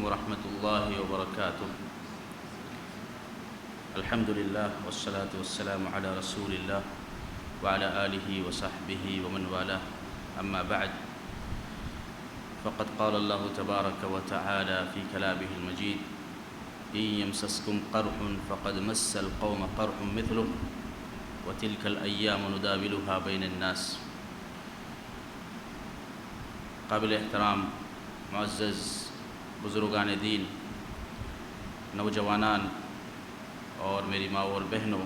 ورحمۃ اللہ وبرکاتہ۔ الحمد للہ والصلاة والسلام علی رسول اللہ وعلی آلہ وصحبہ ومن والاه، اما بعد فقد قال اللہ تبارک وتعالی فی کلامہ المجید: ان یمسسکم قرح فقد مس القوم قرح مثلہ وتلک الایام نداولها بین الناس۔ قابل احترام معزز بزرگان دین، نوجوانان اور میری ماں اور بہنوں،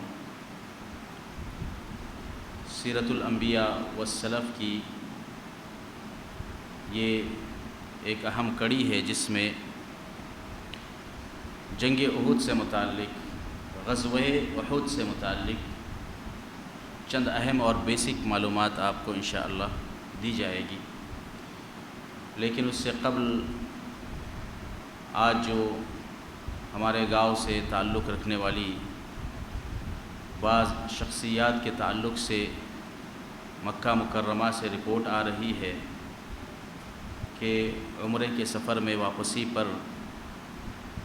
سیرت الانبیاء والسلف کی یہ ایک اہم کڑی ہے جس میں جنگ احد سے متعلق، غزوہ احد سے متعلق چند اہم اور بیسک معلومات آپ کو انشاءاللہ دی جائے گی۔ لیکن اس سے قبل آج جو ہمارے گاؤں سے تعلق رکھنے والی بعض شخصیات کے تعلق سے مکہ مکرمہ سے رپورٹ آ رہی ہے کہ عمرے کے سفر میں واپسی پر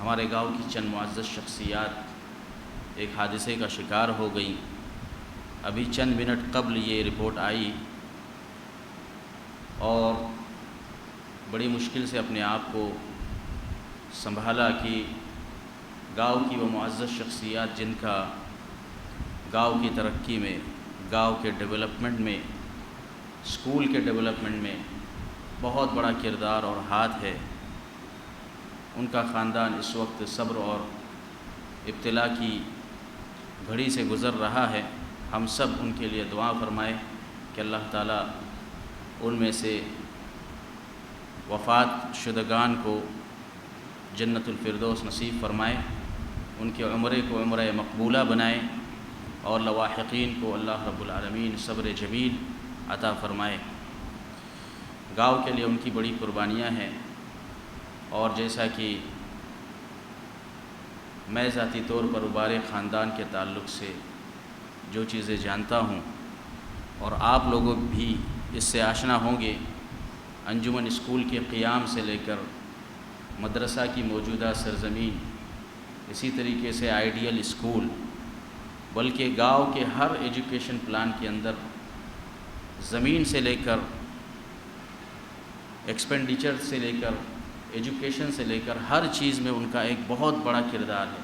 ہمارے گاؤں کی چند معزز شخصیات ایک حادثے کا شکار ہو گئیں۔ ابھی چند منٹ قبل یہ رپورٹ آئی اور بڑی مشکل سے اپنے آپ کو سنبھالا کہ گاؤں کی وہ معزز شخصیات جن کا گاؤں کی ترقی میں، گاؤں کے ڈیولپمنٹ میں، اسکول کے ڈیولپمنٹ میں بہت بڑا کردار اور ہاتھ ہے، ان کا خاندان اس وقت صبر اور ابتلا کی گھڑی سے گزر رہا ہے۔ ہم سب ان کے لیے دعا فرمائے کہ اللہ تعالیٰ ان میں سے وفات شدگان کو جنت الفردوس نصیب فرمائے، ان کے عمرے کو عمرہ مقبولہ بنائے اور لواحقین کو اللہ رب العالمین صبر جمیل عطا فرمائے۔ گاؤں کے لیے ان کی بڑی قربانیاں ہیں، اور جیسا کہ میں ذاتی طور پر ابارے خاندان کے تعلق سے جو چیزیں جانتا ہوں، اور آپ لوگوں بھی اس سے آشنا ہوں گے، انجمن اسکول کے قیام سے لے کر مدرسہ کی موجودہ سرزمین، اسی طریقے سے آئیڈیل اسکول، بلکہ گاؤں کے ہر ایجوکیشن پلان کے اندر زمین سے لے کر ایکسپینڈیچر سے لے کر ایجوکیشن سے لے کر ہر چیز میں ان کا ایک بہت بڑا کردار ہے۔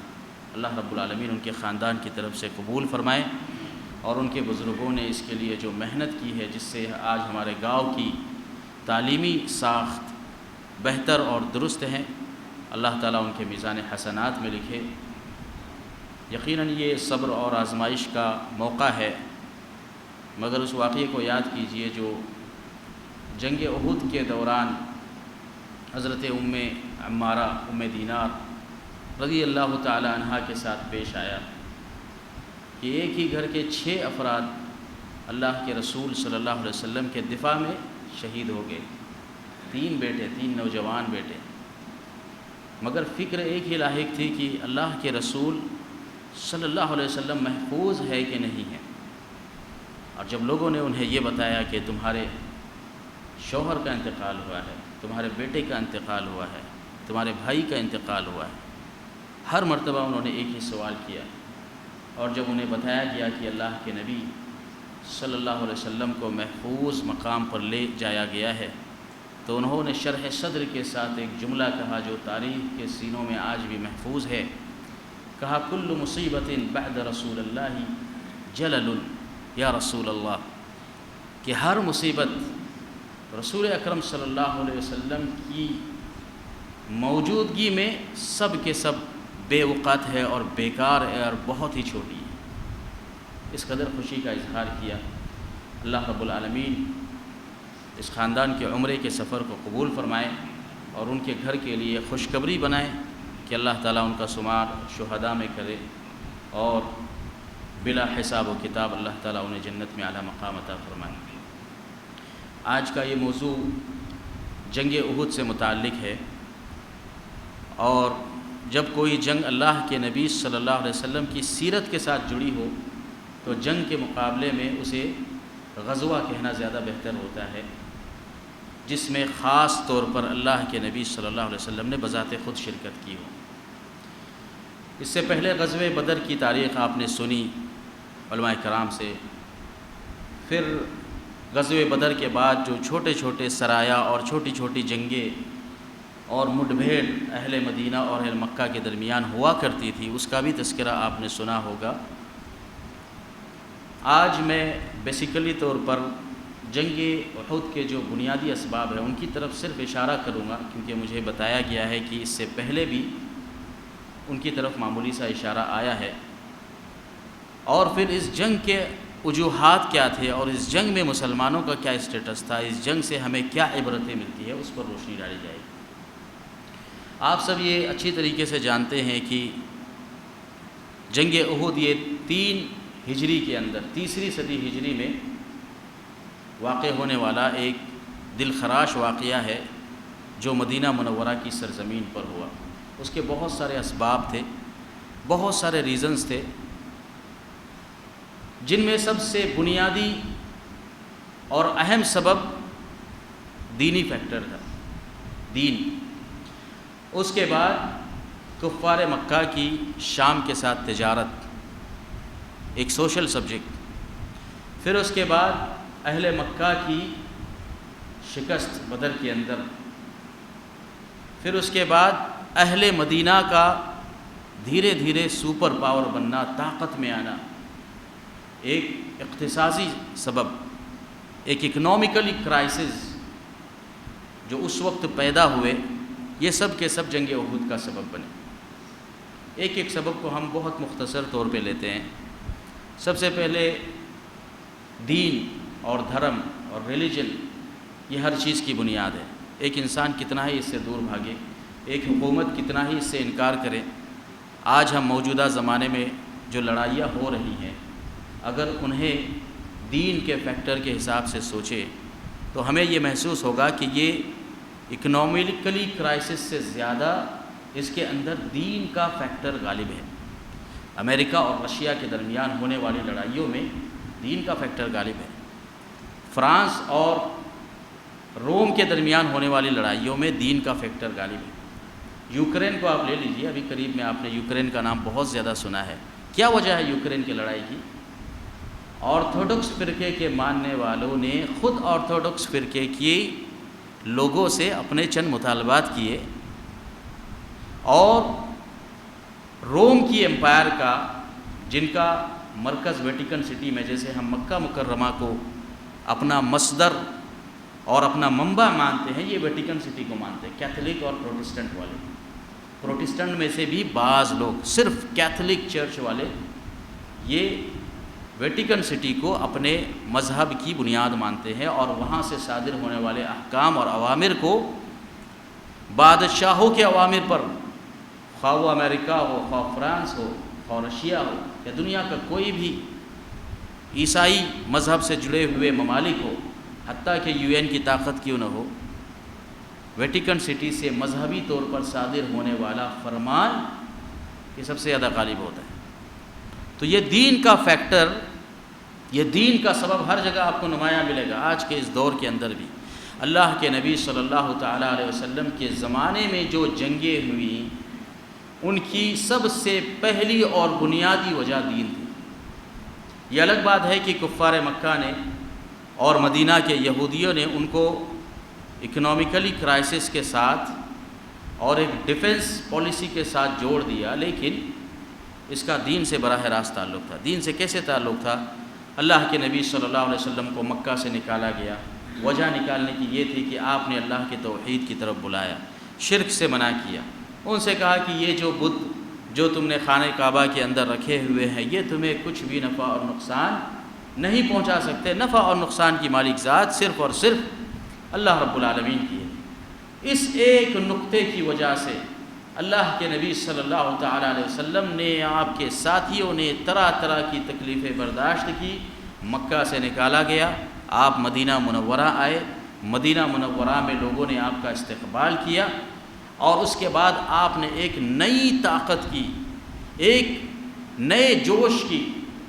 اللہ رب العالمین ان کے خاندان کی طرف سے قبول فرمائے، اور ان کے بزرگوں نے اس کے لیے جو محنت کی ہے، جس سے آج ہمارے گاؤں کی تعلیمی ساخت بہتر اور درست ہے، اللہ تعالیٰ ان کے میزان حسنات میں لکھے۔ یقیناً یہ صبر اور آزمائش کا موقع ہے، مگر اس واقعے کو یاد کیجئے جو جنگ احد کے دوران حضرت ام عمارہ ام دینار رضی اللہ تعالی عنہا کے ساتھ پیش آیا کہ ایک ہی گھر کے 6 افراد اللہ کے رسول صلی اللہ علیہ وسلم کے دفاع میں شہید ہو گئے، 3 بیٹے، 3 نوجوان بیٹے، مگر فکر ایک ہی لاحق تھی کہ اللہ کے رسول صلی اللہ علیہ وسلم محفوظ ہے کہ نہیں ہے۔ اور جب لوگوں نے انہیں یہ بتایا کہ تمہارے شوہر کا انتقال ہوا ہے، تمہارے بیٹے کا انتقال ہوا ہے، تمہارے بھائی کا انتقال ہوا ہے، ہر مرتبہ انہوں نے ایک ہی سوال کیا، اور جب انہیں بتایا گیا کہ اللہ کے نبی صلی اللہ علیہ وسلم کو محفوظ مقام پر لے جایا گیا ہے، تو انہوں نے شرح صدر کے ساتھ ایک جملہ کہا جو تاریخ کے سینوں میں آج بھی محفوظ ہے۔ کہا: کل مصیبت بعد رسول اللہ جلل یا رسول اللہ، کہ ہر مصیبت رسول اکرم صلی اللہ علیہ وسلم کی موجودگی میں سب کے سب بے اوقات ہے اور بیکار ہے اور بہت ہی چھوٹی ہے۔ اس قدر خوشی کا اظہار کیا۔ اللہ رب العالمین اس خاندان کے عمرے کے سفر کو قبول فرمائے اور ان کے گھر کے لیے خوشخبری بنائے کہ اللہ تعالیٰ ان کا شمار شہداء میں کرے، اور بلا حساب و کتاب اللہ تعالیٰ انہیں جنت میں اعلیٰ مقام عطا فرمائے۔ آج کا یہ موضوع جنگ احد سے متعلق ہے، اور جب کوئی جنگ اللہ کے نبی صلی اللہ علیہ وسلم کی سیرت کے ساتھ جڑی ہو تو جنگ کے مقابلے میں اسے غزوہ کہنا زیادہ بہتر ہوتا ہے۔ جس میں خاص طور پر اللہ کے نبی صلی اللہ علیہ وسلم نے بذات خود شرکت کی ہو۔ اس سے پہلے غزوہ بدر کی تاریخ آپ نے سنی علماء کرام سے، پھر غزوہ بدر کے بعد جو چھوٹے چھوٹے سرایا اور چھوٹی چھوٹی جنگیں اور مڈبھیڑ اہل مدینہ اور اہل مکہ کے درمیان ہوا کرتی تھی، اس کا بھی تذکرہ آپ نے سنا ہوگا۔ آج میں بیسیکلی طور پر جنگ احد کے جو بنیادی اسباب ہیں ان کی طرف صرف اشارہ کروں گا، کیونکہ مجھے بتایا گیا ہے کہ اس سے پہلے بھی ان کی طرف معمولی سا اشارہ آیا ہے، اور پھر اس جنگ کے وجوہات کیا تھے اور اس جنگ میں مسلمانوں کا کیا اسٹیٹس تھا، اس جنگ سے ہمیں کیا عبرتیں ملتی ہے، اس پر روشنی ڈالی جائے گی۔ آپ سب یہ اچھی طریقے سے جانتے ہیں کہ جنگ احد یہ 3 ہجری کے اندر، تیسری صدی ہجری میں واقع ہونے والا ایک دل خراش واقعہ ہے جو مدینہ منورہ کی سرزمین پر ہوا۔ اس کے بہت سارے اسباب تھے، بہت سارے ریزنز تھے، جن میں سب سے بنیادی اور اہم سبب دینی فیکٹر تھا، دین۔ اس کے بعد کفار مکہ کی شام کے ساتھ تجارت، ایک سوشل سبجیکٹ۔ پھر اس کے بعد اہل مکہ کی شکست بدر کے اندر۔ پھر اس کے بعد اہل مدینہ کا دھیرے دھیرے سپر پاور بننا، طاقت میں آنا، ایک اقتصادی سبب، ایک اکنومیکلی کرائسس جو اس وقت پیدا ہوئے، یہ سب کے سب جنگ احد کا سبب بنے۔ ایک ایک سبب کو ہم بہت مختصر طور پہ لیتے ہیں۔ سب سے پہلے دین اور دھرم اور ریلیجن، یہ ہر چیز کی بنیاد ہے۔ ایک انسان کتنا ہی اس سے دور بھاگے، ایک حکومت کتنا ہی اس سے انکار کرے، آج ہم موجودہ زمانے میں جو لڑائیاں ہو رہی ہیں، اگر انہیں دین کے فیکٹر کے حساب سے سوچے تو ہمیں یہ محسوس ہوگا کہ یہ اکنومیکلی کرائسس سے زیادہ اس کے اندر دین کا فیکٹر غالب ہے۔ امریکہ اور رشیا کے درمیان ہونے والی لڑائیوں میں دین کا فیکٹر غالب ہے۔ فرانس اور روم کے درمیان ہونے والی لڑائیوں میں دین کا فیکٹر غالب ہے۔ یوکرین کو آپ لے لیجئے، ابھی قریب میں آپ نے یوکرین کا نام بہت زیادہ سنا ہے۔ کیا وجہ ہے یوکرین کی لڑائی کی؟ آرتھوڈکس فرقے کے ماننے والوں نے خود آرتھوڈکس فرقے کی لوگوں سے اپنے چند مطالبات کیے، اور روم کی امپائر کا، جن کا مرکز ویٹیکن سٹی میں، جیسے ہم مکہ مکرمہ کو اپنا مصدر اور اپنا منبع مانتے ہیں، یہ ویٹیکن سٹی کو مانتے ہیں، کیتھولک اور پروٹسٹنٹ والے۔ پروٹسٹنٹ میں سے بھی بعض لوگ، صرف کیتھولک چرچ والے، یہ ویٹیکن سٹی کو اپنے مذہب کی بنیاد مانتے ہیں، اور وہاں سے صادر ہونے والے احکام اور اوامر کو بادشاہوں کے اوامر پر، خواہ وہ امریکہ ہو، خواہ فرانس ہو، خواہ رشیا ہو، یا دنیا کا کوئی بھی عیسائی مذہب سے جڑے ہوئے ممالک ہو، حتیٰ کہ UN کی طاقت کیوں نہ ہو، ویٹیکن سٹی سے مذہبی طور پر صادر ہونے والا فرمان یہ سب سے زیادہ غالب ہوتا ہے۔ تو یہ دین کا فیکٹر، یہ دین کا سبب ہر جگہ آپ کو نمایاں ملے گا۔ آج کے اس دور کے اندر بھی اللہ کے نبی صلی اللہ تعالیٰ علیہ وسلم کے زمانے میں جو جنگیں ہوئیں، ان کی سب سے پہلی اور بنیادی وجہ دین تھی۔ یہ الگ بات ہے کہ کفار مکہ نے اور مدینہ کے یہودیوں نے ان کو اکنومیکلی کرائسس کے ساتھ اور ایک ڈیفنس پالیسی کے ساتھ جوڑ دیا، لیکن اس کا دین سے براہ راست تعلق تھا۔ دین سے کیسے تعلق تھا؟ اللہ کے نبی صلی اللہ علیہ وسلم کو مکہ سے نکالا گیا، وجہ نکالنے کی یہ تھی کہ آپ نے اللہ کے توحید کی طرف بلایا، شرک سے منع کیا، ان سے کہا کہ یہ جو بت جو تم نے خانہ کعبہ کے اندر رکھے ہوئے ہیں، یہ تمہیں کچھ بھی نفع اور نقصان نہیں پہنچا سکتے، نفع اور نقصان کی مالک ذات صرف اور صرف اللہ رب العالمین کی ہے۔ اس ایک نقطے کی وجہ سے اللہ کے نبی صلی اللہ تعالیٰ علیہ وسلم نے، آپ کے ساتھیوں نے طرح طرح کی تکلیفیں برداشت کی، مکہ سے نکالا گیا، آپ مدینہ منورہ آئے، مدینہ منورہ میں لوگوں نے آپ کا استقبال کیا، اور اس کے بعد آپ نے ایک نئی طاقت کی، ایک نئے جوش کی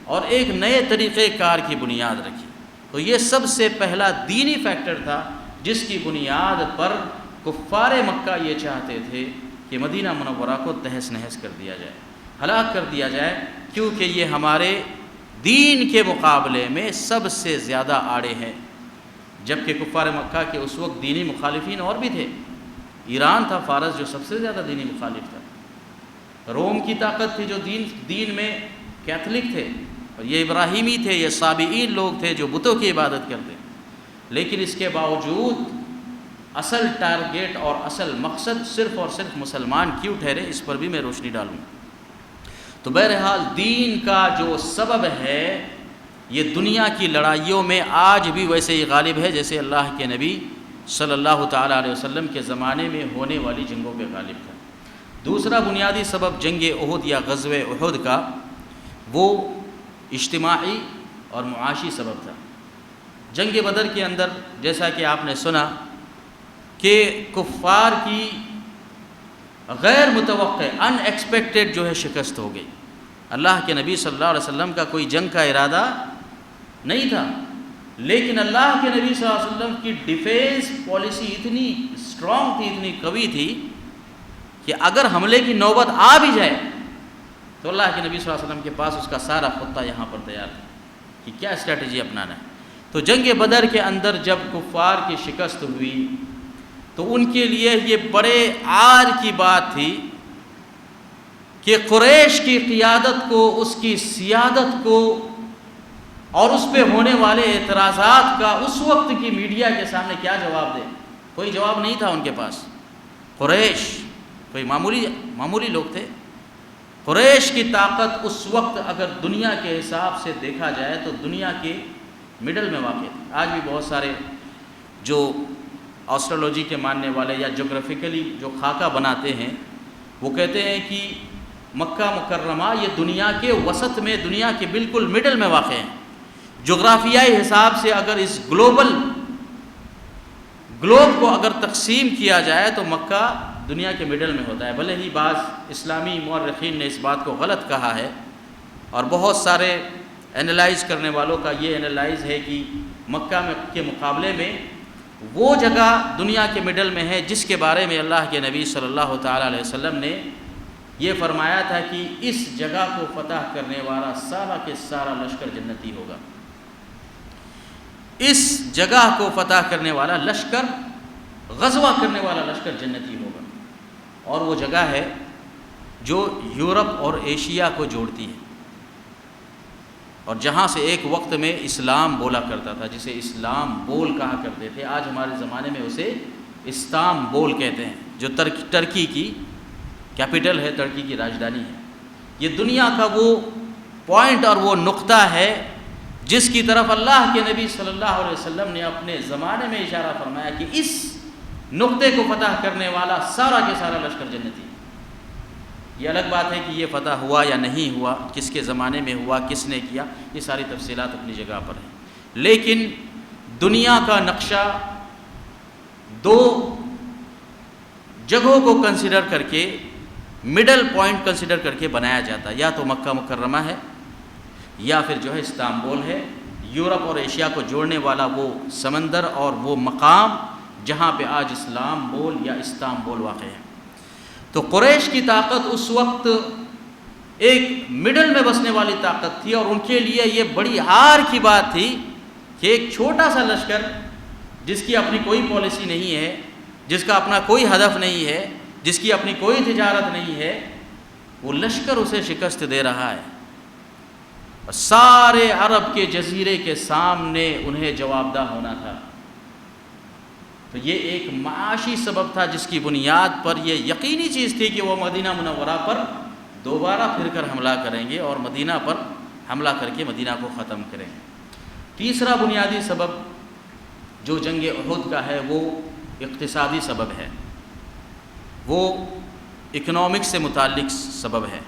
اور ایک نئے طریقہ کار کی بنیاد رکھی۔ تو یہ سب سے پہلا دینی فیکٹر تھا جس کی بنیاد پر کفار مکہ یہ چاہتے تھے کہ مدینہ منورہ کو تہس نہس کر دیا جائے، ہلاک کر دیا جائے، کیونکہ یہ ہمارے دین کے مقابلے میں سب سے زیادہ آڑے ہیں۔ جبکہ کفار مکہ کے اس وقت دینی مخالفین اور بھی تھے۔ ایران تھا فارس جو سب سے زیادہ دینی مخالف تھا، روم کی طاقت تھی جو دین میں کیتھولک تھے، اور یہ ابراہیمی تھے، یہ صابئین لوگ تھے جو بتوں کی عبادت کرتے۔ لیکن اس کے باوجود اصل ٹارگیٹ اور اصل مقصد صرف اور صرف مسلمان کیوں ٹھہرے، اس پر بھی میں روشنی ڈالوں۔ تو بہرحال دین کا جو سبب ہے یہ دنیا کی لڑائیوں میں آج بھی ویسے ہی غالب ہے جیسے اللہ کے نبی صلی اللہ تعالیٰ علیہ وسلم کے زمانے میں ہونے والی جنگوں پہ غالب تھا۔ دوسرا بنیادی سبب جنگ احد یا غزوہ احد کا وہ اجتماعی اور معاشی سبب تھا۔ جنگ بدر کے اندر جیسا کہ آپ نے سنا کہ کفار کی غیر متوقع ان ایکسپیکٹڈ جو ہے شکست ہو گئی۔ اللہ کے نبی صلی اللہ علیہ وسلم کا کوئی جنگ کا ارادہ نہیں تھا، لیکن اللہ کے نبی صلی اللہ علیہ وسلم کی ڈیفینس پالیسی اتنی اسٹرانگ تھی، اتنی قوی تھی کہ اگر حملے کی نوبت آ بھی جائے تو اللہ کے نبی صلی اللہ علیہ وسلم کے پاس اس کا سارا خطہ یہاں پر تیار تھا کہ کیا اسٹریٹجی اپنانا ہے۔ تو جنگ بدر کے اندر جب کفار کی شکست ہوئی تو ان کے لیے یہ بڑے عار کی بات تھی کہ قریش کی قیادت کو، اس کی سیادت کو اور اس پہ ہونے والے اعتراضات کا اس وقت کی میڈیا کے سامنے کیا جواب دے۔ کوئی جواب نہیں تھا ان کے پاس۔ قریش کوئی معمولی لوگ تھے۔ قریش کی طاقت اس وقت اگر دنیا کے حساب سے دیکھا جائے تو دنیا کے مڈل میں واقع تھی۔ آج بھی بہت سارے جو آسٹرولوجی کے ماننے والے یا جغرافیکلی جو خاکہ بناتے ہیں وہ کہتے ہیں کہ مکہ مکرمہ یہ دنیا کے وسط میں، دنیا کے بالکل مڈل میں واقع ہے۔ جغرافیائی حساب سے اگر اس گلوب کو اگر تقسیم کیا جائے تو مکہ دنیا کے مڈل میں ہوتا ہے۔ بھلے ہی بعض اسلامی مورخین نے اس بات کو غلط کہا ہے، اور بہت سارے اینالائز کرنے والوں کا یہ اینالائز ہے کہ مکہ کے مقابلے میں وہ جگہ دنیا کے مڈل میں ہے جس کے بارے میں اللہ کے نبی صلی اللہ تعالیٰ علیہ وسلم نے یہ فرمایا تھا کہ اس جگہ کو فتح کرنے والا سارا کے سارا لشکر جنتی ہوگا۔ اس جگہ کو فتح کرنے والا لشکر، غزوہ کرنے والا لشکر جنتی ہوگا، اور وہ جگہ ہے جو یورپ اور ایشیا کو جوڑتی ہے، اور جہاں سے ایک وقت میں اسلام بولا کرتا تھا، جسے اسلام بول کہا کرتے تھے۔ آج ہمارے زمانے میں اسے استانبول کہتے ہیں، جو ترکی کی کیپٹل ہے، ترکی کی راجدھانی ہے۔ یہ دنیا کا وہ پوائنٹ اور وہ نقطہ ہے جس کی طرف اللہ کے نبی صلی اللہ علیہ وسلم نے اپنے زمانے میں اشارہ فرمایا کہ اس نقطے کو فتح کرنے والا سارا کے سارا لشکر جنتی ہے۔ یہ الگ بات ہے کہ یہ فتح ہوا یا نہیں ہوا، کس کے زمانے میں ہوا، کس نے کیا، یہ ساری تفصیلات اپنی جگہ پر ہیں، لیکن دنیا کا نقشہ دو جگہوں کو کنسیڈر کر کے، مڈل پوائنٹ کنسیڈر کر کے بنایا جاتا ہے، یا تو مکہ مکرمہ ہے یا پھر جو ہے استانبول ہے، یورپ اور ایشیا کو جوڑنے والا وہ سمندر اور وہ مقام جہاں پہ آج اسلام بول یا استانبول واقع ہے۔ تو قریش کی طاقت اس وقت ایک مڈل میں بسنے والی طاقت تھی، اور ان کے لیے یہ بڑی عار کی بات تھی کہ ایک چھوٹا سا لشکر جس کی اپنی کوئی پالیسی نہیں ہے، جس کا اپنا کوئی ہدف نہیں ہے، جس کی اپنی کوئی تجارت نہیں ہے، وہ لشکر اسے شکست دے رہا ہے، اور سارے عرب کے جزیرے کے سامنے انہیں جواب دہ ہونا تھا۔ تو یہ ایک معاشی سبب تھا جس کی بنیاد پر یہ یقینی چیز تھی کہ وہ مدینہ منورہ پر دوبارہ پھر کر حملہ کریں گے اور مدینہ پر حملہ کر کے مدینہ کو ختم کریں گے۔ تیسرا بنیادی سبب جو جنگ احد کا ہے وہ اقتصادی سبب ہے، وہ اکنامکس سے متعلق سبب ہے۔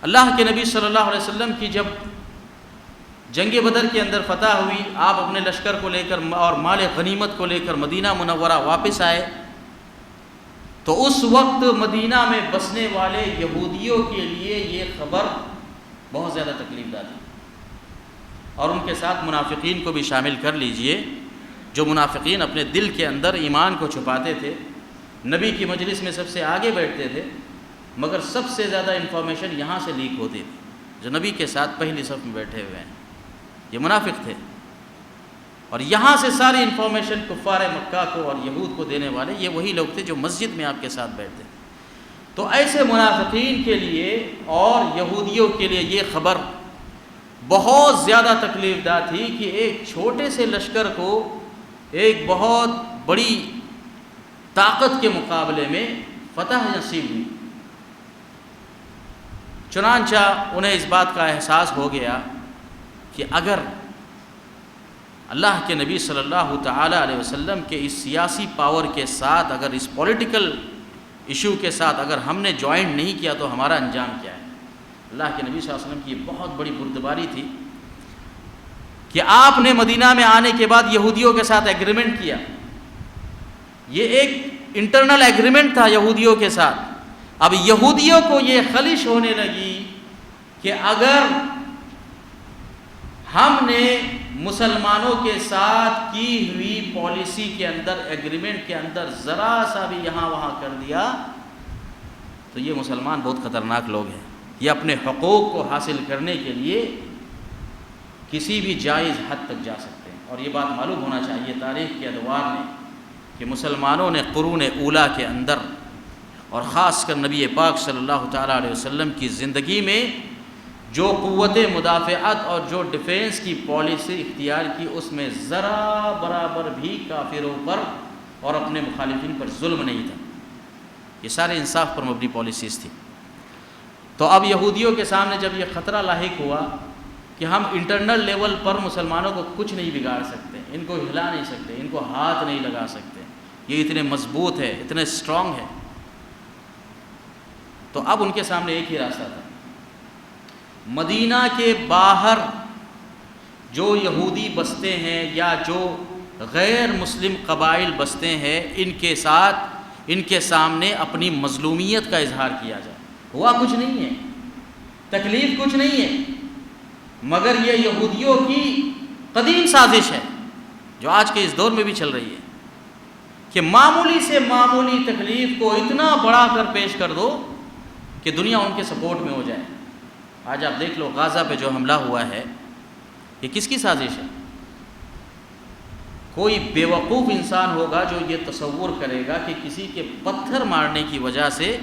اللہ کے نبی صلی اللہ علیہ وسلم کی جب جنگ بدر کے اندر فتح ہوئی، آپ اپنے لشکر کو لے کر اور مال غنیمت کو لے کر مدینہ منورہ واپس آئے، تو اس وقت مدینہ میں بسنے والے یہودیوں کے لیے یہ خبر بہت زیادہ تکلیف دہ تھی، اور ان کے ساتھ منافقین کو بھی شامل کر لیجئے جو منافقین اپنے دل کے اندر ایمان کو چھپاتے تھے، نبی کی مجلس میں سب سے آگے بیٹھتے تھے، مگر سب سے زیادہ انفارمیشن یہاں سے لیک ہوتی تھی، جو نبی کے ساتھ پہلی صف میں بیٹھے ہوئے ہیں، یہ منافق تھے، اور یہاں سے ساری انفارمیشن کفار مکہ کو اور یہود کو دینے والے یہ وہی لوگ تھے جو مسجد میں آپ کے ساتھ بیٹھتے تھے۔ تو ایسے منافقین کے لیے اور یہودیوں کے لیے یہ خبر بہت زیادہ تکلیف دہ تھی کہ ایک چھوٹے سے لشکر کو ایک بہت بڑی طاقت کے مقابلے میں فتح نصیب ہوئی۔ چنانچہ انہیں اس بات کا احساس ہو گیا کہ اگر اللہ کے نبی صلی اللہ تعالی علیہ وسلم کے اس سیاسی پاور کے ساتھ، اگر اس پولیٹیکل ایشو کے ساتھ اگر ہم نے جوائن نہیں کیا تو ہمارا انجام کیا ہے۔ اللہ کے نبی صلی اللہ علیہ وسلم کی یہ بہت بڑی بردباری تھی کہ آپ نے مدینہ میں آنے کے بعد یہودیوں کے ساتھ ایگریمنٹ کیا، یہ ایک انٹرنل ایگریمنٹ تھا یہودیوں کے ساتھ۔ اب یہودیوں کو یہ خلش ہونے لگی کہ اگر ہم نے مسلمانوں کے ساتھ کی ہوئی پالیسی کے اندر، ایگریمنٹ کے اندر ذرا سا بھی یہاں وہاں کر دیا تو یہ مسلمان بہت خطرناک لوگ ہیں، یہ اپنے حقوق کو حاصل کرنے کے لیے کسی بھی جائز حد تک جا سکتے ہیں۔ اور یہ بات معلوم ہونا چاہیے تاریخ کے ادوار میں کہ مسلمانوں نے قرون اولیٰ کے اندر اور خاص کر نبی پاک صلی اللہ تعالیٰ علیہ وسلم کی زندگی میں جو قوت مدافعت اور جو ڈیفینس کی پالیسی اختیار کی، اس میں ذرا برابر بھی کافروں پر اور اپنے مخالفین پر ظلم نہیں تھا، یہ سارے انصاف پر مبنی پالیسیز تھی۔ تو اب یہودیوں کے سامنے جب یہ خطرہ لاحق ہوا کہ ہم انٹرنل لیول پر مسلمانوں کو کچھ نہیں بگاڑ سکتے، ان کو ہلا نہیں سکتے، ان کو ہاتھ نہیں لگا سکتے، یہ اتنے مضبوط ہے، اتنے اسٹرانگ ہے، تو اب ان کے سامنے ایک ہی راستہ تھا۔ مدینہ کے باہر جو یہودی بستے ہیں یا جو غیر مسلم قبائل بستے ہیں، ان کے سامنے اپنی مظلومیت کا اظہار کیا جائے۔ ہوا کچھ نہیں ہے، تکلیف کچھ نہیں ہے، مگر یہ یہودیوں کی قدیم سازش ہے جو آج کے اس دور میں بھی چل رہی ہے کہ معمولی سے معمولی تکلیف کو اتنا بڑا کر پیش کر دو کہ دنیا ان کے سپورٹ میں ہو جائے۔ آج آپ دیکھ لو غزہ پہ جو حملہ ہوا ہے، یہ کس کی سازش ہے؟ کوئی بیوقوف انسان ہوگا جو یہ تصور کرے گا کہ کسی کے پتھر مارنے کی وجہ سے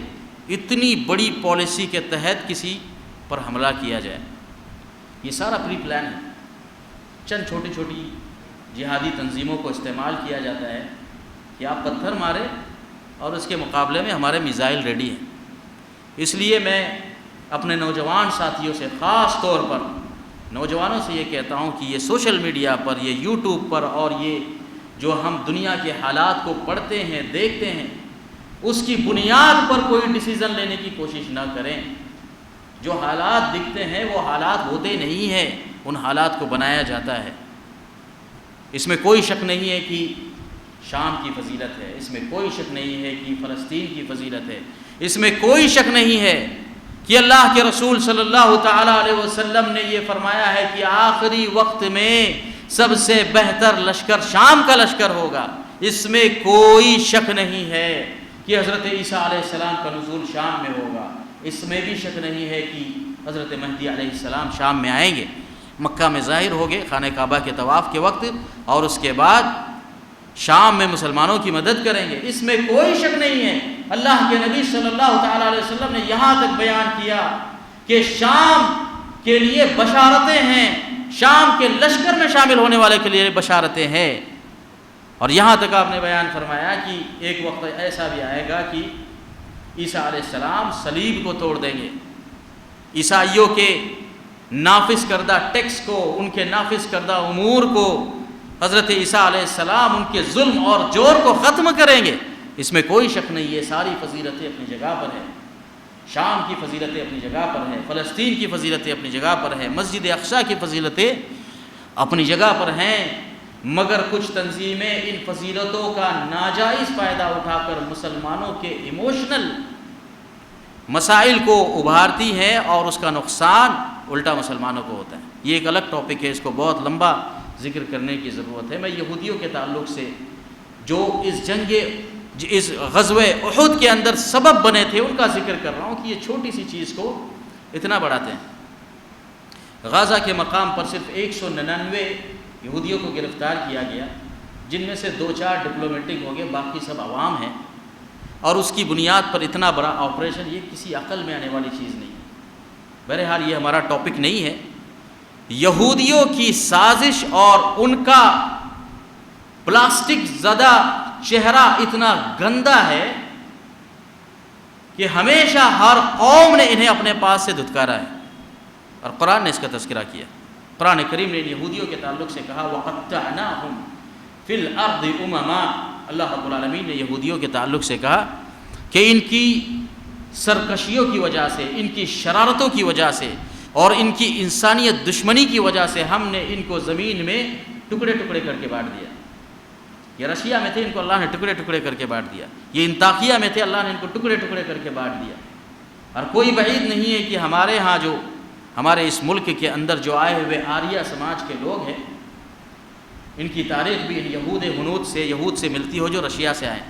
اتنی بڑی پالیسی کے تحت کسی پر حملہ کیا جائے۔ یہ سارا پری پلان ہے، چند چھوٹی چھوٹی جہادی تنظیموں کو استعمال کیا جاتا ہے کہ آپ پتھر مارے اور اس کے مقابلے میں ہمارے میزائل ریڈی ہیں۔ اس لیے میں اپنے نوجوان ساتھیوں سے، خاص طور پر نوجوانوں سے یہ کہتا ہوں کہ یہ سوشل میڈیا پر، یہ یوٹیوب پر اور یہ جو ہم دنیا کے حالات کو پڑھتے ہیں، دیکھتے ہیں، اس کی بنیاد پر کوئی ڈیسیزن لینے کی کوشش نہ کریں۔ جو حالات دکھتے ہیں وہ حالات ہوتے نہیں ہیں، ان حالات کو بنایا جاتا ہے۔ اس میں کوئی شک نہیں ہے کہ شام کی فضیلت ہے، اس میں کوئی شک نہیں ہے کہ فلسطین کی فضیلت ہے، اس میں کوئی شک نہیں ہے کہ اللہ کے رسول صلی اللہ تعالیٰ علیہ وسلم نے یہ فرمایا ہے کہ آخری وقت میں سب سے بہتر لشکر شام کا لشکر ہوگا۔ اس میں کوئی شک نہیں ہے کہ حضرت عیسیٰ علیہ السلام کا نزول شام میں ہوگا، اس میں بھی شک نہیں ہے کہ حضرت مہدی علیہ السلام شام میں آئیں گے، مکہ میں ظاہر ہوگے خانہ کعبہ کے طواف کے وقت، اور اس کے بعد شام میں مسلمانوں کی مدد کریں گے، اس میں کوئی شک نہیں ہے۔ اللہ کے نبی صلی اللہ تعالیٰ علیہ وسلم نے یہاں تک بیان کیا کہ شام کے لیے بشارتیں ہیں، شام کے لشکر میں شامل ہونے والے کے لیے بشارتیں ہیں، اور یہاں تک آپ نے بیان فرمایا کہ ایک وقت ایسا بھی آئے گا کہ عیسیٰ علیہ السلام صلیب کو توڑ دیں گے، عیسائیوں کے نافذ کردہ ٹیکس کو، ان کے نافذ کردہ امور کو حضرت عیسیٰ علیہ السلام ان کے ظلم اور جور کو ختم کریں گے، اس میں کوئی شک نہیں ہے۔ ساری فضیلتیں اپنی جگہ پر ہیں، شام کی فضیلتیں اپنی جگہ پر ہیں، فلسطین کی فضیلتیں اپنی جگہ پر ہیں، مسجد اقصیٰ کی فضیلتیں اپنی جگہ پر ہیں، مگر کچھ تنظیمیں ان فضیلتوں کا ناجائز فائدہ اٹھا کر مسلمانوں کے ایموشنل مسائل کو ابھارتی ہیں اور اس کا نقصان الٹا مسلمانوں کو ہوتا ہے۔ یہ ایک الگ ٹاپک ہے، اس کو بہت لمبا ذکر کرنے کی ضرورت ہے۔ میں یہودیوں کے تعلق سے جو اس غزوہ احد کے اندر سبب بنے تھے ان کا ذکر کر رہا ہوں کہ یہ چھوٹی سی چیز کو اتنا بڑھاتے ہیں۔ غازہ کے مقام پر صرف 199 یہودیوں کو گرفتار کیا گیا، جن میں سے 2-4 ڈپلومیٹک ہو گئے، باقی سب عوام ہیں، اور اس کی بنیاد پر اتنا بڑا آپریشن، یہ کسی عقل میں آنے والی چیز نہیں ہے۔ بہرحال یہ ہمارا ٹاپک نہیں ہے۔ یہودیوں کی سازش اور ان کا پلاسٹک زدہ چہرہ اتنا گندا ہے کہ ہمیشہ ہر قوم نے انہیں اپنے پاس سے دھتکارا ہے، اور قرآن نے اس کا تذکرہ کیا۔ قرآن کریم نے یہودیوں کے تعلق سے کہا وَقَطَّعْنَاهُمْ فِي الْأَرْضِ أُمَمًا، اللہ رب العالمین نے یہودیوں کے تعلق سے کہا کہ ان کی سرکشیوں کی وجہ سے، ان کی شرارتوں کی وجہ سے اور ان کی انسانیت دشمنی کی وجہ سے ہم نے ان کو زمین میں ٹکڑے ٹکڑے کر کے بانٹ دیا۔ یہ رشیا میں تھے، ان کو اللہ نے ٹکڑے ٹکڑے کر کے بانٹ دیا۔ یہ انطاکیہ میں تھے، اللہ نے ان کو ٹکڑے ٹکڑے کر کے بانٹ دیا۔ اور کوئی بعید نہیں ہے کہ ہمارے ہاں جو ہمارے اس ملک کے اندر جو آئے ہوئے آریہ سماج کے لوگ ہیں، ان کی تاریخ بھی ان یہود سے ملتی ہو جو رشیا سے آئے۔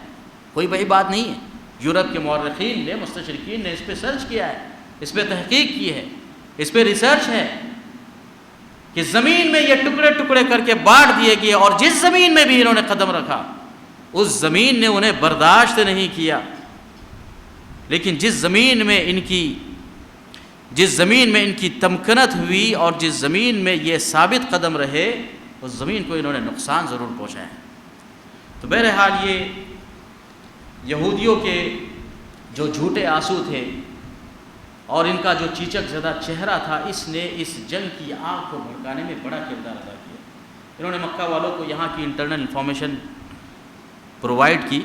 کوئی بڑی بات نہیں ہے۔ یورپ کے مورخین نے، مستشرقین نے اس پہ سرچ کیا ہے، اس پہ تحقیق کی ہے، اس پہ ریسرچ ہے کہ زمین میں یہ ٹکڑے ٹکڑے کر کے بانٹ دیے گئے، اور جس زمین میں بھی انہوں نے قدم رکھا اس زمین نے انہیں برداشت نہیں کیا۔ لیکن جس زمین میں ان کی تمکنت ہوئی اور جس زمین میں یہ ثابت قدم رہے، اس زمین کو انہوں نے نقصان ضرور پہنچایا ہے۔ تو بہرحال یہ یہودیوں کے جو جھوٹے آنسو تھے اور ان کا جو چیچک زدہ چہرہ تھا، اس نے اس جنگ کی آگ کو بھڑکانے میں بڑا کردار ادا کیا۔ انہوں نے مکہ والوں کو یہاں کی انٹرنل انفارمیشن پرووائڈ کی،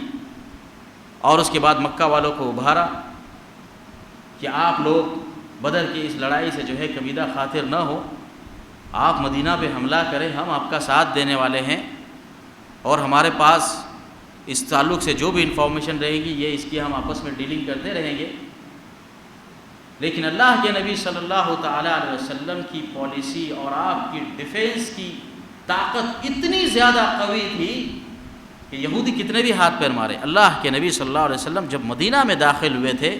اور اس کے بعد مکہ والوں کو ابھارا کہ آپ لوگ بدر کی اس لڑائی سے جو ہے کبیدہ خاطر نہ ہو، آپ مدینہ پہ حملہ کریں، ہم آپ کا ساتھ دینے والے ہیں، اور ہمارے پاس اس تعلق سے جو بھی انفارمیشن رہے گی یہ اس کی ہم آپس میں ڈیلنگ کرتے رہیں گے۔ لیکن اللہ کے نبی صلی اللہ تعالیٰ علیہ وسلم کی پالیسی اور آپ کی ڈیفینس کی طاقت اتنی زیادہ قوی تھی کہ یہودی کتنے بھی ہاتھ پیر مارے، اللہ کے نبی صلی اللہ علیہ وسلم جب مدینہ میں داخل ہوئے تھے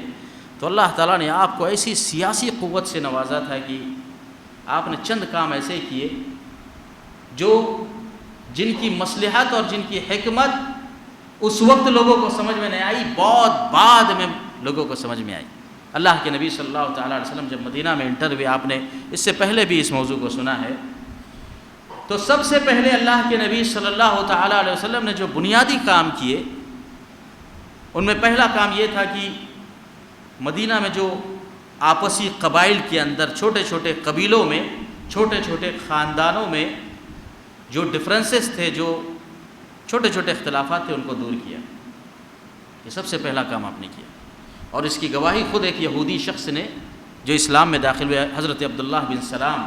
تو اللہ تعالیٰ نے آپ کو ایسی سیاسی قوت سے نوازا تھا کہ آپ نے چند کام ایسے کیے جن کی مصلحت اور جن کی حکمت اس وقت لوگوں کو سمجھ میں نہیں آئی، بہت بعد میں لوگوں کو سمجھ میں آئی۔ اللہ کے نبی صلی اللہ تعالیٰ علیہ وسلم جب مدینہ میں انٹر ہوئے، آپ نے اس سے پہلے بھی اس موضوع کو سنا ہے، تو سب سے پہلے اللہ کے نبی صلی اللہ تعالیٰ علیہ وسلم نے جو بنیادی کام کیے، ان میں پہلا کام یہ تھا کہ مدینہ میں جو آپسی قبائل کے اندر چھوٹے چھوٹے قبیلوں میں، چھوٹے چھوٹے خاندانوں میں جو ڈفرینسز تھے، جو چھوٹے چھوٹے اختلافات تھے، ان کو دور کیا۔ یہ سب سے پہلا کام آپ نے کیا، اور اس کی گواہی خود ایک یہودی شخص نے جو اسلام میں داخل ہوئے، حضرت عبداللہ بن سلام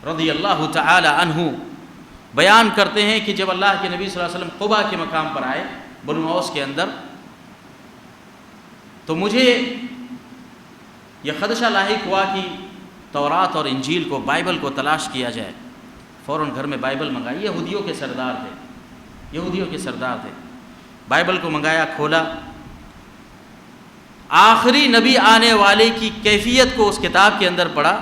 رضی اللہ تعالی عنہ بیان کرتے ہیں کہ جب اللہ کے نبی صلی اللہ علیہ وسلم قبا کے مقام پر آئے بنو اوس کے اندر، تو مجھے یہ خدشہ لاحق ہوا کہ تورات اور انجیل کو، بائبل کو تلاش کیا جائے۔ فوراً گھر میں بائبل منگائی، یہودیوں کے سردار تھے، بائبل کو منگایا، کھولا، آخری نبی آنے والے کی کیفیت کو اس کتاب کے اندر پڑھا،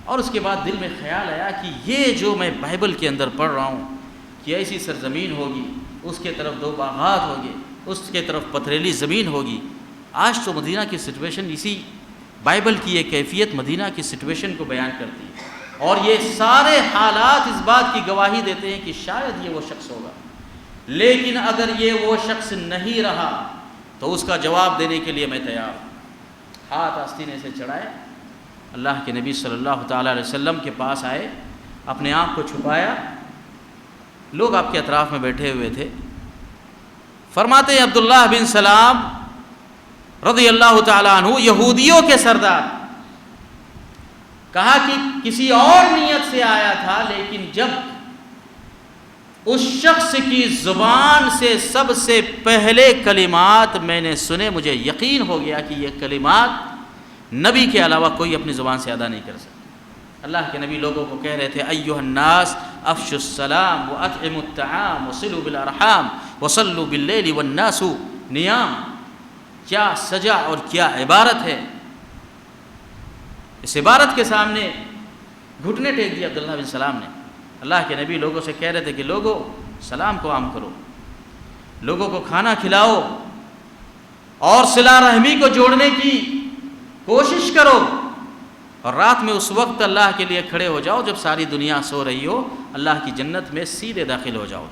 اور اس کے بعد دل میں خیال آیا کہ یہ جو میں بائبل کے اندر پڑھ رہا ہوں کہ ایسی سرزمین ہوگی، اس کے طرف 2 باغات ہوں گے، اس کے طرف پتھریلی زمین ہوگی۔ آج تو مدینہ کی سچویشن، اسی بائبل کی یہ کیفیت مدینہ کی سچویشن کو بیان کرتی ہے، اور یہ سارے حالات اس بات کی گواہی دیتے ہیں کہ شاید یہ وہ شخص ہوگا۔ لیکن اگر یہ وہ شخص نہیں رہا تو اس کا جواب دینے کے لیے میں تیار ہوں۔ ہاتھ آستینے سے چڑھائے، اللہ کے نبی صلی اللہ تعالیٰ علیہ وسلم کے پاس آئے، اپنے آنکھ کو چھپایا، لوگ آپ کے اطراف میں بیٹھے ہوئے تھے۔ فرماتے ہیں عبداللہ بن سلام رضی اللہ تعالیٰ عنہ، یہودیوں کے سردار، کہا کہ کسی اور نیت سے آیا تھا، لیکن جب اس شخص کی زبان سے سب سے پہلے کلمات میں نے سنے، مجھے یقین ہو گیا کہ یہ کلمات نبی کے علاوہ کوئی اپنی زبان سے ادا نہیں کر سکتا۔ اللہ کے نبی لوگوں کو کہہ رہے تھے ایھا الناس افشوا السلام واطعموا الطعام وصلوا بالارحام وصلوا باللیل والناس نیام. کیا سجا اور کیا عبارت ہے. اس عبارت کے سامنے گھٹنے ٹیک دیے عبداللہ بن سلام نے. اللہ کے نبی لوگوں سے کہہ رہے تھے کہ لوگوں سلام کو عام کرو, لوگوں کو کھانا کھلاؤ اور صلہ رحمی کو جوڑنے کی کوشش کرو, اور رات میں اس وقت اللہ کے لیے کھڑے ہو جاؤ جب ساری دنیا سو رہی ہو, اللہ کی جنت میں سیدھے داخل ہو جاؤ.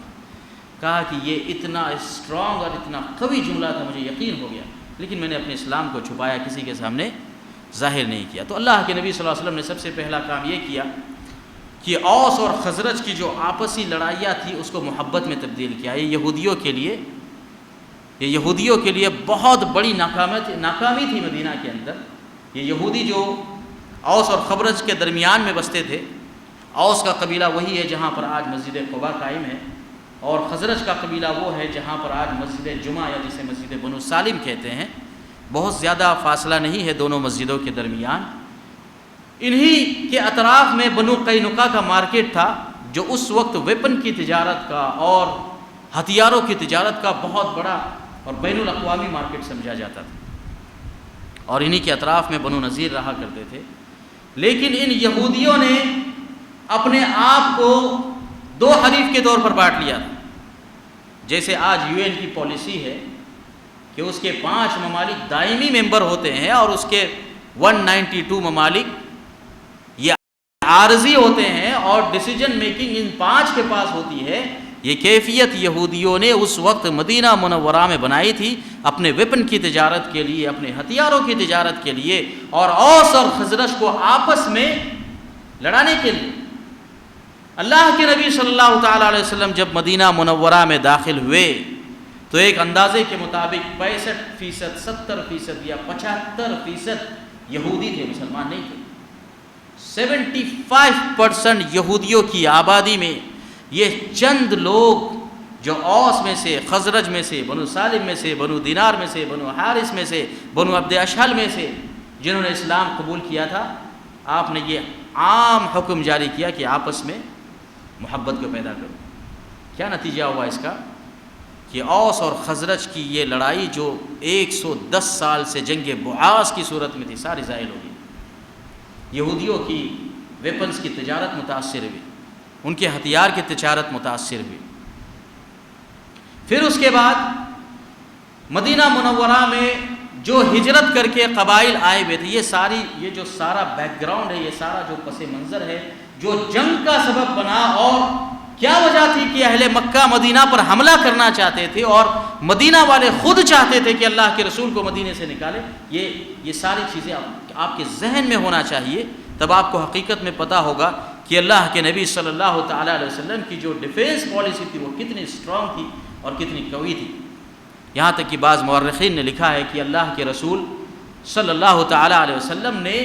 کہا کہ یہ اتنا اسٹرانگ اور اتنا قوی جملہ تھا, مجھے یقین ہو گیا, لیکن میں نے اپنے اسلام کو چھپایا, کسی کے سامنے ظاہر نہیں کیا. تو اللہ کے نبی صلی اللہ علیہ وسلم نے سب سے پہلا کام یہ کیا کہ اوس اور خزرج کی جو آپسی لڑائیاں تھی اس کو محبت میں تبدیل کیا. یہ یہودیوں کے لیے بہت بڑی ناکامی تھی مدینہ کے اندر. یہ یہودی جو اوس اور خزرج کے درمیان میں بستے تھے, اوس کا قبیلہ وہی ہے جہاں پر آج مسجد قباء قائم ہے, اور خزرج کا قبیلہ وہ ہے جہاں پر آج مسجد جمعہ یا جسے مسجد بنو سالم کہتے ہیں. بہت زیادہ فاصلہ نہیں ہے دونوں مسجدوں کے درمیان. انہی کے اطراف میں بنو قینقاع کا مارکیٹ تھا جو اس وقت ویپن کی تجارت کا اور ہتھیاروں کی تجارت کا بہت بڑا اور بین الاقوامی مارکیٹ سمجھا جاتا تھا, اور انہی کے اطراف میں بنو نذیر رہا کرتے تھے. لیکن ان یہودیوں نے اپنے آپ کو دو حریف کے طور پر بانٹ لیا تھا. جیسے آج UN کی پالیسی ہے کہ اس کے 5 ممالک دائمی ممبر ہوتے ہیں اور اس کے 192 ممالک یہ عارضی ہوتے ہیں, اور ڈیسیجن میکنگ ان 5 کے پاس ہوتی ہے. یہ کیفیت یہودیوں نے اس وقت مدینہ منورہ میں بنائی تھی اپنے ویپن کی تجارت کے لیے, اپنے ہتھیاروں کی تجارت کے لیے, اور اوس اور خزرج کو آپس میں لڑانے کے لیے. اللہ کے نبی صلی اللہ تعالیٰ علیہ وسلم جب مدینہ منورہ میں داخل ہوئے تو ایک اندازے کے مطابق 65%, 70% یا 75% یہودی تھے, مسلمان نہیں تھے. 75% یہودیوں کی آبادی میں یہ چند لوگ جو اوس میں سے, خزرج میں سے, بنو سالم میں سے, بنو دینار میں سے, بنو حارث میں سے, بنو عبد اشہل میں سے, جنہوں نے اسلام قبول کیا تھا, آپ نے یہ عام حکم جاری کیا کہ آپس میں محبت کو پیدا کرو. کیا نتیجہ ہوا اس کا کہ اوس اور خزرج کی یہ لڑائی جو 110 سال سے جنگ بعاث کی صورت میں تھی, ساری زائل ہو گئی. یہودیوں کی ویپنز کی تجارت متاثر ہوئی, ان کے ہتھیار کی تجارت متاثر ہوئی. پھر اس کے بعد مدینہ منورہ میں جو ہجرت کر کے قبائل آئے ہوئے تھے, یہ جو سارا بیک گراؤنڈ ہے, یہ سارا جو پس منظر ہے جو جنگ کا سبب بنا, اور کیا وجہ تھی کہ اہل مکہ مدینہ پر حملہ کرنا چاہتے تھے اور مدینہ والے خود چاہتے تھے کہ اللہ کے رسول کو مدینے سے نکالے. یہ ساری چیزیں آپ کے ذہن میں ہونا چاہیے, تب آپ کو حقیقت میں پتہ ہوگا کہ اللہ کے نبی صلی اللہ تعالیٰ علیہ وسلم کی جو ڈیفینس پالیسی تھی وہ کتنی اسٹرانگ تھی اور کتنی قوی تھی. یہاں تک کہ بعض مورخین نے لکھا ہے کہ اللہ کے رسول صلی اللہ تعالیٰ علیہ وسلم نے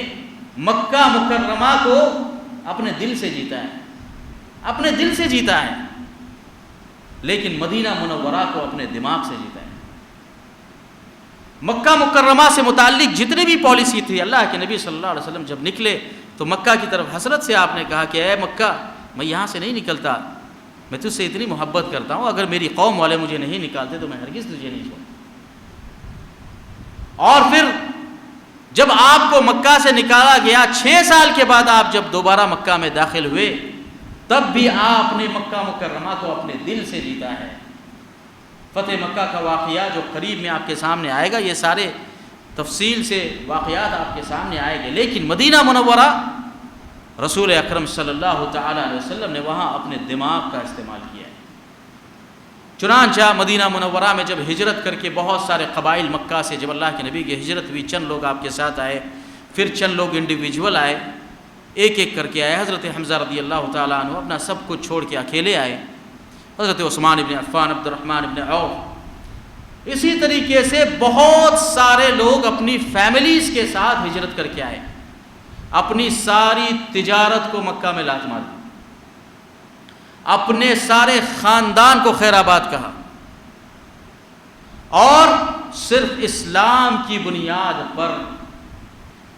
مکہ مکرمہ کو اپنے دل سے جیتا ہے, اپنے دل سے جیتا ہے, لیکن مدینہ منورہ کو اپنے دماغ سے جیتا ہے. مکہ مکرمہ سے متعلق جتنی بھی پالیسی تھی, اللہ کے نبی صلی اللہ علیہ وسلم جب نکلے تو مکہ کی طرف حسرت سے آپ نے کہا کہ اے مکہ, میں یہاں سے نہیں نکلتا, میں تجھ سے اتنی محبت کرتا ہوں, اگر میری قوم والے مجھے نہیں نکالتے تو میں ہرگز تجھے نہیں چھوڑوں. اور پھر جب آپ کو مکہ سے نکالا گیا 6 سال کے بعد آپ جب دوبارہ مکہ میں داخل ہوئے, تب بھی آپ نے مکہ مکرمہ کو اپنے دل سے جیتا ہے. فتح مکہ کا واقعہ جو قریب میں آپ کے سامنے آئے گا, یہ سارے تفصیل سے واقعات آپ کے سامنے آئے گے, لیکن مدینہ منورہ رسول اکرم صلی اللہ تعالیٰ علیہ وسلم نے وہاں اپنے دماغ کا استعمال کیا ہے. چنانچہ مدینہ منورہ میں جب ہجرت کر کے بہت سارے قبائل مکہ سے, جب اللہ کے نبی کی ہجرت ہوئی, چند لوگ آپ کے ساتھ آئے, پھر چند لوگ انڈیویجول آئے, ایک ایک کر کے آئے. حضرت حمزہ رضی اللہ تعالیٰ عنہ اپنا سب کچھ چھوڑ کے اکیلے آئے, حضرت عثمان ابن عفان, عبد الرحمن ابن عوف, اسی طریقے سے بہت سارے لوگ اپنی فیملیز کے ساتھ ہجرت کر کے آئے, اپنی ساری تجارت کو مکہ میں لات مار دی, اپنے سارے خاندان کو خیر آباد کہا, اور صرف اسلام کی بنیاد پر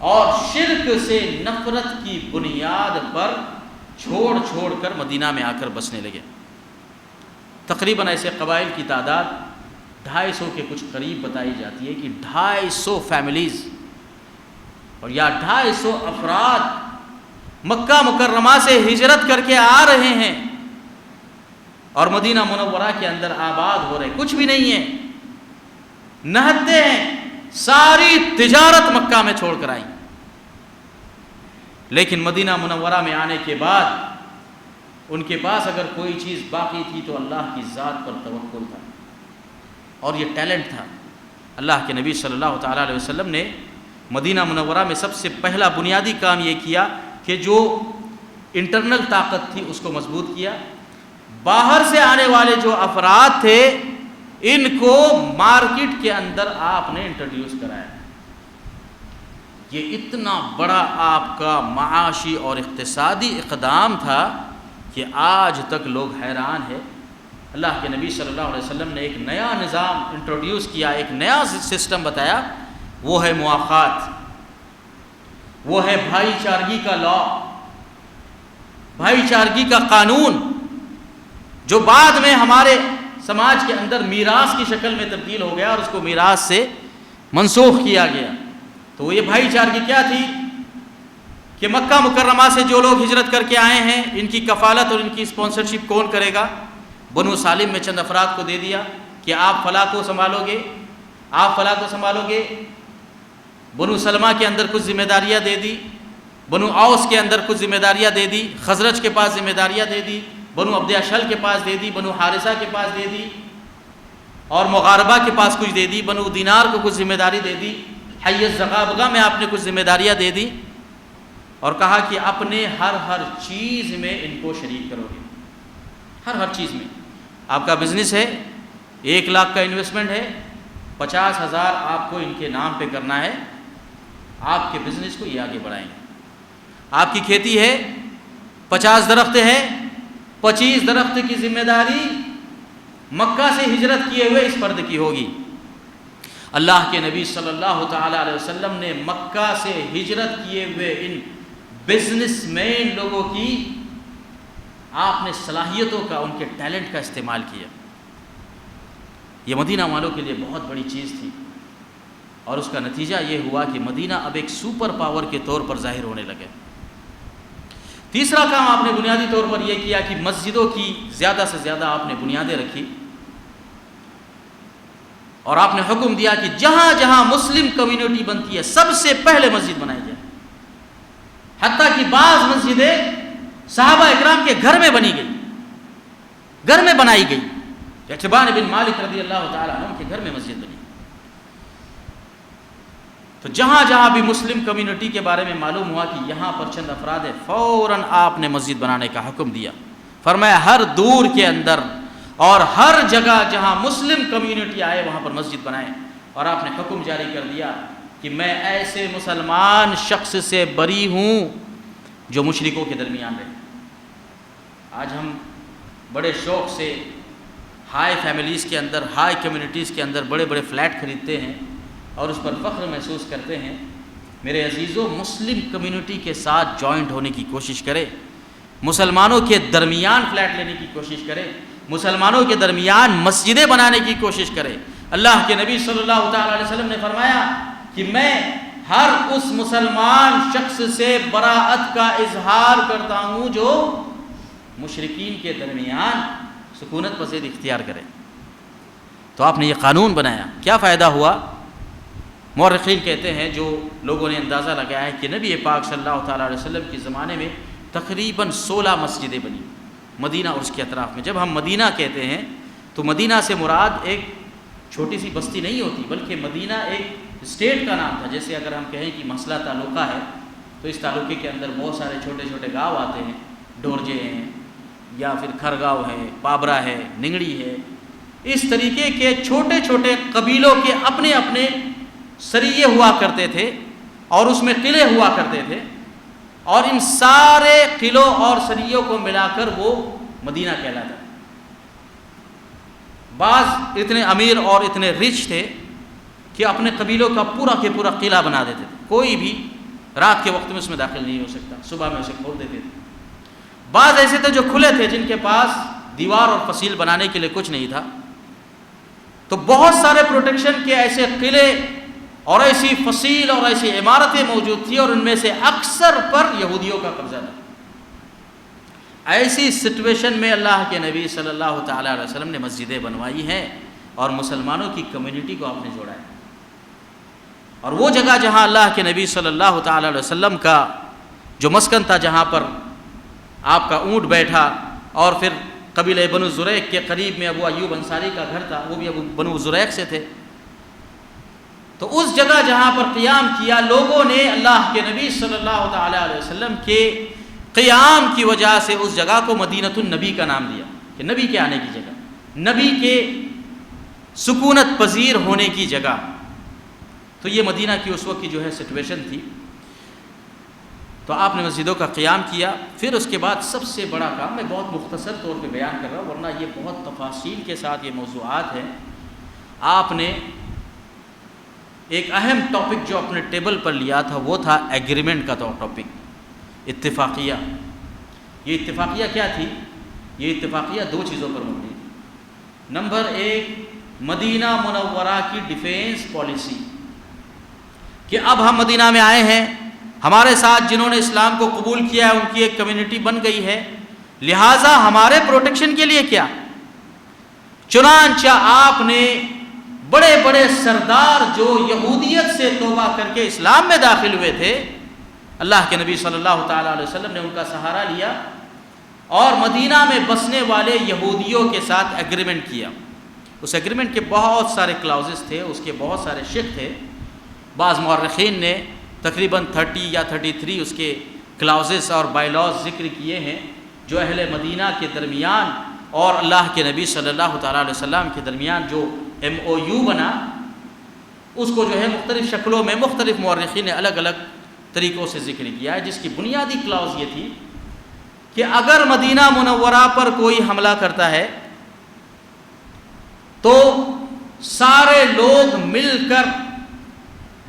اور شرک سے نفرت کی بنیاد پر چھوڑ چھوڑ کر مدینہ میں آ کر بسنے لگے۔ تقریباً ایسے قبائل کی تعداد 250 کے کچھ قریب بتائی جاتی ہے کہ 250 فیملیز اور یا 250 افراد مکہ مکرمہ سے ہجرت کر کے آ رہے ہیں اور مدینہ منورہ کے اندر آباد ہو رہے، کچھ بھی نہیں ہے، نہتے ہیں، ساری تجارت مکہ میں چھوڑ کر آئیں، لیکن مدینہ منورہ میں آنے کے بعد ان کے پاس اگر کوئی چیز باقی تھی تو اللہ کی ذات پر توکل تھا اور یہ ٹیلنٹ تھا۔ اللہ کے نبی صلی اللہ تعالیٰ علیہ وسلم نے مدینہ منورہ میں سب سے پہلا بنیادی کام یہ کیا کہ جو انٹرنل طاقت تھی اس کو مضبوط کیا، باہر سے آنے والے جو افراد تھے ان کو مارکیٹ کے اندر آپ نے انٹروڈیوس کرایا۔ یہ اتنا بڑا آپ کا معاشی اور اقتصادی اقدام تھا کہ آج تک لوگ حیران ہیں۔ اللہ کے نبی صلی اللہ علیہ وسلم نے ایک نیا نظام انٹروڈیوس کیا، ایک نیا سسٹم بتایا، وہ ہے مواخات، وہ ہے بھائی چارگی کا لا، بھائی چارگی کا قانون، جو بعد میں ہمارے سماج کے اندر میراث کی شکل میں تبدیل ہو گیا اور اس کو میراث سے منسوخ کیا گیا۔ تو یہ بھائی چارگی کیا تھی کہ مکہ مکرمہ سے جو لوگ ہجرت کر کے آئے ہیں ان کی کفالت اور ان کی اسپانسرشپ کون کرے گا؟ بنو سالم میں چند افراد کو دے دیا کہ آپ فلاں کو سنبھالو گے، آپ فلاں کو سنبھالو گے۔ بنو سلمہ کے اندر کچھ ذمہ داریاں دے دی، بنو اوس کے اندر کچھ ذمہ داریاں دے دی، خزرج کے پاس ذمہ داریاں دے دی، بنو عبد اشہل کے پاس دے دی، بنو حارثہ کے پاس دے دی، اور مغاربہ کے پاس کچھ دے دی، بنو دینار کو کچھ ذمہ داری دے دی، حی الزغابغہ میں آپ نے کچھ ذمہ داریاں دے دی، اور کہا کہ اپنے ہر چیز میں ان کو شریک کرو گے، ہر چیز میں۔ آپ کا بزنس ہے، 1 لاکھ کا انویسٹمنٹ ہے، 50,000 آپ کو ان کے نام پہ کرنا ہے، آپ کے بزنس کو یہ آگے بڑھائیں گے۔ آپ کی کھیتی ہے، 50 درخت ہے، 25 درخت کی ذمہ داری مکہ سے ہجرت کیے ہوئے اس فرد کی ہوگی۔ اللہ کے نبی صلی اللہ تعالیٰ علیہ وسلم نے مکہ سے ہجرت کیے ہوئے ان بزنس مین لوگوں کی آپ نے صلاحیتوں کا، ان کے ٹیلنٹ کا استعمال کیا۔ یہ مدینہ والوں کے لیے بہت بڑی چیز تھی، اور اس کا نتیجہ یہ ہوا کہ مدینہ اب ایک سپر پاور کے طور پر ظاہر ہونے لگے۔ تیسرا کام آپ نے بنیادی طور پر یہ کیا کہ مسجدوں کی زیادہ سے زیادہ آپ نے بنیادیں رکھی، اور آپ نے حکم دیا کہ جہاں جہاں مسلم کمیونٹی بنتی ہے سب سے پہلے مسجد بنائی جائے، حتیٰ کہ بعض مسجدیں صحابہ اکرام کے گھر میں بنی گئی، گھر میں بنائی گئی۔ عتبان بن مالک رضی اللہ تعالیٰ عنہ کے گھر میں مسجد بنی۔ تو جہاں جہاں بھی مسلم کمیونٹی کے بارے میں معلوم ہوا کہ یہاں پر چند افراد ہیں، فوراً آپ نے مسجد بنانے کا حکم دیا۔ فرمایا ہر دور کے اندر اور ہر جگہ جہاں مسلم کمیونٹی آئے وہاں پر مسجد بنائیں، اور آپ نے حکم جاری کر دیا کہ میں ایسے مسلمان شخص سے بری ہوں جو مشرکوں کے درمیان رہے۔ آج ہم بڑے شوق سے ہائی فیملیز کے اندر، ہائی کمیونٹیز کے اندر بڑے بڑے فلیٹ خریدتے ہیں اور اس پر فخر محسوس کرتے ہیں۔ میرے عزیزوں، مسلم کمیونٹی کے ساتھ جوائنٹ ہونے کی کوشش کرے، مسلمانوں کے درمیان فلیٹ لینے کی کوشش کرے، مسلمانوں کے درمیان مسجدیں بنانے کی کوشش کرے۔ اللہ کے نبی صلی اللہ تعالیٰ علیہ وسلم نے فرمایا کہ میں ہر اس مسلمان شخص سے براءت کا اظہار کرتا ہوں جو مشرکین کے درمیان سکونت پسند اختیار کرے۔ تو آپ نے یہ قانون بنایا، کیا فائدہ ہوا؟ مورخین کہتے ہیں، جو لوگوں نے اندازہ لگایا ہے کہ نبی پاک صلی اللہ تعالیٰ علیہ وسلم کے زمانے میں تقریباً 16 مسجدیں بنی مدینہ اور اس کے اطراف میں۔ جب ہم مدینہ کہتے ہیں تو مدینہ سے مراد ایک چھوٹی سی بستی نہیں ہوتی، بلکہ مدینہ ایک اسٹیٹ کا نام تھا۔ جیسے اگر ہم کہیں کہ مسئلہ تعلقہ ہے تو اس تعلقے کے اندر بہت سارے چھوٹے چھوٹے گاؤں آتے ہیں، ڈورجے ہیں یا پھر کھرگاؤں ہے، پابرا ہے، ننگڑی ہے، اس طریقے کے چھوٹے چھوٹے قبیلوں کے اپنے اپنے سریے ہوا کرتے تھے اور اس میں قلعے ہوا کرتے تھے، اور ان سارے قلعوں اور سریوں کو ملا کر وہ مدینہ کہلاتا ہے۔ بعض اتنے امیر اور اتنے رچ تھے کہ اپنے قبیلوں کا پورا کے پورا قلعہ بنا دیتے تھے، کوئی بھی رات کے وقت میں اس میں داخل نہیں ہو سکتا، صبح میں اسے کھول دیتے تھے۔ بعض ایسے تھے جو کھلے تھے، جن کے پاس دیوار اور فصیل بنانے کے لیے کچھ نہیں تھا، تو بہت سارے پروٹیکشن کے ایسے قلعے اور ایسی فصیل اور ایسی عمارتیں موجود تھیں، اور ان میں سے اکثر پر یہودیوں کا قبضہ تھا۔ ایسی سچویشن میں اللہ کے نبی صلی اللہ تعالی علیہ وسلم نے مسجدیں بنوائی ہیں اور مسلمانوں کی کمیونٹی کو آپ نے جوڑا ہے۔ اور وہ جگہ جہاں اللہ کے نبی صلی اللہ تعالی علیہ وسلم کا جو مسکن تھا، جہاں پر آپ کا اونٹ بیٹھا، اور پھر قبیلہ بنو زریق کے قریب میں ابو ایوب انصاری کا گھر تھا، وہ بھی بنو زریق سے تھے، تو اس جگہ جہاں پر قیام کیا، لوگوں نے اللہ کے نبی صلی اللہ تعالی علیہ وسلم کے قیام کی وجہ سے اس جگہ کو مدینۃ النبی کا نام دیا، کہ نبی کے آنے کی جگہ، نبی کے سکونت پذیر ہونے کی جگہ۔ تو یہ مدینہ کی اس وقت کی جو ہے سچویشن تھی۔ تو آپ نے مسجدوں کا قیام کیا۔ پھر اس کے بعد سب سے بڑا کام، میں بہت مختصر طور پہ بیان کر رہا ہوں ورنہ یہ بہت تفاصیل کے ساتھ یہ موضوعات ہیں، آپ نے ایک اہم ٹاپک جو اپنے ٹیبل پر لیا تھا وہ تھا ایگریمنٹ کا ٹاپک، اتفاقیہ۔ یہ اتفاقیہ کیا تھی؟ یہ اتفاقیہ دو چیزوں پر مبنی تھی۔ نمبر ایک، مدینہ منورہ کی ڈیفینس پالیسی، کہ اب ہم مدینہ میں آئے ہیں، ہمارے ساتھ جنہوں نے اسلام کو قبول کیا ہے ان کی ایک کمیونٹی بن گئی ہے، لہٰذا ہمارے پروٹیکشن کے لیے کیا؟ چنانچہ آپ نے بڑے بڑے سردار جو یہودیت سے توبہ کر کے اسلام میں داخل ہوئے تھے، اللہ کے نبی صلی اللہ تعالیٰ علیہ وسلم نے ان کا سہارا لیا اور مدینہ میں بسنے والے یہودیوں کے ساتھ ایگریمنٹ کیا۔ اس ایگریمنٹ کے بہت سارے کلاؤزز تھے، اس کے بہت سارے شق تھے۔ بعض مورخین نے تقریباً 30 یا 33 اس کے کلاؤزز اور بائی لاز ذکر کیے ہیں، جو اہل مدینہ کے درمیان اور اللہ کے نبی صلی اللہ تعالیٰ علیہ وسلم کے درمیان جو MOU بنا، اس کو جو ہے مختلف شکلوں میں مختلف مورخین نے الگ الگ طریقوں سے ذکر کیا ہے، جس کی بنیادی کلاؤز یہ تھی کہ اگر مدینہ منورہ پر کوئی حملہ کرتا ہے تو سارے لوگ مل کر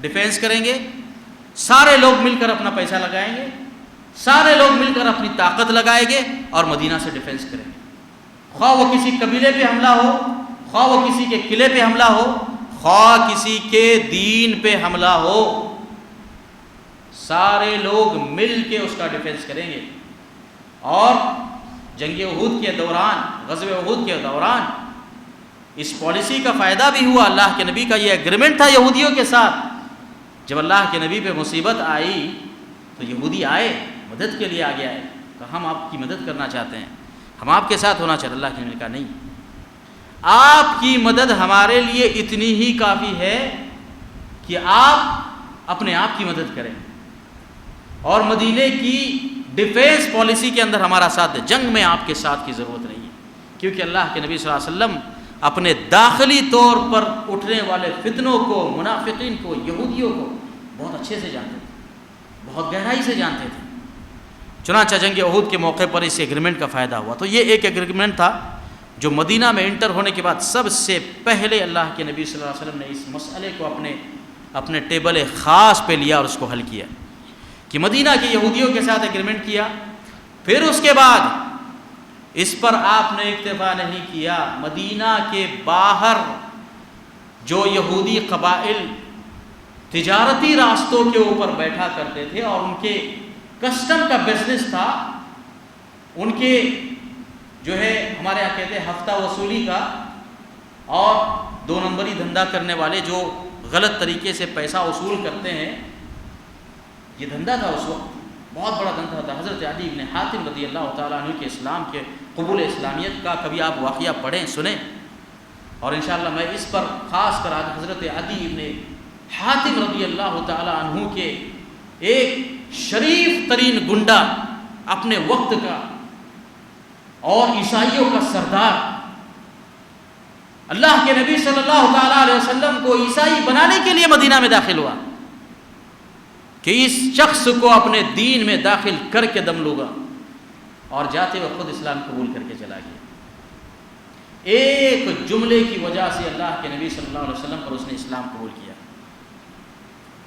ڈیفینس کریں گے، سارے لوگ مل کر اپنا پیسہ لگائیں گے، سارے لوگ مل کر اپنی طاقت لگائیں گے اور مدینہ سے ڈیفینس کریں گے، خواہ وہ کسی قبیلے پہ حملہ ہو، خواہ وہ کسی کے قلعے پہ حملہ ہو، خواہ کسی کے دین پہ حملہ ہو، سارے لوگ مل کے اس کا ڈیفینس کریں گے۔ اور جنگ احد کے دوران، غزوہ احد کے دوران اس پالیسی کا فائدہ بھی ہوا۔ اللہ کے نبی کا یہ ایگریمنٹ تھا یہودیوں کے ساتھ، جب اللہ کے نبی پہ مصیبت آئی تو یہودی آئے، مدد کے لیے آگے آئے، کہ ہم آپ کی مدد کرنا چاہتے ہیں، ہم آپ کے ساتھ ہونا چاہتے ہیں۔ اللہ کے نبی نے کہا نہیں، آپ کی مدد ہمارے لیے اتنی ہی کافی ہے کہ آپ اپنے آپ کی مدد کریں، اور مدینے کی ڈیفینس پالیسی کے اندر ہمارا ساتھ دیں، جنگ میں آپ کے ساتھ کی ضرورت نہیں ہے، کیونکہ اللہ کے نبی صلی اللہ علیہ وسلم اپنے داخلی طور پر اٹھنے والے فتنوں کو، منافقین کو، یہودیوں کو بہت اچھے سے جانتے تھے، بہت گہرائی سے جانتے تھے۔ چنانچہ جنگ احد کے موقع پر اس ایگریمنٹ کا فائدہ ہوا۔ تو یہ ایک ایگریمنٹ تھا جو مدینہ میں انٹر ہونے کے بعد سب سے پہلے اللہ کے نبی صلی اللہ علیہ وسلم نے اس مسئلے کو اپنے ٹیبل خاص پہ لیا اور اس کو حل کیا، کہ مدینہ کے یہودیوں کے ساتھ ایگریمنٹ کیا۔ پھر اس کے بعد اس پر آپ نے اکتفا نہیں کیا، مدینہ کے باہر جو یہودی قبائل تجارتی راستوں کے اوپر بیٹھا کرتے تھے اور ان کے کسٹم کا بزنس تھا، ان کے جو ہے ہمارے یہاں کہتے ہیں ہفتہ وصولی کا، اور 2 نمبری دھندا کرنے والے جو غلط طریقے سے پیسہ وصول کرتے ہیں، یہ دھندا تھا اس وقت، بہت بڑا دھندا تھا۔ حضرت عدی بن حاتم رضی اللہ تعالیٰ عنہ کے اسلام کے قبول اسلامیت کا کبھی آپ واقعہ پڑھیں، سنیں، اور انشاءاللہ میں اس پر خاص کر حضرت عدی بن حاتم رضی اللہ تعالیٰ عنہ کے ایک شریف ترین گنڈا، اپنے وقت کا اور عیسائیوں کا سردار، اللہ کے نبی صلی اللہ تعالیٰ علیہ وسلم کو عیسائی بنانے کے لیے مدینہ میں داخل ہوا کہ اس شخص کو اپنے دین میں داخل کر کے دم لوں گا، اور جاتے ہوئے خود اسلام قبول کر کے چلا گیا۔ ایک جملے کی وجہ سے اللہ کے نبی صلی اللہ علیہ وسلم پر اس نے اسلام قبول کیا۔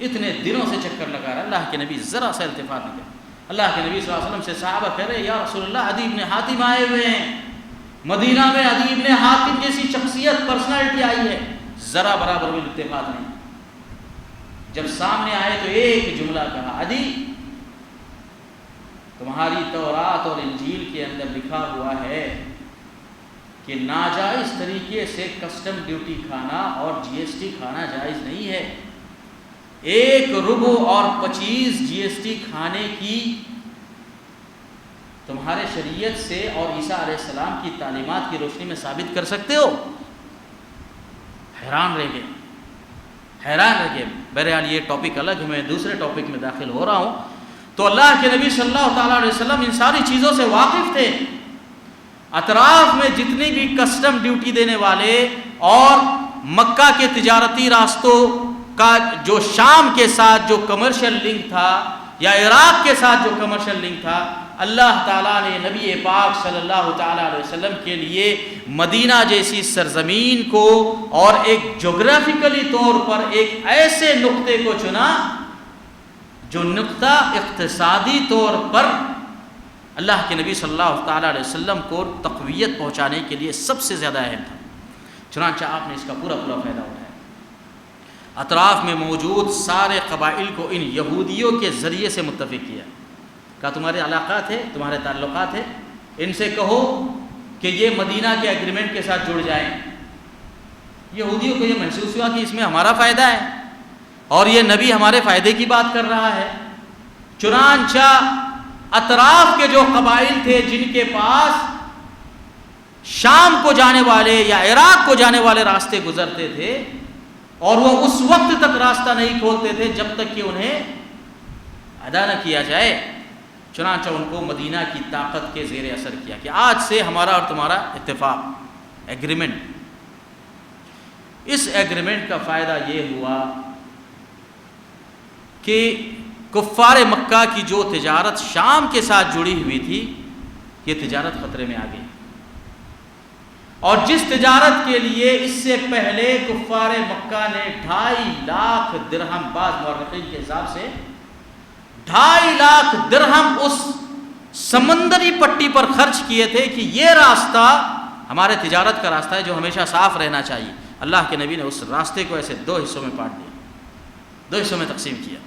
اتنے دنوں سے چکر لگا رہا ہے، اللہ کے نبی ذرا سا التفات نہیں کیا۔ اللہ کے نبی صلی اللہ علیہ وسلم سے صحابہ کہہ رہے یا رسول اللہ عدی بن حاتم آئے ہوئے ہیں، مدینہ میں عدی بن حاتم جیسی شخصیت پرسنالٹی آئی ہے، ذرا برابر بھی التفات نہیں۔ جب سامنے آئے تو ایک جملہ کہا، عدی تمہاری تورات اور انجیل کے اندر لکھا ہوا ہے کہ ناجائز طریقے سے کسٹم ڈیوٹی کھانا اور جی ایس ٹی کھانا جائز نہیں ہے، 1 اور 25 جی ایس ٹی کھانے کی تمہارے شریعت سے اور عیسیٰ علیہ السلام کی تعلیمات کی روشنی میں ثابت کر سکتے ہو؟ حیران رہ گئے۔ بہرحال یہ ٹاپک الگ ہے، میں دوسرے ٹاپک میں داخل ہو رہا ہوں۔ تو اللہ کے نبی صلی اللہ تعالیٰ علیہ وسلم ان ساری چیزوں سے واقف تھے۔ اطراف میں جتنی بھی کسٹم ڈیوٹی دینے والے اور مکہ کے تجارتی راستوں کا جو شام کے ساتھ جو کمرشل لنک تھا یا عراق کے ساتھ جو کمرشل لنک تھا، اللہ تعالیٰ نے نبی پاک صلی اللہ تعالیٰ علیہ وسلم کے لیے مدینہ جیسی سرزمین کو اور ایک جغرافیکلی طور پر ایک ایسے نقطے کو چنا جو نقطہ اقتصادی طور پر اللہ کے نبی صلی اللہ تعالیٰ علیہ وسلم کو تقویت پہنچانے کے لیے سب سے زیادہ اہم تھا۔ چنانچہ آپ نے اس کا پورا فائدہ اٹھایا۔ اطراف میں موجود سارے قبائل کو ان یہودیوں کے ذریعے سے متفق کیا، کہا تمہارے علاقات ہیں، تمہارے تعلقات ہیں، ان سے کہو کہ یہ مدینہ کے ایگریمنٹ کے ساتھ جڑ جائیں۔ یہودیوں کو یہ محسوس ہوا کہ اس میں ہمارا فائدہ ہے اور یہ نبی ہمارے فائدے کی بات کر رہا ہے۔ چنانچہ اطراف کے جو قبائل تھے جن کے پاس شام کو جانے والے یا عراق کو جانے والے راستے گزرتے تھے اور وہ اس وقت تک راستہ نہیں کھولتے تھے جب تک کہ انہیں ادا نہ کیا جائے، چنانچہ ان کو مدینہ کی طاقت کے زیر اثر کیا کہ آج سے ہمارا اور تمہارا اتفاق، ایگریمنٹ۔ اس ایگریمنٹ کا فائدہ یہ ہوا کہ کفار مکہ کی جو تجارت شام کے ساتھ جڑی ہوئی تھی، یہ تجارت خطرے میں آ گئی، اور جس تجارت کے لیے اس سے پہلے کفار مکہ نے 2.5 لاکھ درہم، بعض مورخین کے حساب سے 2.5 لاکھ درہم اس سمندری پٹی پر خرچ کیے تھے کہ یہ راستہ ہمارے تجارت کا راستہ ہے جو ہمیشہ صاف رہنا چاہیے۔ اللہ کے نبی نے اس راستے کو ایسے 2 حصوں میں بانٹ دیا، 2 حصوں میں تقسیم کیا۔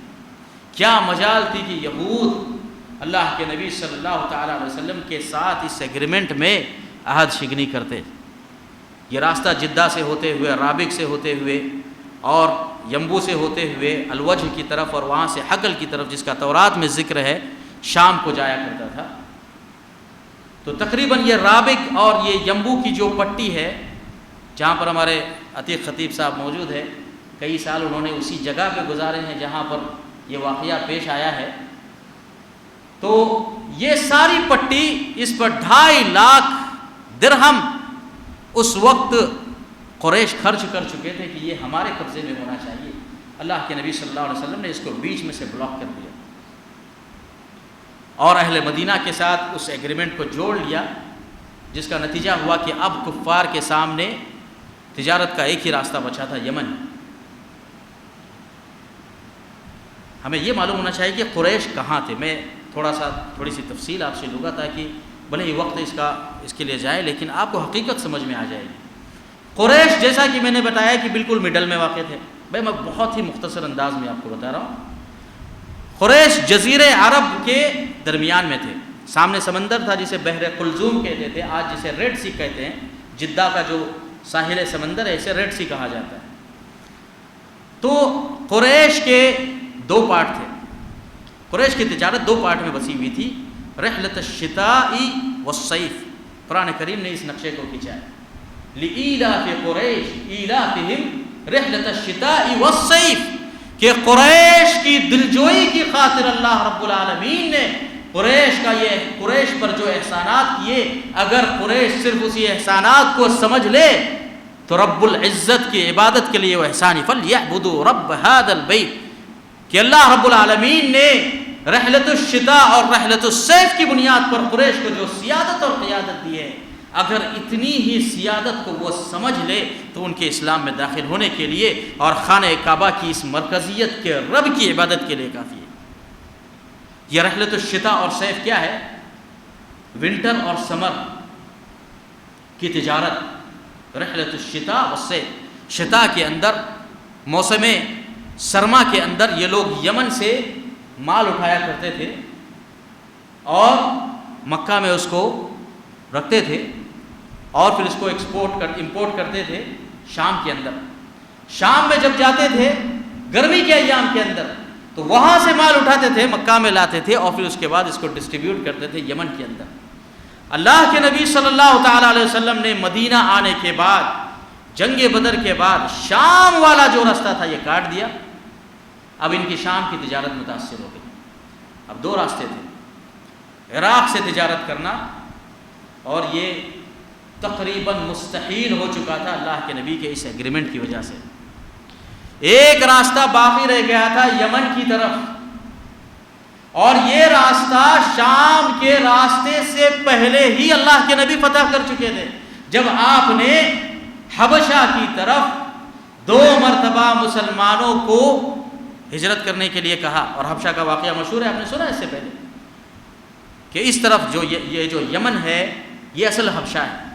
کیا مجال تھی کہ یہود اللہ کے نبی صلی اللہ تعالیٰ علیہ وسلم کے ساتھ اس ایگریمنٹ میں عہد شکنی کرتے۔ یہ راستہ جدہ سے ہوتے ہوئے، رابغ سے ہوتے ہوئے اور ینبو سے ہوتے ہوئے الوجھ کی طرف اور وہاں سے حقل کی طرف، جس کا تورات میں ذکر ہے، شام کو جایا کرتا تھا۔ تو تقریباً یہ رابغ اور یہ ینبو کی جو پٹی ہے جہاں پر ہمارے عتیق خطیب صاحب موجود ہے، کئی سال انہوں نے اسی جگہ پہ گزارے ہیں جہاں پر یہ واقعہ پیش آیا ہے۔ تو یہ ساری پٹی، اس پر 2.5 لاکھ درہم اس وقت قریش خرچ کر چکے تھے کہ یہ ہمارے قبضے میں ہونا چاہیے۔ اللہ کے نبی صلی اللہ علیہ وسلم نے اس کو بیچ میں سے بلاک کر دیا اور اہل مدینہ کے ساتھ اس ایگریمنٹ کو جوڑ لیا، جس کا نتیجہ ہوا کہ اب کفار کے سامنے تجارت کا ایک ہی راستہ بچا تھا، یمن۔ ہمیں یہ معلوم ہونا چاہیے کہ قریش کہاں تھے۔ میں تھوڑی سی تفصیل آپ سے لوں گا تاکہ بھلے ہی وقت اس کے لیے جائے لیکن آپ کو حقیقت سمجھ میں آ جائے گی۔ قریش جیسا کہ میں نے بتایا کہ بالکل مڈل میں واقع تھے۔ میں بہت ہی مختصر انداز میں آپ کو بتا رہا ہوں۔ قریش جزیرے عرب کے درمیان میں تھے، سامنے سمندر تھا جسے بحر قلزوم کہتے تھے، آج جسے ریڈ سی کہتے ہیں، جدہ کا جو ساحل سمندر ہے اسے ریڈ سی کہا جاتا ہے۔ تو قریش کے 2 پارٹ تھے، قریش کی تجارت 2 پارٹ میں بسی ہوئی تھی، رحلۃ الشتاء والصیف۔ قرآن کریم نے اس نقشے کو کھینچا ہے، لإیلاف قریش ایلافہم رحلۃ الشتاء والصیف، کہ قریش کی دلجوئی کی خاطر اللہ رب العالمین نے قریش پر جو احسانات کیے، اگر قریش صرف اسی احسانات کو سمجھ لے تو رب العزت کی عبادت کے لیے وہ احسانی، فَلْيَعْبُدُوا رَبَّ هَذَا الْبَيْتِ، کہ اللہ رب العالمین نے رحلۃ الشتاء اور رحلۃ الصیف کی بنیاد پر قریش کو جو سیادت اور قیادت دی ہے، اگر اتنی ہی سیادت کو وہ سمجھ لے تو ان کے اسلام میں داخل ہونے کے لیے اور خانہ کعبہ کی اس مرکزیت کے رب کی عبادت کے لیے کافی ہے۔ یہ رحلت الشتاء اور صیف کیا ہے؟ ونٹر اور سمر کی تجارت۔ رحلت الشتاء والصیف، شتاء کے اندر، موسم سرما کے اندر یہ لوگ یمن سے مال اٹھایا کرتے تھے اور مکہ میں اس کو رکھتے تھے اور پھر اس کو امپورٹ کرتے تھے شام کے اندر۔ شام میں جب جاتے تھے گرمی کے ایام کے اندر تو وہاں سے مال اٹھاتے تھے، مکہ میں لاتے تھے اور پھر اس کے بعد اس کو ڈسٹریبیوٹ کرتے تھے یمن کے اندر۔ اللہ کے نبی صلی اللہ تعالیٰ علیہ وسلم نے مدینہ آنے کے بعد، جنگ بدر کے بعد، شام والا جو راستہ تھا یہ کاٹ دیا۔ اب ان کی شام کی تجارت متاثر ہو گئی۔ اب دو راستے تھے، عراق سے تجارت کرنا، اور یہ تقریباً مستحیل ہو چکا تھا اللہ کے نبی کے اس ایگریمنٹ کی وجہ سے۔ ایک راستہ باقی رہ گیا تھا یمن کی طرف، اور یہ راستہ شام کے راستے سے پہلے ہی اللہ کے نبی فتح کر چکے تھے جب آپ نے حبشہ کی طرف 2 مرتبہ مسلمانوں کو ہجرت کرنے کے لیے کہا۔ اور حبشہ کا واقعہ مشہور ہے، آپ نے سنا اس سے پہلے کہ اس طرف جو یہ جو یمن ہے یہ اصل حبشہ ہے۔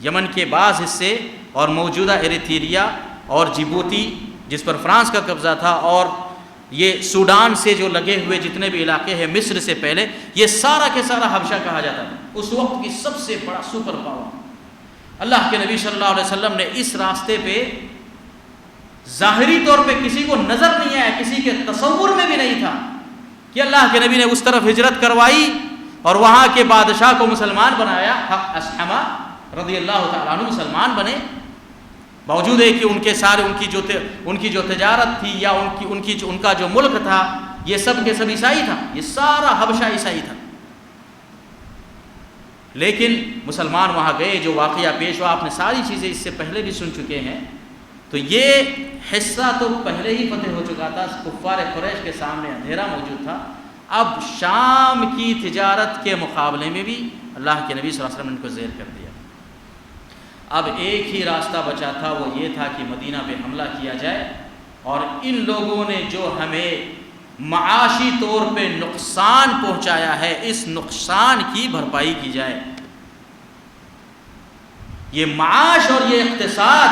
یمن کے بعض حصے اور موجودہ ایریتھیریا اور جبوتی جس پر فرانس کا قبضہ تھا، اور یہ سوڈان سے جو لگے ہوئے جتنے بھی علاقے ہیں مصر سے پہلے، یہ سارا کے سارا حبشہ کہا جاتا تھا، اس وقت کی سب سے بڑا سپر پاور۔ اللہ کے نبی صلی اللہ علیہ وسلم نے اس راستے پہ ظاہری طور پہ کسی کو نظر نہیں آیا، کسی کے تصور میں بھی نہیں تھا کہ اللہ کے نبی نے اس طرف ہجرت کروائی اور وہاں کے بادشاہ کو مسلمان بنایا۔ اسحمہ رضی اللہ تعالیٰ عنہ مسلمان بنے، باوجود ہے کہ ان کے سارے ان کی جو تجارت تھی یا ان کا جو ملک تھا یہ سب کے سب عیسائی تھا، یہ سارا حبشہ عیسائی تھا، لیکن مسلمان وہاں گئے۔ جو واقعہ پیش ہوا آپ نے ساری چیزیں اس سے پہلے بھی سن چکے ہیں، تو یہ حصہ تو پہلے ہی فتح ہو چکا تھا، کفار قریش کے سامنے اندھیرا موجود تھا۔ اب شام کی تجارت کے مقابلے میں بھی اللہ کے نبی صلی اللہ علیہ وسلم نے ان کو زیر کر دیا۔ اب ایک ہی راستہ بچا تھا، وہ یہ تھا کہ مدینہ پہ حملہ کیا جائے اور ان لوگوں نے جو ہمیں معاشی طور پہ نقصان پہنچایا ہے اس نقصان کی بھرپائی کی جائے۔ یہ معاش اور یہ اقتصاد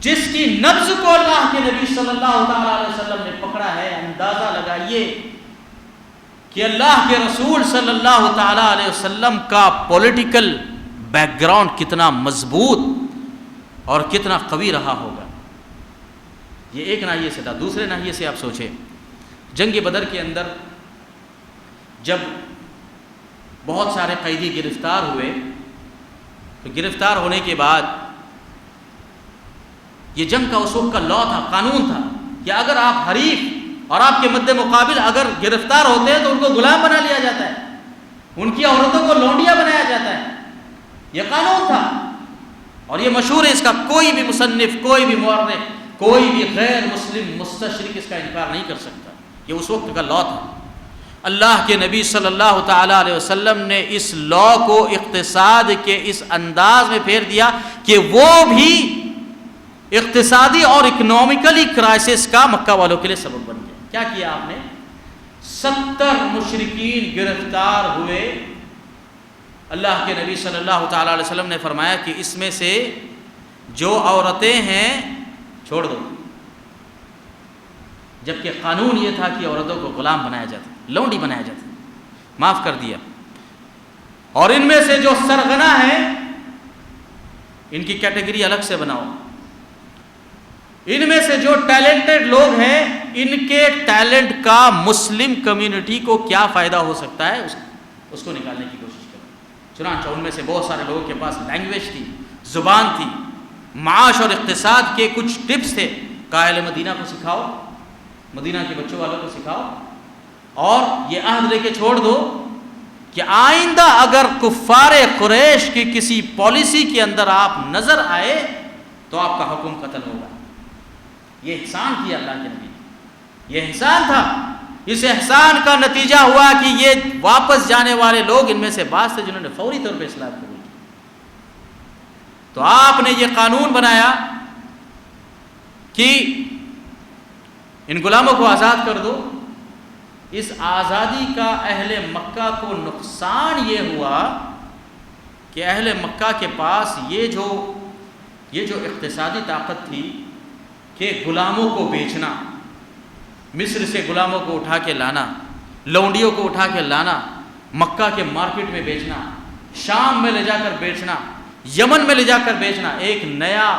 جس کی نبض کو اللہ کے نبی صلی اللہ تعالیٰ علیہ وسلم نے پکڑا ہے، اندازہ لگائیے کہ اللہ کے رسول صلی اللہ تعالیٰ علیہ وسلم کا پولیٹیکل بیک گراؤنڈ کتنا مضبوط اور کتنا قوی رہا ہوگا۔ یہ ایک ناحیے سے تھا۔ دوسرے ناحیے سے آپ سوچیں، جنگ بدر کے اندر جب بہت سارے قیدی گرفتار ہوئے تو گرفتار ہونے کے بعد یہ جنگ کا اس وقت کا لا تھا، قانون تھا کہ اگر آپ حریف اور آپ کے مد مقابل اگر گرفتار ہوتے ہیں تو ان کو غلام بنا لیا جاتا ہے، ان کی عورتوں کو لونڈیاں بنایا جاتا ہے۔ یہ قانون تھا اور یہ مشہور ہے، اس کا کوئی بھی مصنف، کوئی بھی مورخ، کوئی بھی غیر مسلم مستشرق اس کا انکار نہیں کر سکتا۔ یہ اس وقت کا لا تھا۔ اللہ کے نبی صلی اللہ تعالیٰ علیہ وسلم نے اس لا کو اقتصاد کے اس انداز میں پھیر دیا کہ وہ بھی اقتصادی اور اکنومیکلی کرائسس کا مکہ والوں کے لیے سبب بن گیا۔ کیا کیا آپ نے؟ 70 مشرکین گرفتار ہوئے۔ اللہ کے نبی صلی اللہ تعالیٰ علیہ وسلم نے فرمایا کہ اس میں سے جو عورتیں ہیں چھوڑ دو، جبکہ قانون یہ تھا کہ عورتوں کو غلام بنایا جاتا، لونڈی بنایا جاتا، معاف کر دیا۔ اور ان میں سے جو سرغنہ ہیں ان کی کیٹیگری الگ سے بناؤ، ان میں سے جو ٹیلنٹڈ لوگ ہیں ان کے ٹیلنٹ کا مسلم کمیونٹی کو کیا فائدہ ہو سکتا ہے اس کو نکالنے کی کوشش کرو۔ چنانچہ ان میں سے بہت سارے لوگوں کے پاس لینگویج تھی، زبان تھی، معاش اور اقتصاد کے کچھ ٹپس تھے۔ قائل مدینہ کو سکھاؤ، مدینہ کے بچوں والوں کو سکھاؤ، اور یہ عہد لے کے چھوڑ دو کہ آئندہ اگر کفار قریش کی کسی پالیسی کے اندر آپ نظر آئے تو آپ کا حکم قتل ہوگا۔ یہ احسان کیا اللہ کے نبی، یہ احسان تھا۔ اس احسان کا نتیجہ ہوا کہ یہ واپس جانے والے لوگ ان میں سے بعض تھے جنہوں نے فوری طور پہ اسلام قبول کیا۔ تو آپ نے یہ قانون بنایا کہ ان غلاموں کو آزاد کر دو۔ اس آزادی کا اہل مکہ کو نقصان یہ ہوا کہ اہل مکہ کے پاس یہ جو اقتصادی طاقت تھی کہ غلاموں کو بیچنا، مصر سے غلاموں کو اٹھا کے لانا، لونڈیوں کو اٹھا کے لانا، مکہ کے مارکیٹ میں بیچنا، شام میں لے جا کر بیچنا، یمن میں لے جا کر بیچنا، ایک نیا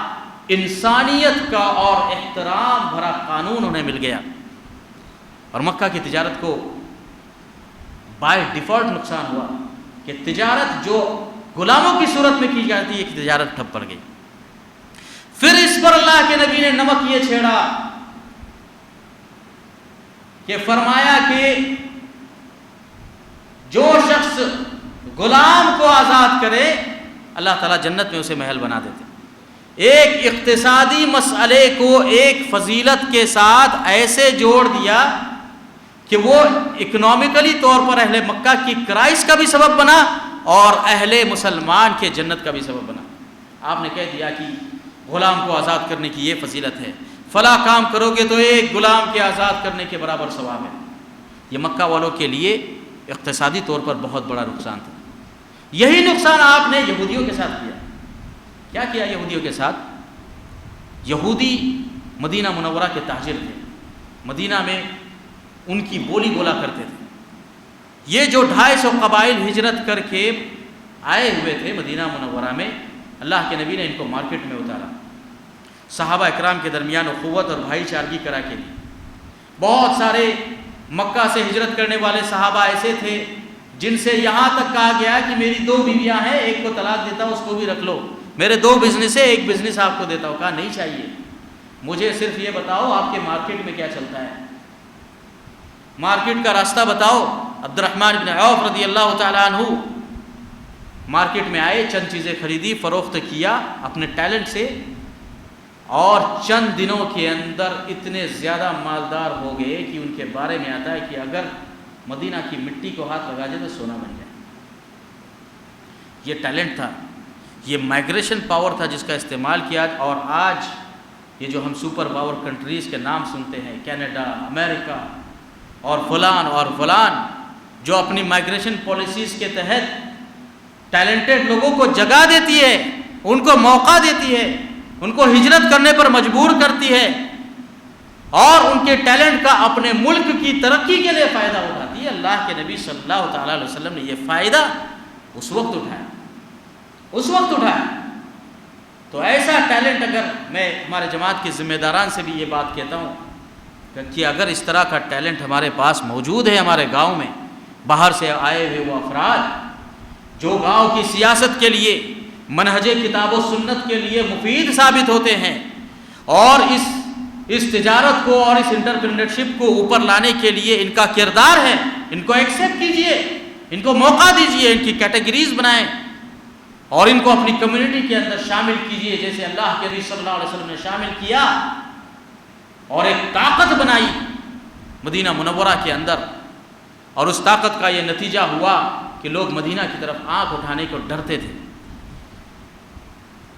انسانیت کا اور احترام بھرا قانون انہیں مل گیا، اور مکہ کی تجارت کو بائی ڈیفالٹ نقصان ہوا کہ تجارت جو غلاموں کی صورت میں کی جاتی ہے کہ تجارت ٹھپ پڑ گئی۔ پھر اس پر اللہ کے نبی نے نمک یہ چھیڑا کہ فرمایا کہ جو شخص غلام کو آزاد کرے اللہ تعالیٰ جنت میں اسے محل بنا دیتے۔ ایک اقتصادی مسئلے کو ایک فضیلت کے ساتھ ایسے جوڑ دیا کہ وہ اکنامکلی طور پر اہل مکہ کی کرائس کا بھی سبب بنا اور اہل مسلمان کے جنت کا بھی سبب بنا۔ آپ نے کہہ دیا کہ غلام کو آزاد کرنے کی یہ فضیلت ہے، فلاں کام کرو گے تو ایک غلام کے آزاد کرنے کے برابر ثواب ہے۔ یہ مکہ والوں کے لیے اقتصادی طور پر بہت بڑا نقصان تھا۔ یہی نقصان آپ نے یہودیوں کے ساتھ کیا۔ کیا کیا یہودیوں کے ساتھ؟ یہودی مدینہ منورہ کے تاجر تھے، مدینہ میں ان کی بولی بولا کرتے تھے۔ یہ جو 250 قبائل ہجرت کر کے آئے ہوئے تھے مدینہ منورہ میں، اللہ کے نبی نے ان کو مارکیٹ میں اتارا، صحابہ اکرام کے درمیان اخوت اور بھائی چارگی کرا کے دی۔ بہت سارے مکہ سے ہجرت کرنے والے صحابہ ایسے تھے جن سے یہاں تک کہا گیا کہ میری 2 بیویاں ہیں، ایک کو طلاق دیتا ہوں اس کو بھی رکھ لو، میرے 2 بزنس ہے، ایک بزنس آپ کو دیتا ہوں۔ کہا نہیں چاہیے، مجھے صرف یہ بتاؤ آپ کے مارکیٹ میں کیا چلتا ہے، مارکیٹ کا راستہ بتاؤ۔ عبد الرحمن بن عوف رضی اللہ تعالیٰ عنہ مارکیٹ میں آئے، چند چیزیں خریدی، فروخت کیا اپنے ٹیلنٹ سے، اور چند دنوں کے اندر اتنے زیادہ مالدار ہو گئے کہ ان کے بارے میں آتا ہے کہ اگر مدینہ کی مٹی کو ہاتھ لگا جائے تو سونا بن جائے۔ یہ ٹیلنٹ تھا، یہ مائگریشن پاور تھا جس کا استعمال کیا۔ اور آج یہ جو ہم سپر پاور کنٹریز کے نام سنتے ہیں، کینیڈا، امریکہ اور فلان جو اپنی مائگریشن پالیسیز کے تحت ٹیلنٹڈ لوگوں کو جگہ دیتی ہے، ان کو موقع دیتی ہے، ان کو ہجرت کرنے پر مجبور کرتی ہے، اور ان کے ٹیلنٹ کا اپنے ملک کی ترقی کے لیے فائدہ اٹھاتی ہے۔ اللہ کے نبی صلی اللہ تعالیٰ علیہ وسلم نے یہ فائدہ اس وقت اٹھایا۔ تو ایسا ٹیلنٹ، اگر میں ہمارے جماعت کے ذمہ داران سے بھی یہ بات کہتا ہوں کہ اگر اس طرح کا ٹیلنٹ ہمارے پاس موجود ہے ہمارے گاؤں میں، باہر سے آئے ہوئے وہ افراد جو گاؤں کی سیاست کے لیے، منہج کتاب و سنت کے لیے مفید ثابت ہوتے ہیں، اور اس تجارت کو اور اس انٹرپرینرشپ کو اوپر لانے کے لیے ان کا کردار ہے، ان کو ایکسیپٹ کیجئے، ان کو موقع دیجئے، ان کی کیٹیگریز بنائیں اور ان کو اپنی کمیونٹی کے اندر شامل کیجئے، جیسے اللہ کے نبی صلی اللہ علیہ وسلم نے شامل کیا اور ایک طاقت بنائی مدینہ منورہ کے اندر۔ اور اس طاقت کا یہ نتیجہ ہوا کہ لوگ مدینہ کی طرف آنکھ اٹھانے کو ڈرتے تھے۔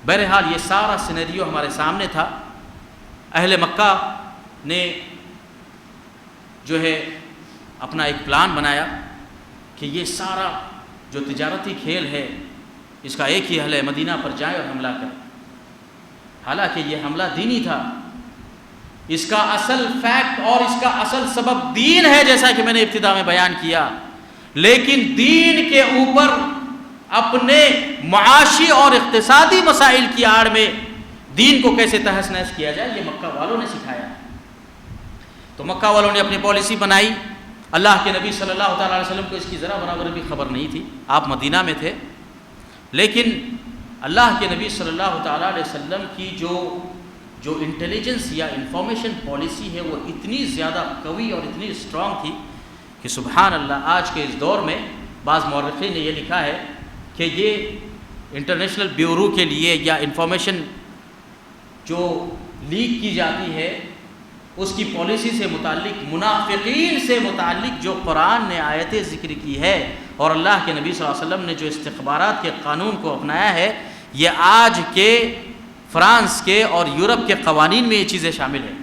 بہرحال یہ سارا سینیریو ہمارے سامنے تھا۔ اہل مکہ نے جو ہے اپنا ایک پلان بنایا کہ یہ سارا جو تجارتی کھیل ہے اس کا ایک ہی حل ہے، مدینہ پر جائیں اور حملہ کریں۔ حالانکہ یہ حملہ دینی تھا، اس کا اصل فیکٹ اور اس کا اصل سبب دین ہے، جیسا کہ میں نے ابتدا میں بیان کیا، لیکن دین کے اوپر اپنے معاشی اور اقتصادی مسائل کی آڑ میں دین کو کیسے تہس نہس کیا جائے، یہ مکہ والوں نے سکھایا۔ تو مکہ والوں نے اپنی پالیسی بنائی۔ اللہ کے نبی صلی اللہ تعالیٰ علیہ وسلم کو اس کی ذرا برابر بھی خبر نہیں تھی، آپ مدینہ میں تھے، لیکن اللہ کے نبی صلی اللہ تعالیٰ علیہ وسلم کی جو انٹیلیجنس یا انفارمیشن پالیسی ہے وہ اتنی زیادہ قوی اور اتنی اسٹرانگ تھی کہ سبحان اللہ، آج کے اس دور میں بعض مورخین نے یہ لکھا ہے کہ یہ انٹرنیشنل بیورو کے لیے یا انفارمیشن جو لیک کی جاتی ہے اس کی پالیسی سے متعلق، منافقین سے متعلق جو قرآن نے آیتیں ذکر کی ہے اور اللہ کے نبی صلی اللہ علیہ وسلم نے جو استخبارات کے قانون کو اپنایا ہے، یہ آج کے فرانس کے اور یورپ کے قوانین میں یہ چیزیں شامل ہیں۔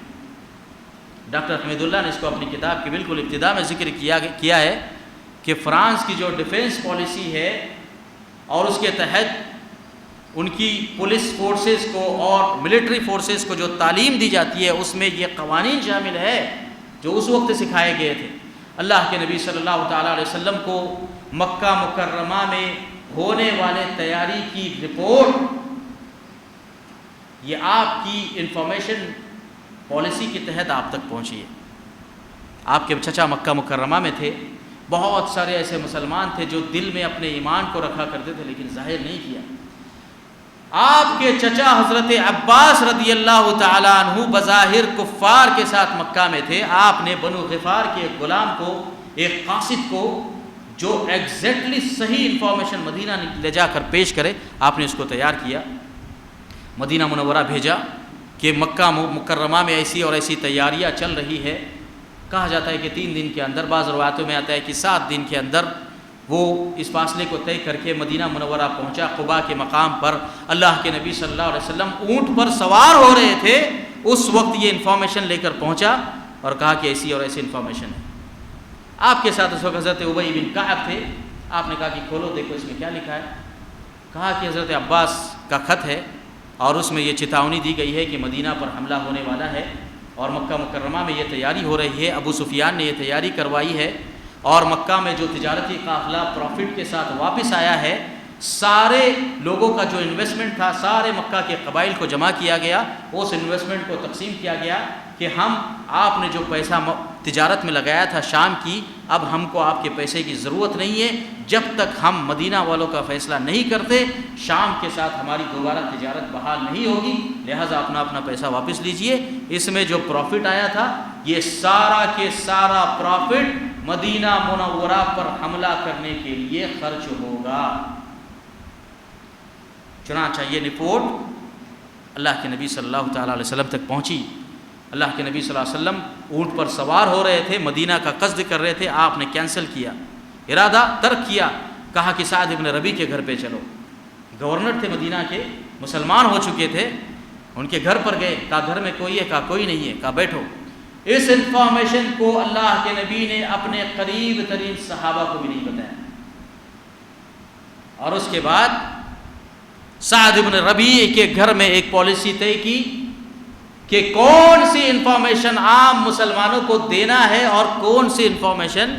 ڈاکٹر حمید اللہ نے اس کو اپنی کتاب کی بالکل ابتدا میں ذکر کیا ہے کہ فرانس کی جو ڈیفنس پالیسی ہے اور اس کے تحت ان کی پولیس فورسز کو اور ملٹری فورسز کو جو تعلیم دی جاتی ہے اس میں یہ قوانین شامل ہے جو اس وقت سکھائے گئے تھے۔ اللہ کے نبی صلی اللہ تعالیٰ علیہ وسلم کو مکہ مکرمہ میں ہونے والے تیاری کی رپورٹ، یہ آپ کی انفارمیشن پالیسی کے تحت آپ تک پہنچی ہے۔ آپ کے چچا مکہ مکرمہ میں تھے، بہت سارے ایسے مسلمان تھے جو دل میں اپنے ایمان کو رکھا کرتے تھے لیکن ظاہر نہیں کیا۔ آپ کے چچا حضرت عباس رضی اللہ تعالیٰ عنہ بظاہر کفار کے ساتھ مکہ میں تھے، آپ نے بنو غفار کے ایک غلام کو، ایک قاصد کو جو ایگزیکٹلی صحیح انفارمیشن مدینہ لے جا کر پیش کرے، آپ نے اس کو تیار کیا، مدینہ منورہ بھیجا کہ مکہ مکرمہ میں ایسی اور ایسی تیاریاں چل رہی ہے۔ کہا جاتا ہے کہ 3 دن کے اندر، بعض روایتوں میں آتا ہے کہ 7 دن کے اندر وہ اس فاصلے کو طے کر کے مدینہ منورہ پہنچا۔ قباء کے مقام پر اللہ کے نبی صلی اللہ علیہ وسلم اونٹ پر سوار ہو رہے تھے، اس وقت یہ انفارمیشن لے کر پہنچا اور کہا کہ ایسی اور ایسی انفارمیشن ہے۔ آپ کے ساتھ اس وقت حضرت ابی بن کعب تھے، آپ نے کہا کہ کھولو دیکھو اس میں کیا لکھا ہے۔ کہا کہ حضرت عباس کا خط ہے اور اس میں یہ چتاونی دی گئی ہے کہ مدینہ پر حملہ ہونے والا ہے اور مکہ مکرمہ میں یہ تیاری ہو رہی ہے، ابو سفیان نے یہ تیاری کروائی ہے اور مکہ میں جو تجارتی قافلہ پروفٹ کے ساتھ واپس آیا ہے، سارے لوگوں کا جو انویسٹمنٹ تھا سارے مکہ کے قبائل کو جمع کیا گیا، اس انویسٹمنٹ کو تقسیم کیا گیا کہ آپ نے جو پیسہ تجارت میں لگایا تھا شام کی، اب ہم کو آپ کے پیسے کی ضرورت نہیں ہے، جب تک ہم مدینہ والوں کا فیصلہ نہیں کرتے شام کے ساتھ ہماری دوبارہ تجارت بحال نہیں ہوگی، لہٰذا اپنا پیسہ واپس لیجئے۔ اس میں جو پروفٹ آیا تھا یہ سارا کے سارا پروفٹ مدینہ منورہ پر حملہ کرنے کے لیے خرچ ہوگا۔ چنانچہ یہ رپورٹ اللہ کے نبی صلی اللہ تعالیٰ علیہ وسلم تک پہنچی۔ اللہ کے نبی صلی اللہ علیہ وسلم اونٹ پر سوار ہو رہے تھے، مدینہ کا قصد کر رہے تھے، آپ نے کینسل کیا، ارادہ ترک کیا، کہا کہ سعد ابن ربیع کے گھر پہ چلو۔ گورنر تھے مدینہ کے، مسلمان ہو چکے تھے، ان کے گھر پر گئے، کہا گھر میں کوئی ہے؟ کہا کوئی نہیں ہے۔ کہا بیٹھو۔ اس انفارمیشن کو اللہ کے نبی نے اپنے قریب ترین صحابہ کو بھی نہیں بتایا، اور اس کے بعد سعد ابن ربیع کے گھر میں ایک پالیسی طے کی کہ کون سی انفارمیشن عام مسلمانوں کو دینا ہے اور کون سی انفارمیشن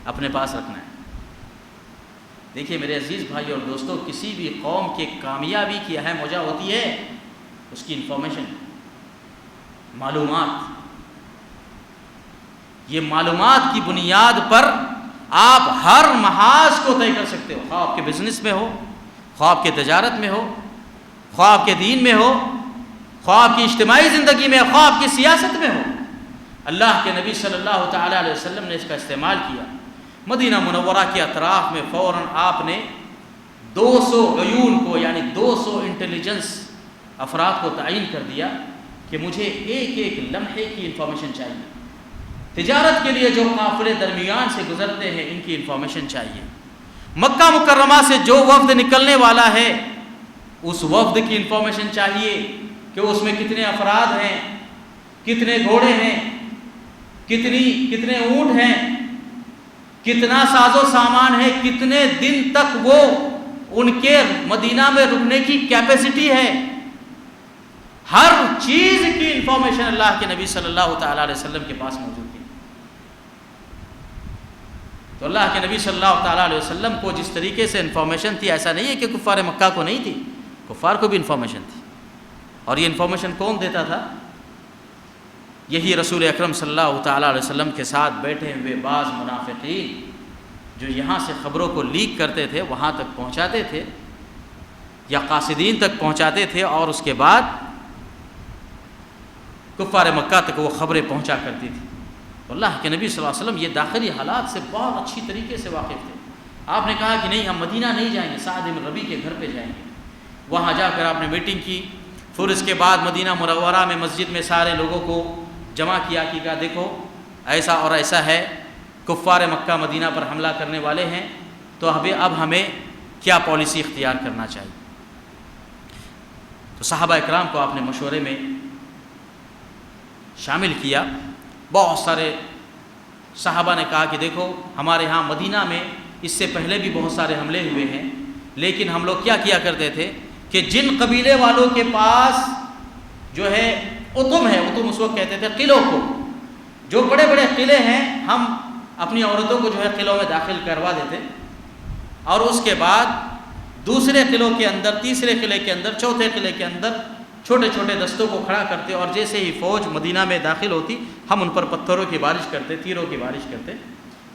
اپنے پاس رکھنا ہے۔ دیکھیے میرے عزیز بھائی اور دوستو، کسی بھی قوم کے کامیابی کی اہم وجہ ہوتی ہے اس کی انفارمیشن، معلومات۔ یہ معلومات کی بنیاد پر آپ ہر محاذ کو طے کر سکتے ہو، خواہ آپ کے بزنس میں ہو، خواہ آپ کے تجارت میں ہو، خواہ آپ کے دین میں ہو، خواہ آپ کی اجتماعی زندگی میں، خواہ آپ کی سیاست میں ہو۔ اللہ کے نبی صلی اللہ تعالیٰ علیہ وسلم نے اس کا استعمال کیا۔ مدینہ منورہ کے اطراف میں فوراً آپ نے 200 عیون کو، یعنی 200 انٹیلیجنس افراد کو تعین کر دیا کہ مجھے ایک ایک لمحے کی انفارمیشن چاہیے۔ تجارت کے لیے جو قافلے درمیان سے گزرتے ہیں ان کی انفارمیشن چاہیے۔ مکہ مکرمہ سے جو وفد نکلنے والا ہے اس وفد کی انفارمیشن چاہیے کہ اس میں کتنے افراد ہیں، کتنے گھوڑے ہیں، کتنے اونٹ ہیں، کتنا ساز و سامان ہے، کتنے دن تک وہ ان کے مدینہ میں رکنے کی کیپیسٹی ہے۔ ہر چیز کی انفارمیشن اللہ کے نبی صلی اللہ تعالیٰ علیہ وسلم کے پاس موجود تھی۔ تو اللہ کے نبی صلی اللہ تعالیٰ علیہ وسلم کو جس طریقے سے انفارمیشن تھی، ایسا نہیں ہے کہ کفار مکہ کو نہیں تھی، کفار کو بھی انفارمیشن تھی۔ اور یہ انفارمیشن کون دیتا تھا؟ یہی رسول اکرم صلی اللہ تعالیٰ علیہ وسلم کے ساتھ بیٹھے ہوئے بعض منافقین جو یہاں سے خبروں کو لیک کرتے تھے، وہاں تک پہنچاتے تھے یا قاصدین تک پہنچاتے تھے، اور اس کے بعد کفار مکہ تک وہ خبریں پہنچا کرتی تھی۔ تو اللہ کے نبی صلی اللہ علیہ وسلم یہ داخلی حالات سے بہت اچھی طریقے سے واقف تھے۔ آپ نے کہا کہ نہیں، ہم مدینہ نہیں جائیں گے، سعد بن ربیع کے گھر پہ جائیں گے۔ وہاں جا کر آپ نے میٹنگ کی، پھر اس کے بعد مدینہ منورہ میں مسجد میں سارے لوگوں کو جمع کیا کہ کہا دیکھو ایسا اور ایسا ہے، کفار مکہ مدینہ پر حملہ کرنے والے ہیں، تو اب ہمیں کیا پالیسی اختیار کرنا چاہیے۔ تو صحابہ اکرام کو آپ نے مشورے میں شامل کیا۔ بہت سارے صحابہ نے کہا کہ دیکھو ہمارے ہاں مدینہ میں اس سے پہلے بھی بہت سارے حملے ہوئے ہیں، لیکن ہم لوگ کیا کیا کرتے تھے کہ جن قبیلے والوں کے پاس جو ہے اتم ہے، اتم اس وقت کہتے تھے قلعوں کو، جو بڑے بڑے قلعے ہیں ہم اپنی عورتوں کو جو ہے قلعوں میں داخل کروا دیتے، اور اس کے بعد دوسرے قلعوں کے اندر، تیسرے قلعے کے اندر، چوتھے قلعے کے اندر چھوٹے چھوٹے دستوں کو کھڑا کرتے، اور جیسے ہی فوج مدینہ میں داخل ہوتی ہم ان پر پتھروں کی بارش کرتے، تیروں کی بارش کرتے۔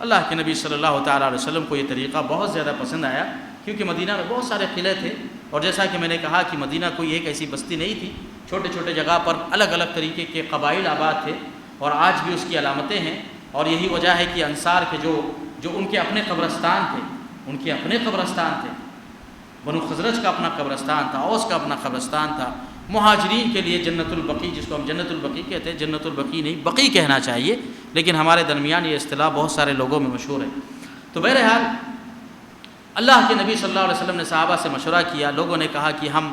اللہ کے نبی صلی اللہ تعالیٰ علیہ وسلم کو یہ طریقہ بہت زیادہ پسند آیا، کیونکہ مدینہ میں بہت سارے قلعے تھے، اور جیسا کہ میں نے کہا کہ مدینہ کوئی ایک ایسی بستی نہیں تھی، چھوٹے چھوٹے جگہ پر الگ الگ طریقے کے قبائل آباد تھے، اور آج بھی اس کی علامتیں ہیں۔ اور یہی وجہ ہے کہ انصار کے جو ان کے اپنے قبرستان تھے، ان کے اپنے قبرستان تھے، بنو خزرج کا اپنا قبرستان تھا، اوس کا اپنا قبرستان تھا، مہاجرین کے لیے جنت البقیع، جس کو ہم جنت البقیع کہتے ہیں، جنت البقیع نہیں بقیع کہنا چاہیے، لیکن ہمارے درمیان یہ اصطلاح بہت سارے لوگوں میں مشہور ہے۔ تو بہرحال اللہ کے نبی صلی اللہ علیہ وسلم نے صحابہ سے مشورہ کیا، لوگوں نے کہا کہ ہم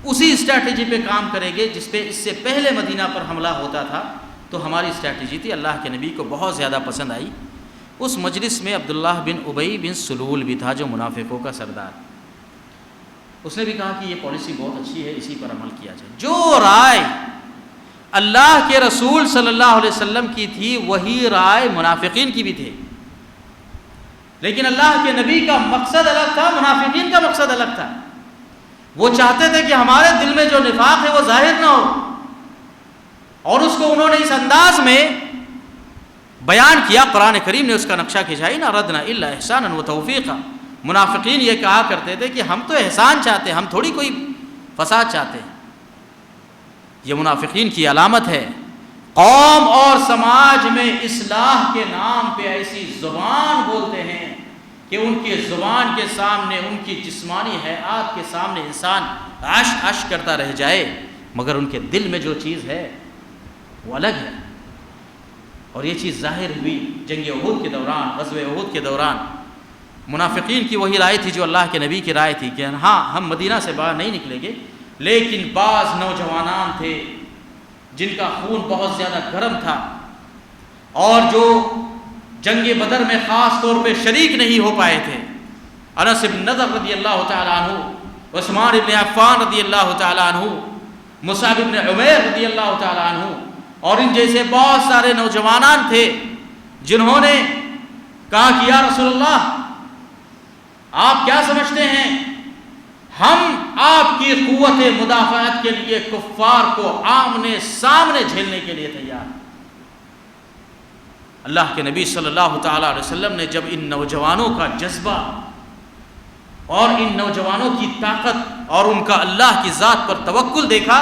اسی اسٹریٹجی پہ کام کریں گے جس پہ اس سے پہلے مدینہ پر حملہ ہوتا تھا، تو ہماری اسٹریٹجی تھی، اللہ کے نبی کو بہت زیادہ پسند آئی۔ اس مجلس میں عبداللہ بن ابی بن سلول بھی تھا، جو منافقوں کا سردار، اس نے بھی کہا کہ یہ پالیسی بہت اچھی ہے، اسی پر عمل کیا جائے۔ جو رائے اللہ کے رسول صلی اللہ علیہ وسلم کی تھی وہی رائے منافقین کی بھی تھی، لیکن اللہ کے نبی کا مقصد الگ تھا، منافقین کا مقصد الگ تھا۔ وہ چاہتے تھے کہ ہمارے دل میں جو نفاق ہے وہ ظاہر نہ ہو، اور اس کو انہوں نے اس انداز میں بیان کیا، قرآن کریم نے اس کا نقشہ کھینچا، ان اردنا الا احسانا و توفیقا۔ منافقین یہ کہا کرتے تھے کہ ہم تو احسان چاہتے ہیں، ہم تھوڑی کوئی فساد چاہتے ہیں۔ یہ منافقین کی علامت ہے۔ قوم اور سماج میں اصلاح کے نام پہ ایسی زبان بولتے ہیں کہ ان کی زبان کے سامنے، ان کی جسمانی حیات کے سامنے انسان عش عش کرتا رہ جائے، مگر ان کے دل میں جو چیز ہے وہ الگ ہے۔ اور یہ چیز ظاہر ہوئی جنگ احد کے دوران، غزوہ احد کے دوران۔ منافقین کی وہی رائے تھی جو اللہ کے نبی کی رائے تھی کہ ہاں ہم مدینہ سے باہر نہیں نکلیں گے، لیکن بعض نوجوانان تھے جن کا خون بہت زیادہ گرم تھا، اور جو جنگ بدر میں خاص طور پہ شریک نہیں ہو پائے تھے، انس بن نضر رضی اللہ تعالیٰ عنہ، عثمان بن عفان رضی اللہ تعالیٰ عنہ، مصعب بن عمیر رضی اللہ تعالیٰ عنہ، اور ان جیسے بہت سارے نوجوانان تھے جنہوں نے کہا کہ یا رسول اللہ آپ کیا سمجھتے ہیں، ہم آپ کی قوت مدافعت کے لیے کفار کو آمنے سامنے جھیلنے کے لیے تیار۔ اللہ کے نبی صلی اللہ تعالیٰ علیہ وسلم نے جب ان نوجوانوں کا جذبہ اور ان نوجوانوں کی طاقت اور ان کا اللہ کی ذات پر توکل دیکھا،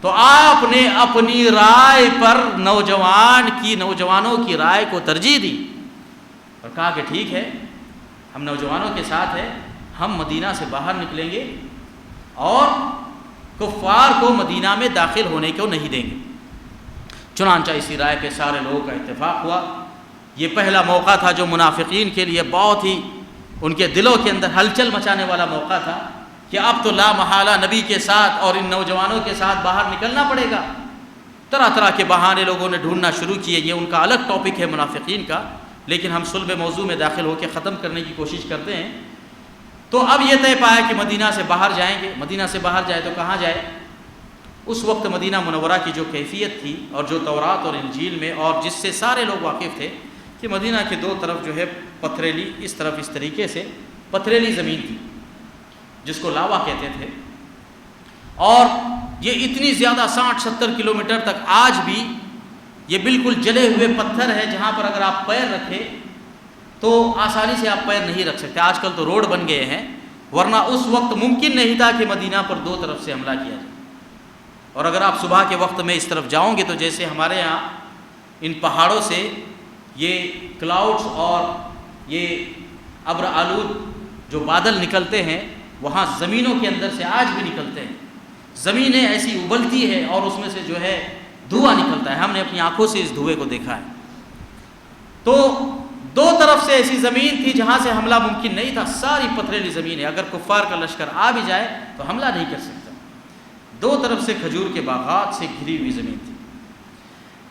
تو آپ نے اپنی رائے پر نوجوانوں کی رائے کو ترجیح دی، اور کہا کہ ٹھیک ہے، ہم نوجوانوں کے ساتھ ہیں، ہم مدینہ سے باہر نکلیں گے اور کفار کو مدینہ میں داخل ہونے کو نہیں دیں گے۔ چنانچہ اسی رائے پہ سارے لوگوں کا اتفاق ہوا۔ یہ پہلا موقع تھا جو منافقین کے لیے بہت ہی ان کے دلوں کے اندر ہلچل مچانے والا موقع تھا کہ اب تو لا محالہ نبی کے ساتھ اور ان نوجوانوں کے ساتھ باہر نکلنا پڑے گا۔ طرح طرح کے بہانے لوگوں نے ڈھونڈنا شروع کیے، یہ ان کا الگ ٹاپک ہے منافقین کا، لیکن ہم صلب موضوع میں داخل ہو کے ختم کرنے کی کوشش کرتے ہیں۔ تو اب یہ طے پایا کہ مدینہ سے باہر جائیں گے۔ مدینہ سے باہر جائے تو کہاں جائے؟ اس وقت مدینہ منورہ کی جو کیفیت تھی اور جو تورات اور انجیل میں، اور جس سے سارے لوگ واقف تھے کہ مدینہ کے دو طرف جو ہے پتھریلی، اس طرف اس طریقے سے پتھریلی زمین تھی جس کو لاوا کہتے تھے، اور یہ اتنی زیادہ 60-70 کلومیٹر تک آج بھی یہ بالکل جلے ہوئے پتھر ہے، جہاں پر اگر آپ پیر رکھے تو آسانی سے آپ پیر نہیں رکھ سکتے۔ آج کل تو روڈ بن گئے ہیں، ورنہ اس وقت ممکن نہیں تھا کہ مدینہ پر دو طرف سے حملہ کیا جائے۔ اور اگر آپ صبح کے وقت میں اس طرف جاؤں گے تو جیسے ہمارے یہاں ان پہاڑوں سے یہ کلاؤڈز اور یہ ابر آلود جو بادل نکلتے ہیں، وہاں زمینوں کے اندر سے آج بھی نکلتے ہیں، زمینیں ایسی ابلتی ہے اور اس میں سے جو ہے دھواں نکلتا ہے، ہم نے اپنی آنکھوں سے اس دھوئے کو دیکھا ہے۔ تو دو طرف سے ایسی زمین تھی جہاں سے حملہ ممکن نہیں تھا، ساری پتھریلی زمین ہے، اگر کفار کا لشکر آ بھی جائے تو حملہ نہیں کر سکتا۔ دو طرف سے کھجور کے باغات سے گھری ہوئی زمین تھی،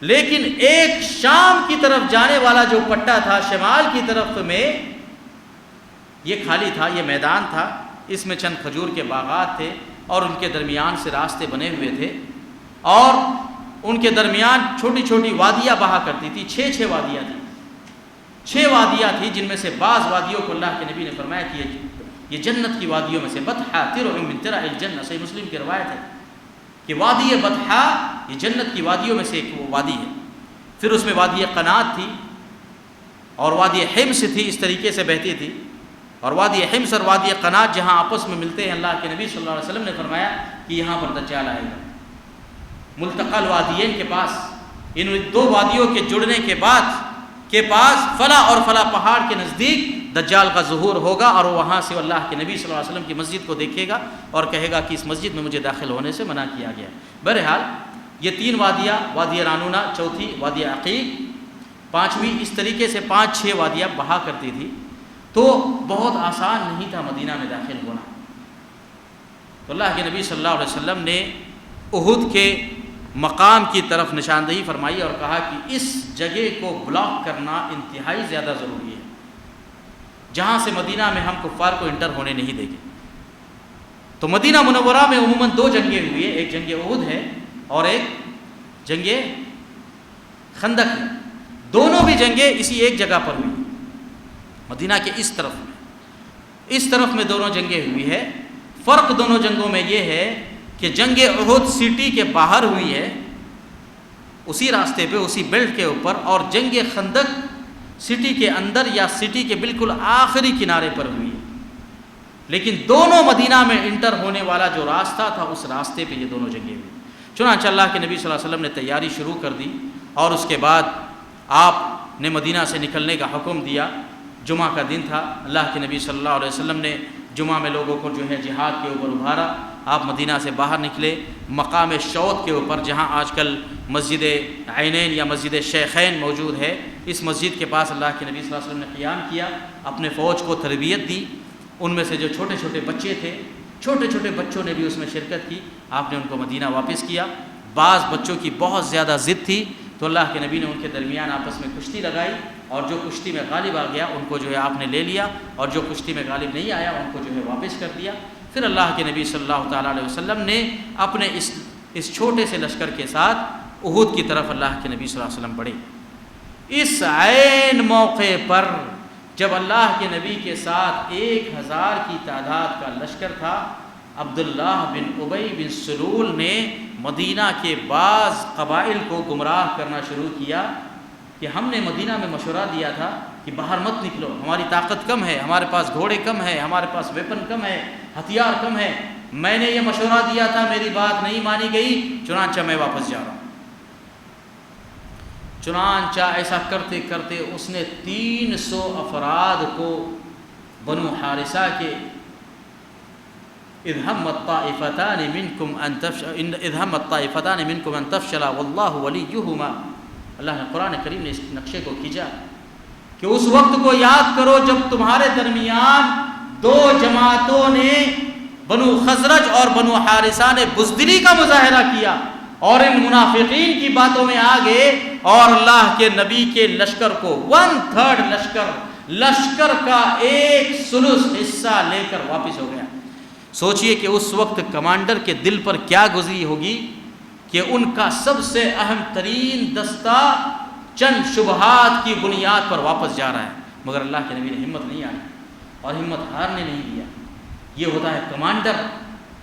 لیکن ایک شام کی طرف جانے والا جو پٹا تھا، شمال کی طرف میں یہ خالی تھا، یہ میدان تھا، اس میں چند کھجور کے باغات تھے اور ان کے درمیان سے راستے بنے ہوئے تھے، اور ان کے درمیان چھوٹی چھوٹی وادیاں بہا کرتی تھی، 6 وادیاں تھیں، 6 وادیاں تھیں، جن میں سے بعض وادیوں کو اللہ کے نبی نے فرمایا کہ یہ جنت کی وادیوں میں سے بطحا ترع من ترع الجنہ، صحیح مسلم کی روایت ہے کہ وادی بطحا یہ جنت کی وادیوں میں سے ایک وادی ہے۔ پھر اس میں وادی قنات تھی اور وادی حمص تھی، اس طریقے سے بہتی تھی، اور وادی حمص اور وادی قنات جہاں آپس میں ملتے ہیں، اللہ کے نبی صلی اللہ علیہ وسلم نے فرمایا کہ یہاں پر دجال آئے گا۔ ملتقى الوادیین کے پاس، ان دو وادیوں کے جڑنے کے پاس فلا اور فلا پہاڑ کے نزدیک دجال کا ظہور ہوگا، اور وہاں سے اللہ کے نبی صلی اللہ علیہ وسلم کی مسجد کو دیکھے گا اور کہے گا کہ اس مسجد میں مجھے داخل ہونے سے منع کیا گیا۔ بہرحال یہ 3 وادیاں، وادی رانونا، چوتھی وادی عقیق، 5ویں، اس طریقے سے 5-6 وادیاں بہا کرتی تھی، تو بہت آسان نہیں تھا مدینہ میں داخل ہونا۔ تو اللہ کے نبی صلی اللہ علیہ وسلم نے احد کے مقام کی طرف نشاندہی فرمائی اور کہا کہ اس جگہ کو بلاک کرنا انتہائی زیادہ ضروری ہے، جہاں سے مدینہ میں ہم کفار کو انٹر ہونے نہیں دیں گے۔ تو مدینہ منورہ میں عموماً 2 جنگیں ہوئی ہیں، ایک جنگ احد ہے اور ایک جنگ خندق ہے، دونوں بھی جنگیں اسی ایک جگہ پر ہوئی، مدینہ کے اس طرف میں دونوں جنگیں ہوئی ہے۔ فرق دونوں جنگوں میں یہ ہے کہ جنگ احد سٹی کے باہر ہوئی ہے، اسی راستے پہ، اسی بیلٹ کے اوپر، اور جنگ خندق سٹی کے اندر یا سٹی کے بالکل آخری کنارے پر ہوئی ہے، لیکن دونوں مدینہ میں انٹر ہونے والا جو راستہ تھا، اس راستے پہ یہ دونوں جنگیں ہوئی۔ چنانچہ اللہ کے نبی صلی اللہ علیہ وسلم نے تیاری شروع کر دی، اور اس کے بعد آپ نے مدینہ سے نکلنے کا حکم دیا۔ جمعہ کا دن تھا، اللہ کے نبی صلی اللہ علیہ وسلم نے جمعہ میں لوگوں کو جہاد کے اوپر ابھارا۔ آپ مدینہ سے باہر نکلے، مقام شوط کے اوپر، جہاں آج کل مسجد عینین یا مسجد شیخین موجود ہے، اس مسجد کے پاس اللہ کے نبی صلی اللہ علیہ وسلم نے قیام کیا، اپنے فوج کو تربیت دی۔ ان میں سے جو چھوٹے چھوٹے بچے تھے، چھوٹے چھوٹے بچوں نے بھی اس میں شرکت کی، آپ نے ان کو مدینہ واپس کیا۔ بعض بچوں کی بہت زیادہ ضد تھی، تو اللہ کے نبی نے ان کے درمیان آپس میں کشتی لگائی، اور جو کشتی میں غالب آ گیا ان کو آپ نے لے لیا، اور جو کشتی میں غالب نہیں آیا ان کو واپس کر دیا۔ پھر اللہ کے نبی صلی اللہ تعالیٰ علیہ وسلم نے اپنے اس چھوٹے سے لشکر کے ساتھ احد کی طرف اللہ کے نبی صلی اللہ علیہ وسلم بڑھے۔ اس عین موقع پر جب اللہ کے نبی کے ساتھ 1000 کی تعداد کا لشکر تھا، عبداللہ بن ابی بن سلول نے مدینہ کے بعض قبائل کو گمراہ کرنا شروع کیا کہ ہم نے مدینہ میں مشورہ دیا تھا کہ باہر مت نکلو، ہماری طاقت کم ہے، ہمارے پاس گھوڑے کم ہے، ہمارے پاس ویپن کم ہے، ہتھیار کم ہے، میں نے یہ مشورہ دیا تھا، میری بات نہیں مانی گئی، چنانچہ میں واپس جا رہا ہوں۔ چنانچہ ایسا کرتے کرتے اس نے 300 افراد کو بنو حارثہ کے اذ همت طائفتان منكم ان تفشلا والله وليهما، اللہ نے قرآن کریم نے اس نقشے کو کھینچا کہ اس وقت کو یاد کرو جب تمہارے درمیان 2 جماعتوں نے، بنو خزرج اور بنو حارثہ نے بزدلی کا مظاہرہ کیا اور ان منافقین کی باتوں میں آ گئے، اور اللہ کے نبی کے لشکر کو 1/3 لشکر کا 1/3 حصہ لے کر واپس ہو گیا۔ سوچئے کہ اس وقت کمانڈر کے دل پر کیا گزری ہوگی کہ ان کا سب سے اہم ترین دستہ چند شبہات کی بنیاد پر واپس جا رہا ہے، مگر اللہ کے نبی نے ہمت نہیں آئی اور ہمت ہارنے نہیں دیا۔ یہ ہوتا ہے کمانڈر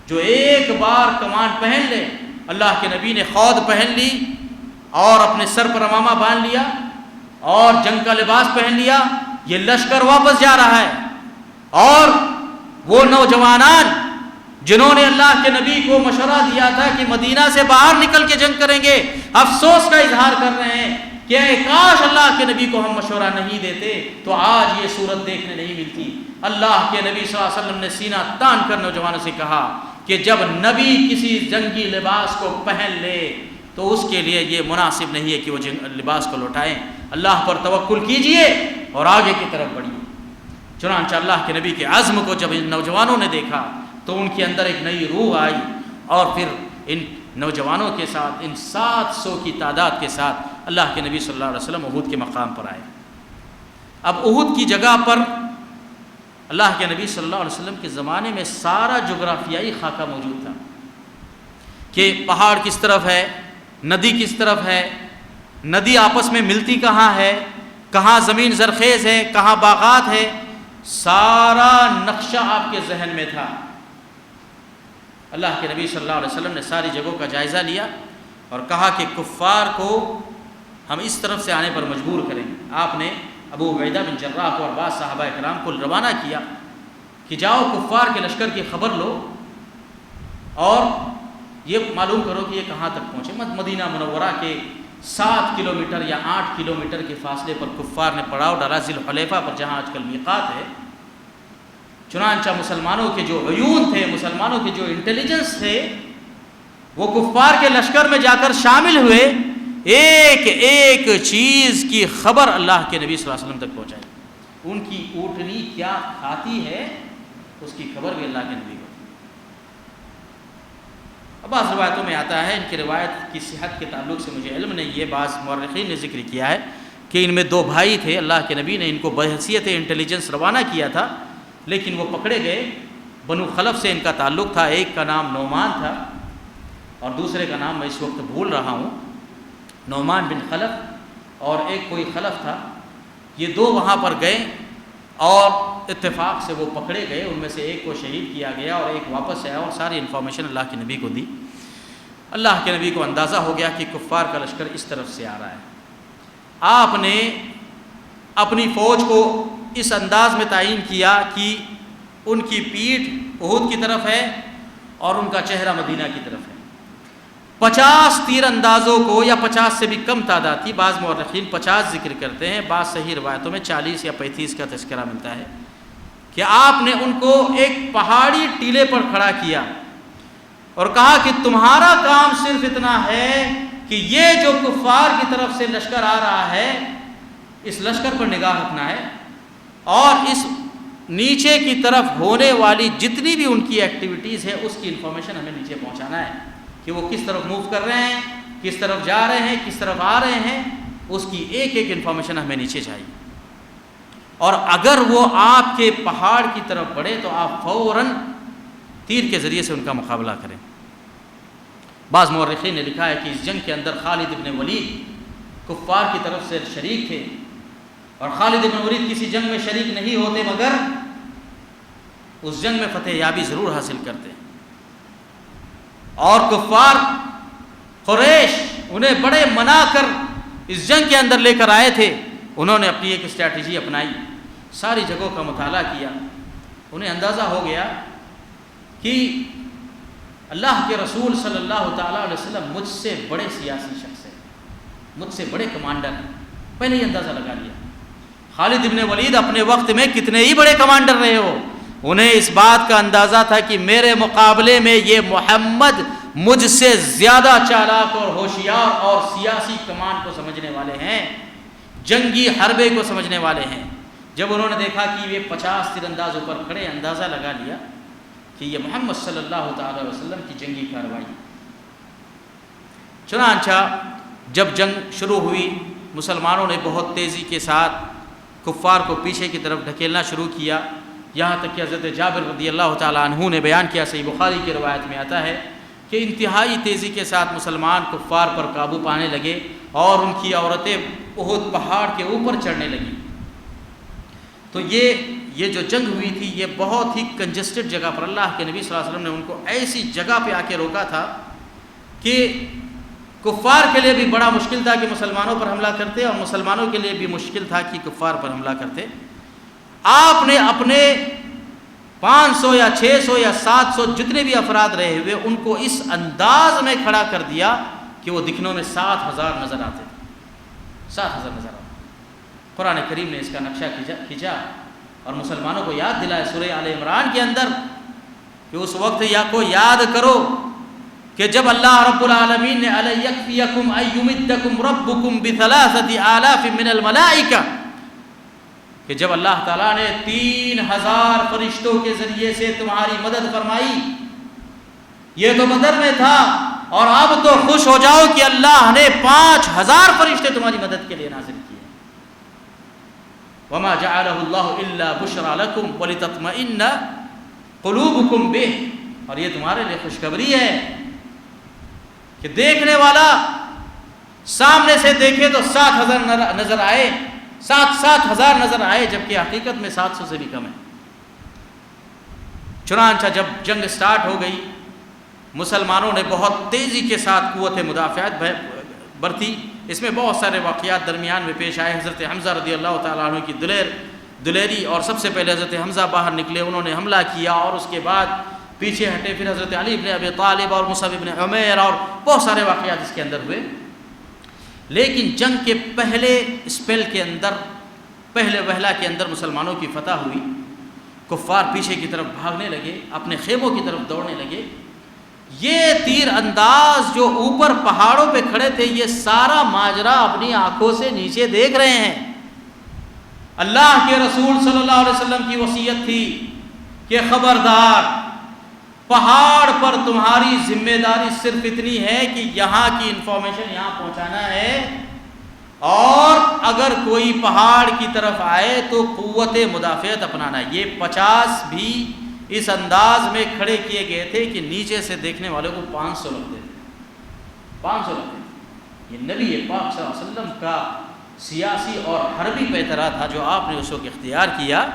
جو ایک بار کمان پہن لے۔ اللہ کے نبی نے خود پہن لی اور اپنے سر پر امامہ باندھ لیا اور جنگ کا لباس پہن لیا، یہ لشکر واپس جا رہا ہے، اور وہ نوجوانان جنہوں نے اللہ کے نبی کو مشورہ دیا تھا کہ مدینہ سے باہر نکل کے جنگ کریں گے، افسوس کا اظہار کر رہے ہیں کہ اے کاش اللہ کے نبی کو ہم مشورہ نہیں دیتے تو آج یہ صورت دیکھنے نہیں ملتی۔ اللہ کے نبی صلی اللہ علیہ وسلم نے سینہ تان کر نوجوانوں سے کہا کہ جب نبی کسی جنگی لباس کو پہن لے تو اس کے لیے یہ مناسب نہیں ہے کہ وہ لباس کو لوٹائیں، اللہ پر توکل کیجئے اور آگے کی طرف بڑھیے۔ چنانچہ اللہ کے نبی کے عزم کو جب ان نوجوانوں نے دیکھا تو ان کے اندر ایک نئی روح آئی، اور پھر ان نوجوانوں کے ساتھ، ان 700 کی تعداد کے ساتھ اللہ کے نبی صلی اللہ علیہ وسلم احد کے مقام پر آئے۔ اب احد کی جگہ پر اللہ کے نبی صلی اللہ علیہ وسلم کے زمانے میں سارا جغرافیائی خاکہ موجود تھا کہ پہاڑ کس طرف ہے، ندی کس طرف ہے، ندی آپس میں ملتی کہاں ہے، کہاں زمین زرخیز ہے، کہاں باغات ہے، سارا نقشہ آپ کے ذہن میں تھا۔ اللہ کے نبی صلی اللہ علیہ وسلم نے ساری جگہوں کا جائزہ لیا اور کہا کہ کفار کو ہم اس طرف سے آنے پر مجبور کریں۔ آپ نے ابو عبیدہ بن جراح کو اور بعض صحابہ کرام کو روانہ کیا کہ جاؤ کفار کے لشکر کی خبر لو اور یہ معلوم کرو کہ یہ کہاں تک پہنچے۔ مدینہ منورہ کے 7 کلومیٹر یا 8 کلومیٹر کے فاصلے پر کفار نے پڑاؤ ڈالا، ذی الحلیفہ پر جہاں آج کل میقات ہے۔ چنانچہ مسلمانوں کے جو عیون تھے، مسلمانوں کے جو انٹیلیجنس تھے، وہ کفار کے لشکر میں جا کر شامل ہوئے، ایک ایک چیز کی خبر اللہ کے نبی صلی اللہ علیہ وسلم تک پہنچائی۔ ان کی اونٹنی کیا کھاتی ہے اس کی خبر بھی اللہ کے نبی کو۔ اب بعض روایتوں میں آتا ہے، ان کی روایت کی صحت کے تعلق سے مجھے علم نہیں ہے، بعض مورخین نے ذکر کیا ہے کہ ان میں 2 بھائی تھے، اللہ کے نبی نے ان کو بحیثیت انٹیلیجنس روانہ کیا تھا لیکن وہ پکڑے گئے۔ بنو خلف سے ان کا تعلق تھا، ایک کا نام نعمان تھا اور دوسرے کا نام میں اس وقت بھول رہا ہوں، نعمان بن خلف اور ایک کوئی خلف تھا۔ یہ 2 وہاں پر گئے اور اتفاق سے وہ پکڑے گئے، ان میں سے ایک کو شہید کیا گیا اور ایک واپس آیا اور ساری انفارمیشن اللہ کے نبی کو دی۔ اللہ کے نبی کو اندازہ ہو گیا کہ کفار کا لشکر اس طرف سے آ رہا ہے۔ آپ نے اپنی فوج کو اس انداز میں تعین کیا کہ ان کی پیٹھ احد کی طرف ہے اور ان کا چہرہ مدینہ کی طرف ہے۔ 50 تیر اندازوں کو، یا 50 سے بھی کم تعداد تھی، بعض مورخین 50 ذکر کرتے ہیں، بعض صحیح روایتوں میں 40 یا 35 کا تذکرہ ملتا ہے کہ آپ نے ان کو ایک پہاڑی ٹیلے پر کھڑا کیا اور کہا کہ تمہارا کام صرف اتنا ہے کہ یہ جو کفار کی طرف سے لشکر آ رہا ہے اس لشکر پر نگاہ رکھنا ہے اور اس نیچے کی طرف ہونے والی جتنی بھی ان کی ایکٹیویٹیز ہے اس کی انفارمیشن ہمیں نیچے پہنچانا ہے کہ وہ کس طرف موو کر رہے ہیں، کس طرف جا رہے ہیں، کس طرف آ رہے ہیں، اس کی ایک ایک انفارمیشن ہمیں نیچے چاہیے۔ اور اگر وہ آپ کے پہاڑ کی طرف بڑھے تو آپ فوراً تیر کے ذریعے سے ان کا مقابلہ کریں۔ بعض مورخین نے لکھا ہے کہ اس جنگ کے اندر خالد ابن ولید کفار کی طرف سے شریک تھے اور خالد ابن ولید کسی جنگ میں شریک نہیں ہوتے مگر اس جنگ میں فتح یابی ضرور حاصل کرتے، اور کفار قریش انہیں بڑے منا کر اس جنگ کے اندر لے کر آئے تھے۔ انہوں نے اپنی ایک اسٹریٹجی اپنائی، ساری جگہوں کا مطالعہ کیا، انہیں اندازہ ہو گیا کہ اللہ کے رسول صلی اللہ تعالیٰ علیہ وسلم مجھ سے بڑے سیاسی شخص ہیں، مجھ سے بڑے کمانڈر ہیں۔ پہلے ہی اندازہ لگا لیا۔ خالد ابن ولید اپنے وقت میں کتنے ہی بڑے کمانڈر رہے ہو، انہیں اس بات کا اندازہ تھا کہ میرے مقابلے میں یہ محمد مجھ سے زیادہ چالاک اور ہوشیار اور سیاسی کمان کو سمجھنے والے ہیں، جنگی حربے کو سمجھنے والے ہیں۔ جب انہوں نے دیکھا کہ یہ 50 تیر اندازوں پر کھڑے، اندازہ لگا لیا کہ یہ محمد صلی اللہ تعالی وسلم کی جنگی کارروائی۔ چنانچہ جب جنگ شروع ہوئی، مسلمانوں نے بہت تیزی کے ساتھ کفار کو پیچھے کی طرف ڈھکیلنا شروع کیا، یہاں تک کہ حضرت جابر رضی اللہ تعالیٰ عنہ نے بیان کیا، صحیح بخاری کی روایت میں آتا ہے کہ انتہائی تیزی کے ساتھ مسلمان کفار پر قابو پانے لگے اور ان کی عورتیں احد پہاڑ کے اوپر چڑھنے لگیں۔ تو یہ جو جنگ ہوئی تھی یہ بہت ہی کنجسٹڈ جگہ پر، اللہ کے نبی صلی اللہ علیہ وسلم نے ان کو ایسی جگہ پہ آ کے روکا تھا کہ کفار کے لیے بھی بڑا مشکل تھا کہ مسلمانوں پر حملہ کرتے اور مسلمانوں کے لیے بھی مشکل تھا کہ کفار پر حملہ کرتے۔ آپ نے اپنے 500 یا 600 یا 700 جتنے بھی افراد رہے ہوئے ان کو اس انداز میں کھڑا کر دیا کہ وہ دکھنوں میں 7000 نظر آتے تھے، 7000 نظر آتے۔ قرآن کریم نے اس کا نقشہ کھینچا اور مسلمانوں کو یاد دلایا سورہ آل عمران کے اندر کہ اس وقت کو یاد کرو کہ جب اللہ رب العالمین نے اَلَا يَكْفِيَكُمْ أَن يُمِدَّكُمْ رَبُّكُمْ بِثَلَاثَةِ آلَافٍ مِّنَ الْمَلَائِكَةِ، کہ جب اللہ تعالیٰ نے 3000 فرشتوں کے ذریعے سے تمہاری مدد فرمائی۔ یہ تو بدر میں تھا، اور اب تو خوش ہو جاؤ کہ اللہ نے 5000 فرشتے تمہاری مدد کے لیے نازل کیے. وما جعلہ اللہ الا بشرا لکم ولتطمئن قلوبکم بہ. اور یہ تمہارے لیے خوشخبری ہے کہ دیکھنے والا سامنے سے دیکھے تو 7000 نظر آئے، 7,000 نظر آئے، جبکہ حقیقت میں 700 سے بھی کم ہے. چنانچہ جب جنگ سٹارٹ ہو گئی، مسلمانوں نے بہت تیزی کے ساتھ قوت مدافعت برتی. اس میں بہت سارے واقعات درمیان میں پیش آئے. حضرت حمزہ رضی اللہ تعالیٰ عنہ کی دلیری، اور سب سے پہلے حضرت حمزہ باہر نکلے، انہوں نے حملہ کیا، اور اس کے بعد پیچھے ہٹے پھر حضرت علی بن ابی طالب اور مصعب بن عمیر، اور بہت سارے واقعات اس کے اندر ہوئے. لیکن جنگ کے پہلے اسپیل کے اندر، پہلے وہلہ کے اندر مسلمانوں کی فتح ہوئی. کفار پیچھے کی طرف بھاگنے لگے، اپنے خیموں کی طرف دوڑنے لگے. یہ تیر انداز جو اوپر پہاڑوں پہ کھڑے تھے، یہ سارا ماجرا اپنی آنکھوں سے نیچے دیکھ رہے ہیں. اللہ کے رسول صلی اللہ علیہ وسلم کی وصیت تھی کہ خبردار، پہاڑ پر تمہاری ذمہ داری صرف اتنی ہے کہ یہاں کی انفارمیشن یہاں پہنچانا ہے، اور اگر کوئی پہاڑ کی طرف آئے تو قوت مدافعت اپنانا ہے. یہ 50 بھی اس انداز میں کھڑے کیے گئے تھے کہ نیچے سے دیکھنے والے کو 500 لگتے تھے. 500 لگتے تھے. یہ نبی پاک صلی اللہ علیہ وسلم کا سیاسی اور حربی پیترا تھا جو آپ نے اس وقت اختیار کیا.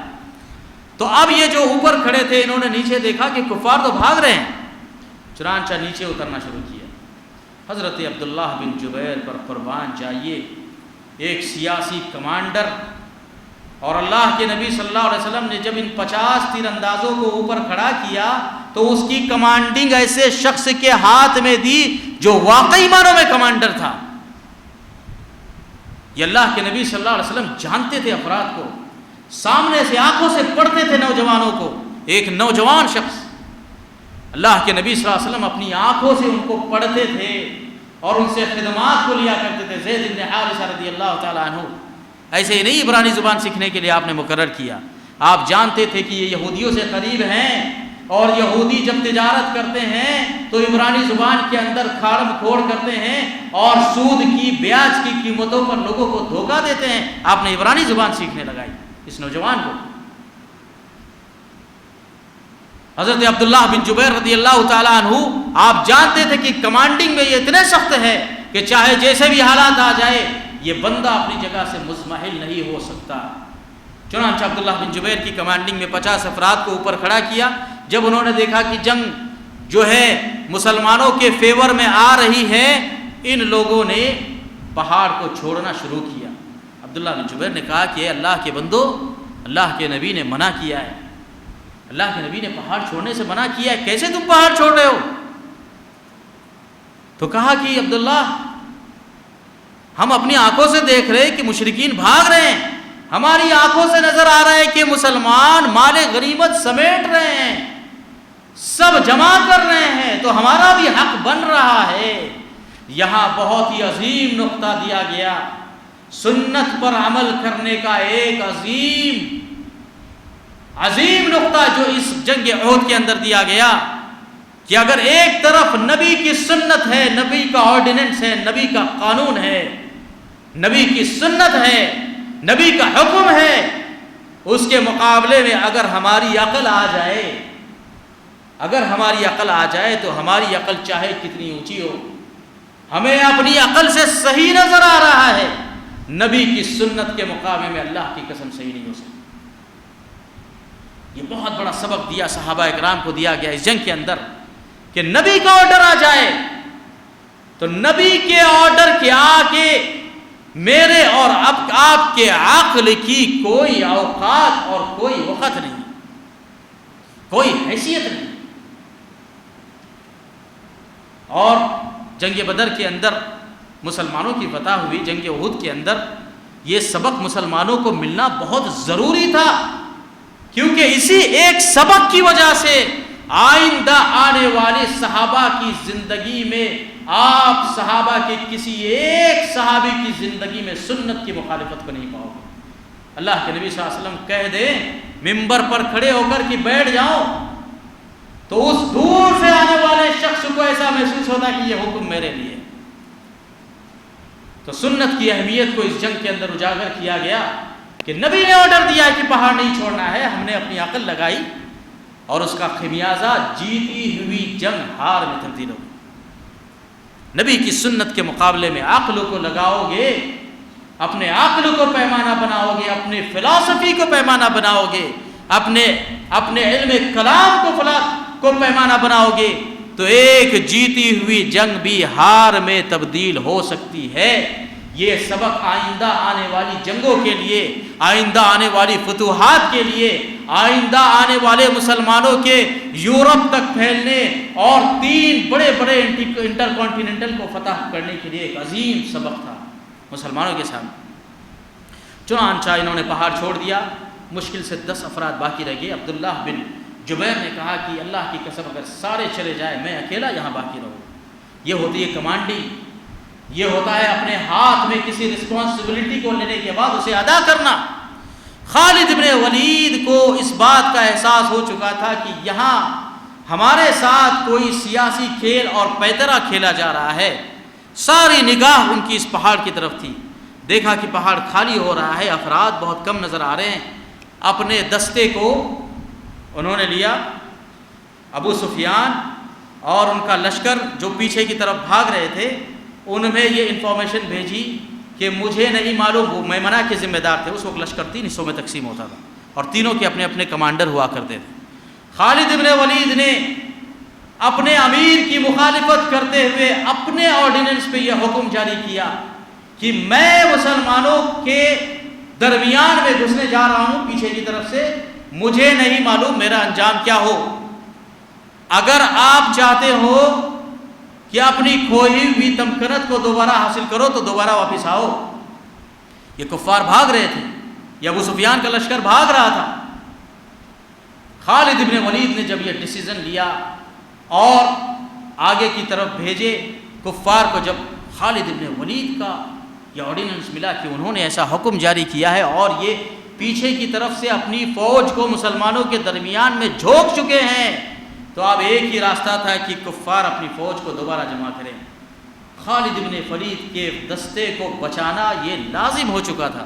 تو اب یہ جو اوپر کھڑے تھے، انہوں نے نیچے دیکھا کہ کفار تو بھاگ رہے ہیں، چنانچہ نیچے اترنا شروع کیا. حضرت عبداللہ بن جبیر پر قربان جائیے، ایک سیاسی کمانڈر، اور اللہ کے نبی صلی اللہ علیہ وسلم نے جب ان 50 تیر اندازوں کو اوپر کھڑا کیا تو اس کی کمانڈنگ ایسے شخص کے ہاتھ میں دی جو واقعی معنوں میں کمانڈر تھا. یہ اللہ کے نبی صلی اللہ علیہ وسلم جانتے تھے افراد کو، سامنے سے آنکھوں سے پڑھتے تھے نوجوانوں کو. ایک نوجوان شخص اللہ کے نبی صلی اللہ علیہ وسلم اپنی آنکھوں سے ان کو پڑھتے تھے اور ان سے خدمات کو لیا کرتے تھے. زید بن حارثہ رضی اللہ تعالیٰ عنہ ایسے ہی نہیں عبرانی زبان سیکھنے کے لیے آپ نے مقرر کیا. آپ جانتے تھے کہ یہ یہودیوں سے قریب ہیں، اور یہودی جب تجارت کرتے ہیں تو عبرانی زبان کے اندر کھاڑم کھوڑ کرتے ہیں اور سود کی، بیاج کی قیمتوں پر لوگوں کو دھوکہ دیتے ہیں. آپ نے عبرانی زبان سیکھنے لگائی اس نوجوان کو. حضرت عبداللہ بن جبیر رضی اللہ تعالیٰ عنہ آپ جانتے تھے کہ کمانڈنگ میں یہ اتنے سخت ہے کہ چاہے جیسے بھی حالات آ جائے یہ بندہ اپنی جگہ سے مزمحل نہیں ہو سکتا. چنانچہ عبداللہ بن جبیر کی کمانڈنگ میں 50 افراد کو اوپر کھڑا کیا. جب انہوں نے دیکھا کہ جنگ جو ہے مسلمانوں کے فیور میں آ رہی ہے، ان لوگوں نے پہاڑ کو چھوڑنا شروع کیا. عبداللہ بن جبیر نے کہا کہ اے اللہ کے بندو، اللہ کے نبی نے منع کیا ہے، اللہ کے نبی نے پہاڑ چھوڑنے سے منع کیا ہے، کیسے تم پہاڑ چھوڑ رہے ہو؟ تو کہا کہ عبداللہ، ہم اپنی آنکھوں سے دیکھ رہے کہ مشرکین بھاگ رہے ہیں، ہماری آنکھوں سے نظر آ رہا ہے کہ مسلمان مال غنیمت سمیٹ رہے ہیں، سب جمع کر رہے ہیں، تو ہمارا بھی حق بن رہا ہے. یہاں بہت ہی عظیم نقطہ دیا گیا، سنت پر عمل کرنے کا ایک عظیم نقطہ جو اس جنگ احد کے اندر دیا گیا کہ اگر ایک طرف نبی کی سنت ہے، نبی کا آرڈیننس ہے، نبی کا قانون ہے، نبی کی سنت ہے، نبی کا حکم ہے، اس کے مقابلے میں اگر ہماری عقل آ جائے، اگر ہماری عقل آ جائے تو ہماری عقل چاہے کتنی اونچی ہو، ہمیں اپنی عقل سے صحیح نظر آ رہا ہے، نبی کی سنت کے مقابلے میں اللہ کی قسم صحیح نہیں ہو سکتی. یہ بہت بڑا سبق دیا صحابہ اکرام کو دیا گیا اس جنگ کے اندر کہ نبی کا آرڈر آ جائے تو نبی کے آرڈر کے آگے میرے اور اب آپ کے عقل کی کوئی اوقات اور کوئی وقت نہیں، کوئی حیثیت نہیں. اور جنگ بدر کے اندر مسلمانوں کی فتح ہوئی، جنگ احد کے اندر یہ سبق مسلمانوں کو ملنا بہت ضروری تھا، کیونکہ اسی ایک سبق کی وجہ سے آئندہ آنے والے صحابہ کی زندگی میں آپ صحابہ کے کسی ایک صحابی کی زندگی میں سنت کی مخالفت کو نہیں پاؤ گے. اللہ کے نبی صلی اللہ علیہ وسلم کہہ دیں ممبر پر کھڑے ہو کر کہ بیٹھ جاؤ، تو اس دور سے آنے والے شخص کو ایسا محسوس ہوتا کہ یہ حکم میرے لیے. تو سنت کی اہمیت کو اس جنگ کے اندر اجاگر کیا گیا کہ نبی نے آرڈر دیا کہ پہاڑ نہیں چھوڑنا ہے. ہم نے اپنی عقل لگائی اور اس کا خمیازہ جیتی ہوئی جنگ ہار میں تبدیل ہو گئی. نبی کی سنت کے مقابلے میں عقل کو لگاؤ گے, اپنے عقل کو پیمانہ بناؤ گے, اپنے فلسفی کو پیمانہ بناؤ گے, اپنے علم کلام کو پیمانہ بناؤ گے, تو ایک جیتی ہوئی جنگ بھی ہار میں تبدیل ہو سکتی ہے. یہ سبق آئندہ آنے والی جنگوں کے لیے, آئندہ آنے والی فتوحات کے لیے, آئندہ آنے والے مسلمانوں کے یورپ تک پھیلنے اور 3 بڑے بڑے انٹر کانٹیننٹل کو فتح کرنے کے لیے ایک عظیم سبق تھا مسلمانوں کے سامنے. چنانچہ انہوں نے پہاڑ چھوڑ دیا. مشکل سے 10 افراد باقی رہ گئے. عبداللہ بن جبیر نے کہا کہ اللہ کی قسم اگر سارے چلے جائیں میں اکیلا یہاں باقی رہوں. یہ ہوتی ہے کمانڈنگ, یہ ہوتا ہے اپنے ہاتھ میں کسی رسپانسبلٹی کو لینے کے بعد اسے ادا کرنا. خالد بن ولید کو اس بات کا احساس ہو چکا تھا کہ یہاں ہمارے ساتھ کوئی سیاسی کھیل اور پیترا کھیلا جا رہا ہے. ساری نگاہ ان کی اس پہاڑ کی طرف تھی. دیکھا کہ پہاڑ خالی ہو رہا ہے, افراد بہت کم نظر آ رہے ہیں. اپنے دستے کو انہوں نے لیا. ابو سفیان اور ان کا لشکر جو پیچھے کی طرف بھاگ رہے تھے, ان میں یہ انفارمیشن بھیجی کہ مجھے نہیں معلوم, میمنہ کے ذمہ دار تھے. اس وقت لشکر 3 حصوں میں تقسیم ہوتا تھا اور تینوں کے اپنے اپنے کمانڈر ہوا کرتے تھے. خالد بن ولید نے اپنے امیر کی مخالفت کرتے ہوئے اپنے آرڈیننس پہ یہ حکم جاری کیا کہ میں مسلمانوں کے درمیان میں گھسنے جا رہا ہوں پیچھے کی طرف سے, مجھے نہیں معلوم میرا انجام کیا ہو. اگر آپ چاہتے ہو کہ اپنی کھوئی ہوئی تمکنت کو دوبارہ حاصل کرو تو دوبارہ واپس آؤ. یہ کفار بھاگ رہے تھے, یہ ابو سفیان کا لشکر بھاگ رہا تھا. خالد بن ولید نے جب یہ ڈیسیژن لیا اور آگے کی طرف بھیجے کفار کو, جب خالد بن ولید کا یہ آرڈیننس ملا کہ انہوں نے ایسا حکم جاری کیا ہے اور یہ پیچھے کی طرف سے اپنی فوج کو مسلمانوں کے درمیان میں جھونک چکے ہیں, تو اب ایک ہی راستہ تھا کہ کفار اپنی فوج کو دوبارہ جمع کریں. خالد بن ولید کے دستے کو بچانا یہ لازم ہو چکا تھا.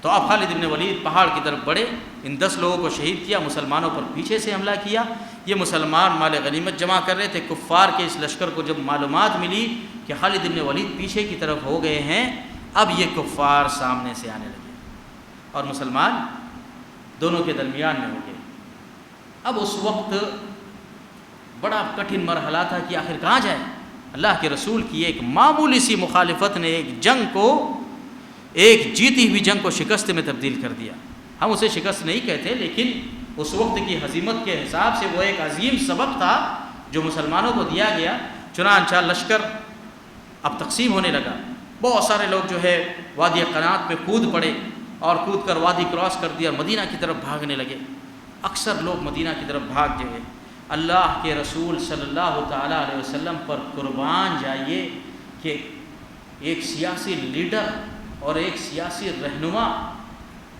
تو اب خالد بن ولید پہاڑ کی طرف بڑھے, ان 10 لوگوں کو شہید کیا, مسلمانوں پر پیچھے سے حملہ کیا. یہ مسلمان مال غنیمت جمع کر رہے تھے. کفار کے اس لشکر کو جب معلومات ملی کہ خالد بن ولید پیچھے کی طرف ہو گئے ہیں, اب یہ کفار سامنے سے آنے لگے اور مسلمان دونوں کے درمیان میں ہو گئے. اب اس وقت بڑا کٹھن مرحلہ تھا کہ آخر کہاں جائے. اللہ کے رسول کی ایک معمولی سی مخالفت نے ایک جنگ کو, ایک جیتی ہوئی جنگ کو شکست میں تبدیل کر دیا. ہم اسے شکست نہیں کہتے, لیکن اس وقت کی ہزیمت کے حساب سے وہ ایک عظیم سبق تھا جو مسلمانوں کو دیا گیا. چنانچہ لشکر اب تقسیم ہونے لگا. بہت سارے لوگ جو ہے وادی قنات میں کود پڑے اور کود کر وادی کراس کر دیا اور مدینہ کی طرف بھاگنے لگے. اکثر لوگ مدینہ کی طرف بھاگ گئے. اللہ کے رسول صلی اللہ تعالیٰ علیہ وسلم پر قربان جائیے کہ ایک سیاسی لیڈر اور ایک سیاسی رہنما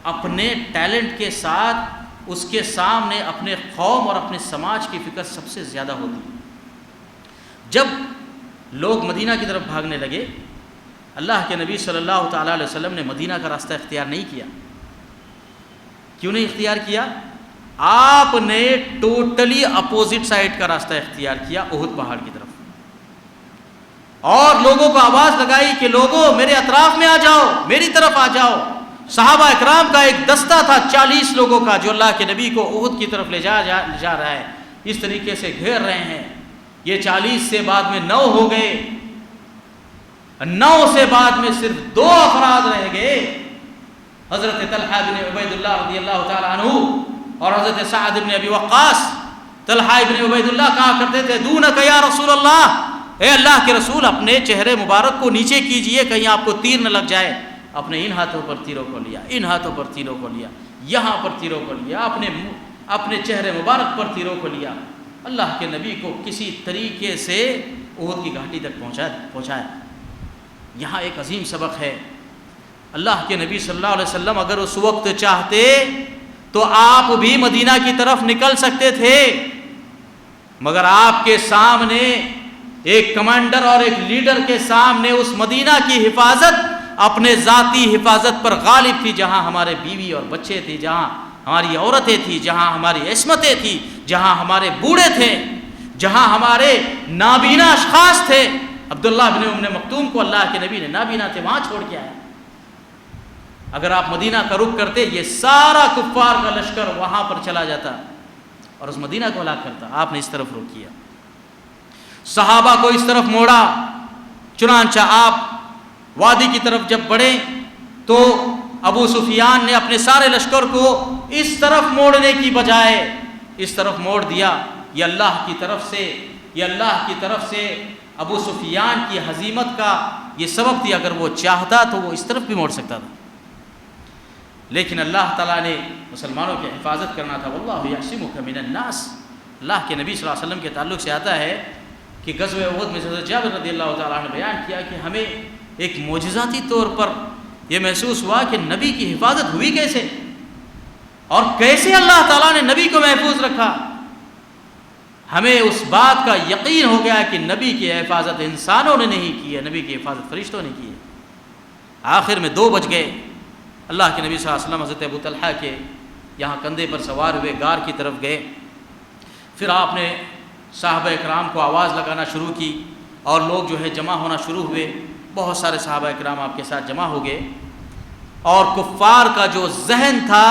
اپنے ٹیلنٹ کے ساتھ اس کے سامنے اپنے قوم اور اپنے سماج کی فکر سب سے زیادہ ہوتی ہے. جب لوگ مدینہ کی طرف بھاگنے لگے, اللہ کے نبی صلی اللہ تعالیٰ علیہ وسلم نے مدینہ کا راستہ اختیار نہیں کیا. کیوں نہیں اختیار کیا؟ آپ نے ٹوٹلی اپوزٹ سائڈ کا راستہ اختیار کیا, احد پہاڑ کی طرف, اور لوگوں کو آواز لگائی کہ لوگوں میرے اطراف میں آ جاؤ, میری طرف آ جاؤ. صحابہ اکرام کا ایک دستہ تھا 40 لوگوں کا جو اللہ کے نبی کو احد کی طرف لے جا رہا ہے. اس طریقے سے گھیر رہے ہیں. یہ 40 سے بعد میں 9 ہو گئے, 9 سے بعد میں صرف 2 افراد رہ گئے, حضرت طلحہ بن عبید اللہ رضی اللہ تعالی عنہ اور حضرت سعد بن ابی وقاص. طلحہ بن عبید اللہ کہا کرتے تھے دونک یا رسول اللہ, اے اللہ کے رسول اپنے چہرے مبارک کو نیچے کیجئے کہیں آپ کو تیر نہ لگ جائے. اپنے ان ہاتھوں پر تیروں کو لیا, ان ہاتھوں پر تیروں کو لیا, یہاں پر تیروں کو لیا, اپنے چہرے مبارک پر تیروں کو لیا. اللہ کے نبی کو کسی طریقے سے احد کی گھاٹی تک پہنچایا. یہاں ایک عظیم سبق ہے. اللہ کے نبی صلی اللہ علیہ وسلم اگر اس وقت چاہتے تو آپ بھی مدینہ کی طرف نکل سکتے تھے. مگر آپ کے سامنے ایک کمانڈر اور ایک لیڈر کے سامنے اس مدینہ کی حفاظت اپنے ذاتی حفاظت پر غالب تھی، جہاں ہمارے بیوی اور بچے تھے، جہاں ہماری عورتیں تھیں، جہاں ہماری عصمتیں تھیں، جہاں ہمارے بوڑھے تھے، جہاں ہمارے نابینا اشخاص تھے۔ عبداللہ بن ام مکتوم کو اللہ کے نبی نے نابینا تھے وہاں چھوڑ کے آیا۔ اگر آپ مدینہ کا رخ کرتے یہ سارا کفار کا لشکر وہاں پر چلا جاتا اور اس مدینہ کو ہلاک کرتا، آپ نے اس طرف رخ کیا، صحابہ کو اس طرف موڑا۔ چنانچہ آپ وادی کی طرف جب بڑھے تو ابو سفیان نے اپنے سارے لشکر کو اس طرف موڑنے کی بجائے اس طرف موڑ دیا۔ یہ اللہ کی طرف سے ابو سفیان کی ہزیمت کا یہ سبب تھی۔ اگر وہ چاہتا تو وہ اس طرف بھی موڑ سکتا تھا، لیکن اللہ تعالیٰ نے مسلمانوں کی حفاظت کرنا تھا۔ واللہ یعصمک من الناس، اللہ کے نبی صلی اللہ علیہ وسلم کے تعلق سے آتا ہے کہ غزوہ احد میں حضرت جابر رضی اللہ تعالیٰ نے بیان کیا کہ ہمیں ایک معجزاتی طور پر یہ محسوس ہوا کہ نبی کی حفاظت ہوئی کیسے، اور کیسے اللہ تعالیٰ نے نبی کو محفوظ رکھا۔ ہمیں اس بات کا یقین ہو گیا کہ نبی کی حفاظت انسانوں نے نہیں کی ہے، نبی کی حفاظت فرشتوں نے کی ہے۔ آخر میں 2 بج گئے، اللہ کے نبی صلی اللہ علیہ وسلم حضرت ابو طلحہ کے یہاں کندھے پر سوار ہوئے غار کی طرف گئے۔ پھر آپ نے صحابہ اکرام کو آواز لگانا شروع کی اور لوگ جو ہے جمع ہونا شروع ہوئے۔ بہت سارے صحابہ اکرام آپ کے ساتھ جمع ہو گئے، اور کفار کا جو ذہن تھا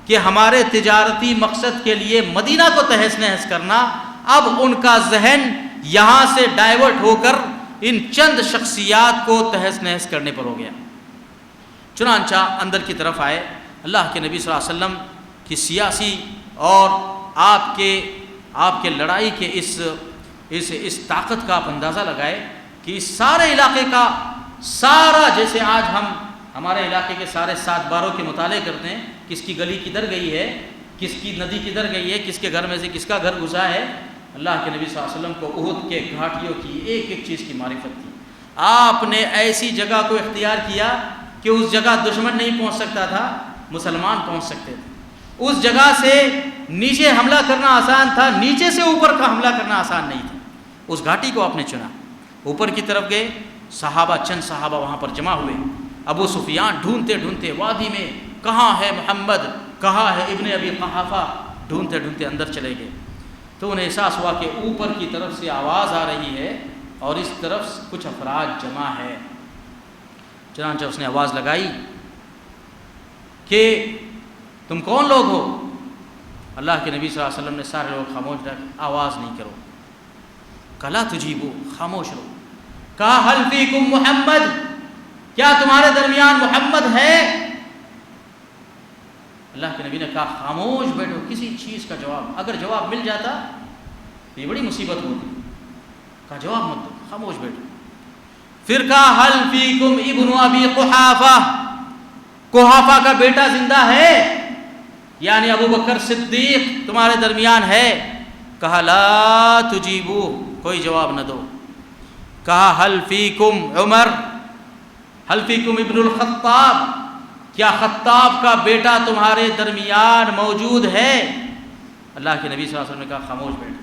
کہ ہمارے تجارتی مقصد کے لیے مدینہ کو تہس نہس کرنا، اب ان کا ذہن یہاں سے ڈائیورٹ ہو کر ان چند شخصیات کو تہس نہس کرنے پر ہو گیا۔ چنانچہ اندر کی طرف آئے، اللہ کے نبی صلی اللہ علیہ وسلم کی سیاسی اور آپ کے لڑائی کے اس طاقت کا آپ اندازہ لگائے کہ اس سارے علاقے کا سارا، جیسے آج ہم ہمارے علاقے کے سارے 7 باروں کے مطالعے کرتے ہیں، کس کی گلی کدھر گئی ہے، کس کی ندی کدھر گئی ہے، کس کے گھر میں سے کس کا گھر گھسا ہے۔ اللہ کے نبی صلی اللہ علیہ وسلم کو احد کے گھاٹیوں کی ایک ایک چیز کی معرفت تھی۔ آپ نے ایسی جگہ کو اختیار کیا کہ اس جگہ دشمن نہیں پہنچ سکتا تھا، مسلمان پہنچ سکتے تھے۔ اس جگہ سے نیچے حملہ کرنا آسان تھا، نیچے سے اوپر کا حملہ کرنا آسان نہیں تھا۔ اس گھاٹی کو آپ نے چنا، اوپر کی طرف گئے، چند صحابہ وہاں پر جمع ہوئے۔ ابو سفیان ڈھونڈتے ڈھونڈتے وادی میں کہاں ہے محمد، کہاں ہے ابن ابی قحافہ، ڈھونڈتے ڈھونڈتے اندر چلے گئے۔ تو انہیں احساس ہوا کہ اوپر کی طرف سے آواز آ رہی ہے اور اس طرف کچھ افراد جمع ہے۔ چنانچہ اس نے آواز لگائی کہ تم کون لوگ ہو؟ اللہ کے نبی صلی اللہ علیہ وسلم نے سارے لوگ خاموش رکھ، آواز نہیں کرو، کلا تجیبو، خاموش رہو۔ کہا حل فیکم محمد، کیا تمہارے درمیان محمد ہے؟ اللہ کے نبی نے کہا خاموش بیٹھو، کسی چیز کا جواب، اگر جواب مل جاتا تو یہ بڑی مصیبت ہوتی۔ کہا جواب مت دو، خاموش بیٹھو۔ پھر کہا حل فیکم ابن ابی قحافہ، قحافہ کا بیٹا زندہ ہے، یعنی ابو بکر صدیق تمہارے درمیان ہے؟ کہا لا تجیبو، کوئی جواب نہ دو۔ کہا حل فیکم عمر، حل فیکم ابن الخطاب، کیا خطاب کا بیٹا تمہارے درمیان موجود ہے؟ اللہ کے نبی صلی اللہ علیہ وسلم نے کہا خاموش بیٹھو،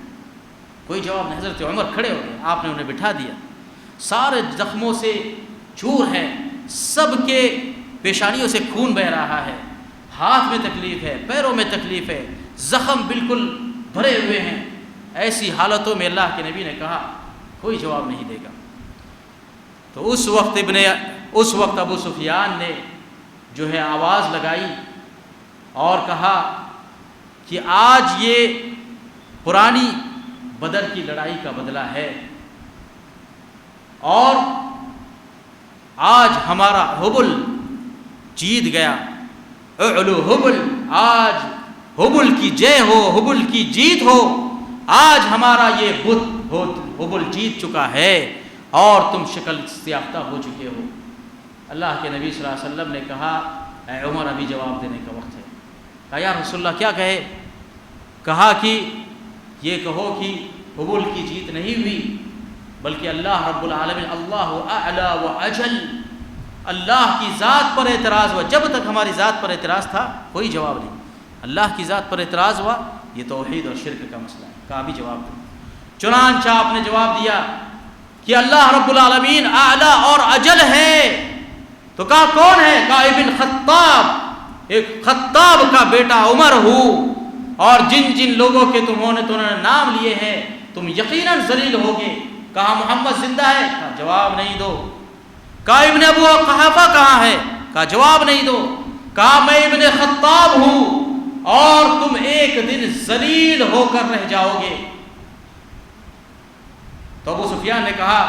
کوئی جواب نہیں۔ حضرت عمر کھڑے ہو گئے، آپ نے انہیں بٹھا دیا۔ سارے زخموں سے چور ہے، سب کے پیشانیوں سے خون بہہ رہا ہے، ہاتھ میں تکلیف ہے، پیروں میں تکلیف ہے، زخم بالکل بھرے ہوئے ہیں۔ ایسی حالتوں میں اللہ کے نبی نے کہا کوئی جواب نہیں دے گا۔ تو اس وقت ابو سفیان نے جو ہے آواز لگائی اور کہا کہ آج یہ پرانی بدر کی لڑائی کا بدلہ ہے، اور آج ہمارا حبل جیت گیا۔ اعلو حبل، آج حبل کی جے ہو، حبل کی جیت ہو، آج ہمارا یہ بت حبل جیت چکا ہے اور تم شکل یافتہ ہو چکے ہو۔ اللہ کے نبی صلی اللہ علیہ وسلم نے کہا اے عمر ابھی جواب دینے کا وقت ہے۔ کہا یا رسول اللہ کیا کہے؟ کہا کہ یہ کہو کہ حبل کی جیت نہیں ہوئی، بلکہ اللہ رب العالمین اللہ اعلی و اجل، اللہ کی ذات پر اعتراض ہوا۔ جب تک ہماری ذات پر اعتراض تھا کوئی جواب نہیں، اللہ کی ذات پر اعتراض ہوا، یہ توحید اور شرک کا مسئلہ ہے۔ کہا ابھی جواب دو۔ چنانچہ آپ نے جواب دیا کہ اللہ رب العالمین اعلیٰ اور اجل ہے. تو کہا کون ہے؟ کہا ابن خطاب، ایک خطاب کا بیٹا عمر ہوں، اور جن جن لوگوں کے تمہوں نے نام لیے ہیں تم یقیناً ذلیل ہوگے. کہا محمد زندہ ہے؟ کہا جواب نہیں دو. کہا ابن ابو قحافہ کہاں ہے؟ کہا جواب نہیں دو. کہا میں ابن خطاب ہوں اور تم ایک دن ذلیل ہو کر رہ جاؤ گے. تو ابو سفیان نے کہا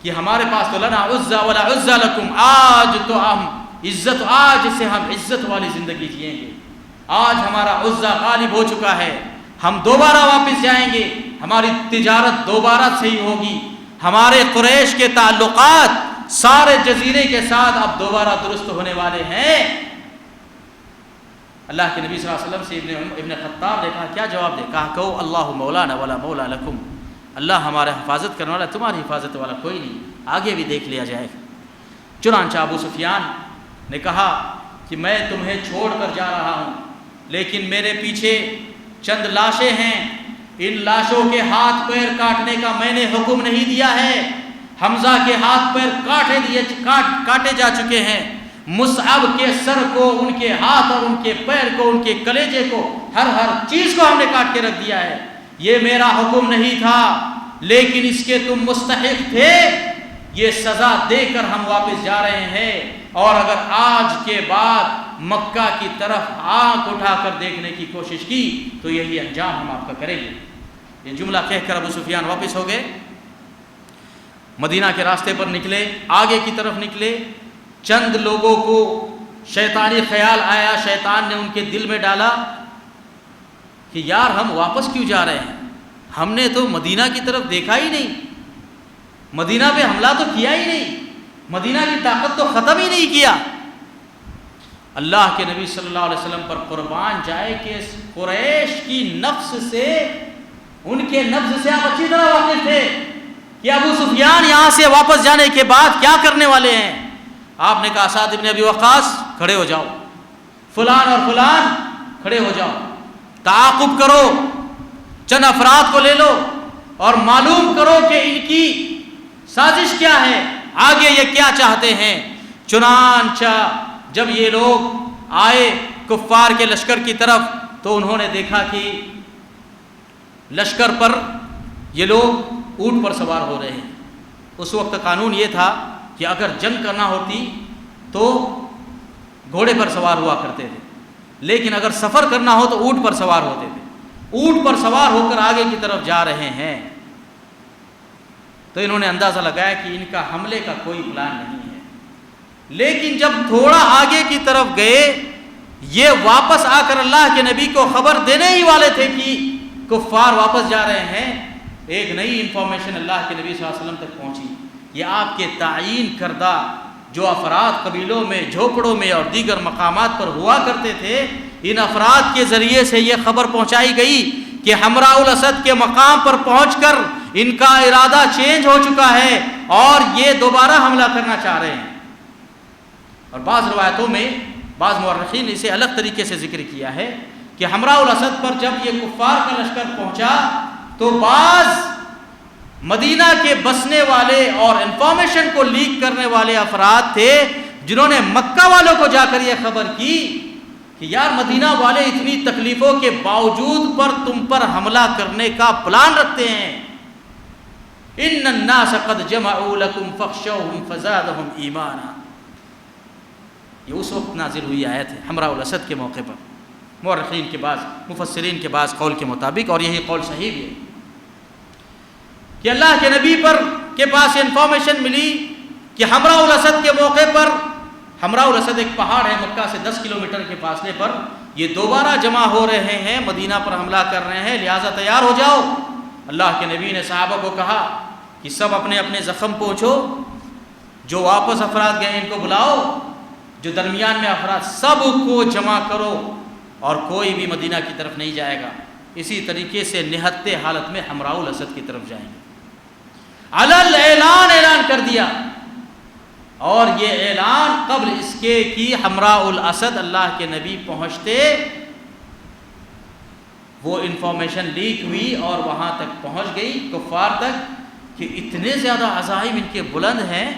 کہ ہمارے پاس تو لنا عزا ولا عزا لکم، آج تو ہم عزت، آج سے ہم عزت والی زندگی جئیں گے. آج ہمارا عزا غالب ہو چکا ہے، ہم دوبارہ واپس جائیں گے، ہماری تجارت دوبارہ صحیح ہوگی، ہمارے قریش کے تعلقات سارے جزیرے کے ساتھ اب دوبارہ درست ہونے والے ہیں. اللہ کے نبی صلی اللہ علیہ وسلم سے ابن خطاب نے کہا کیا جواب دے؟ کہا کہو اللہ مولانا ولا مولا لکم، اللہ ہمارا حفاظت کرنے والا، تمہاری حفاظت والا کوئی نہیں، آگے بھی دیکھ لیا جائے گا. چنانچہ ابو سفیان نے کہا کہ میں تمہیں چھوڑ کر جا رہا ہوں، لیکن میرے پیچھے چند لاشیں ہیں، ان لاشوں کے ہاتھ پیر کاٹنے کا میں نے حکم نہیں دیا ہے. حمزہ کے ہاتھ پیر کاٹے جا چکے ہیں، مصعب کے سر کو، ان کے ہاتھ اور ان کے پیر کو، ان کے کلیجے کو، ہر چیز کو ہم نے کاٹ کے رکھ دیا ہے. یہ میرا حکم نہیں تھا، لیکن اس کے تم مستحق تھے، یہ سزا دے کر ہم واپس جا رہے ہیں. اور اگر آج کے بعد مکہ کی طرف آنکھ اٹھا کر دیکھنے کی کوشش کی تو یہی انجام ہم آپ کا کریں گے. یہ جملہ کہہ کر ابو سفیان واپس ہو گئے، مدینہ کے راستے پر نکلے، آگے کی طرف نکلے. چند لوگوں کو شیطانی خیال آیا، شیطان نے ان کے دل میں ڈالا کہ یار ہم واپس کیوں جا رہے ہیں، ہم نے تو مدینہ کی طرف دیکھا ہی نہیں، مدینہ پہ حملہ تو کیا ہی نہیں، مدینہ کی طاقت تو ختم ہی نہیں کیا. اللہ کے نبی صلی اللہ علیہ وسلم پر قربان جائے کہ قریش کی نفس سے، ان کے نفس سے آپ اچھی طرح واقف تھے کہ ابو سفیان یہاں سے واپس جانے کے بعد کیا کرنے والے ہیں. آپ نے کہا سعد بن ابی وقاص کھڑے ہو جاؤ، فلان اور فلان کھڑے ہو جاؤ، تعاقب کرو، چند افراد کو لے لو اور معلوم کرو کہ ان کی سازش کیا ہے، آگے یہ کیا چاہتے ہیں. چنانچہ جب یہ لوگ آئے کفار کے لشکر کی طرف تو انہوں نے دیکھا کہ لشکر پر یہ لوگ اونٹ پر سوار ہو رہے ہیں. اس وقت قانون یہ تھا کہ اگر جنگ کرنا ہوتی تو گھوڑے پر سوار ہوا کرتے تھے، لیکن اگر سفر کرنا ہو تو اونٹ پر سوار ہوتے تھے. اونٹ پر سوار ہو کر آگے کی طرف جا رہے ہیں. تو انہوں نے اندازہ لگایا کہ ان کا حملے کا کوئی پلان نہیں ہے. لیکن جب تھوڑا آگے کی طرف گئے، یہ واپس آ کر اللہ کے نبی کو خبر دینے ہی والے تھے کہ کفار واپس جا رہے ہیں. ایک نئی انفارمیشن اللہ کے نبی صلی اللہ علیہ وسلم تک پہنچی. یہ آپ کے تعین کردہ جو افراد قبیلوں میں، جھوپڑوں میں اور دیگر مقامات پر ہوا کرتے تھے، ان افراد کے ذریعے سے یہ خبر پہنچائی گئی کہ حمراء الاسد کے مقام پر پہنچ کر ان کا ارادہ چینج ہو چکا ہے اور یہ دوبارہ حملہ کرنا چاہ رہے ہیں. اور بعض روایتوں میں بعض مورخین نے اسے الگ طریقے سے ذکر کیا ہے کہ حمراء الاسد پر جب یہ کفار کا لشکر پہنچا تو بعض مدینہ کے بسنے والے اور انفارمیشن کو لیک کرنے والے افراد تھے جنہوں نے مکہ والوں کو جا کر یہ خبر کی کہ یار مدینہ والے اتنی تکلیفوں کے باوجود پر تم پر حملہ کرنے کا پلان رکھتے ہیں. ان الناس قد جمعوا لكم فاخشوهم فزادهم ایمانا. یہ اس وقت نازل ہوئی آیت ہے حمراء الاسد کے موقع پر. مورخین کے بعض مفسرین کے بعض قول کے مطابق، اور یہی قول صحیح بھی ہے، کہ اللہ کے نبی پر کے پاس انفارمیشن ملی کہ حمراء الاسد کے موقع پر، حمراء الاسد ایک پہاڑ ہے مکہ سے 10 کلومیٹر کے فاصلے پر، یہ دوبارہ جمع ہو رہے ہیں، مدینہ پر حملہ کر رہے ہیں، لہٰذا تیار ہو جاؤ. اللہ کے نبی نے صحابہ کو کہا کہ سب اپنے اپنے زخم پہنچو، جو واپس افراد گئے ان کو بلاؤ، جو درمیان میں افراد سب کو جمع کرو اور کوئی بھی مدینہ کی طرف نہیں جائے گا. اسی طریقے سے نہتے حالت میں حمراء الاسد کی طرف جائیں گے. علل اعلان کر دیا، اور یہ اعلان قبل اس کے کہ حمراء الاسد اللہ کے نبی پہنچتے وہ انفارمیشن لیک ہوئی اور وہاں تک پہنچ گئی کفار تک کہ اتنے زیادہ عزائم ان کے بلند ہیں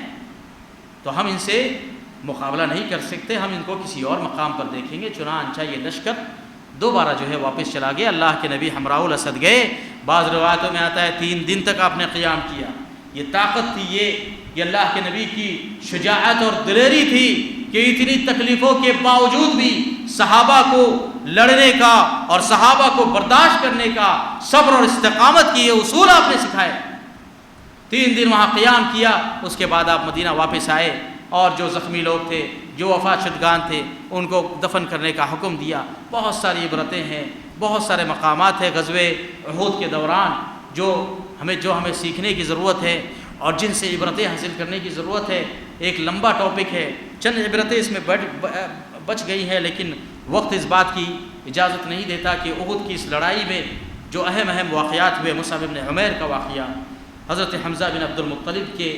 تو ہم ان سے مقابلہ نہیں کر سکتے، ہم ان کو کسی اور مقام پر دیکھیں گے۔ چنانچہ یہ لشکر دوبارہ جو ہے واپس چلا گیا۔ اللہ کے نبی حمراء الاسد گئے، بعض روایتوں میں آتا ہے 3 دن تک آپ نے قیام کیا۔ یہ طاقت تھی، یہ اللہ کے نبی کی شجاعت اور دلیری تھی کہ اتنی تکلیفوں کے باوجود بھی صحابہ کو لڑنے کا اور صحابہ کو برداشت کرنے کا، صبر اور استقامت کی یہ اصول آپ نے سکھائے۔ 3 دن وہاں قیام کیا، اس کے بعد آپ مدینہ واپس آئے اور جو زخمی لوگ تھے، جو وفات شدگان تھے، ان کو دفن کرنے کا حکم دیا۔ بہت ساری عبرتیں ہیں، بہت سارے مقامات ہیں غزوہ احد کے دوران جو ہمیں سیکھنے کی ضرورت ہے اور جن سے عبرتیں حاصل کرنے کی ضرورت ہے۔ ایک لمبا ٹاپک ہے، چند عبرتیں اس میں بچ گئی ہیں، لیکن وقت اس بات کی اجازت نہیں دیتا کہ احد کی اس لڑائی میں جو اہم واقعات ہوئے، مصعب بن عمیر کا واقعہ، حضرت حمزہ بن عبد المطلب کے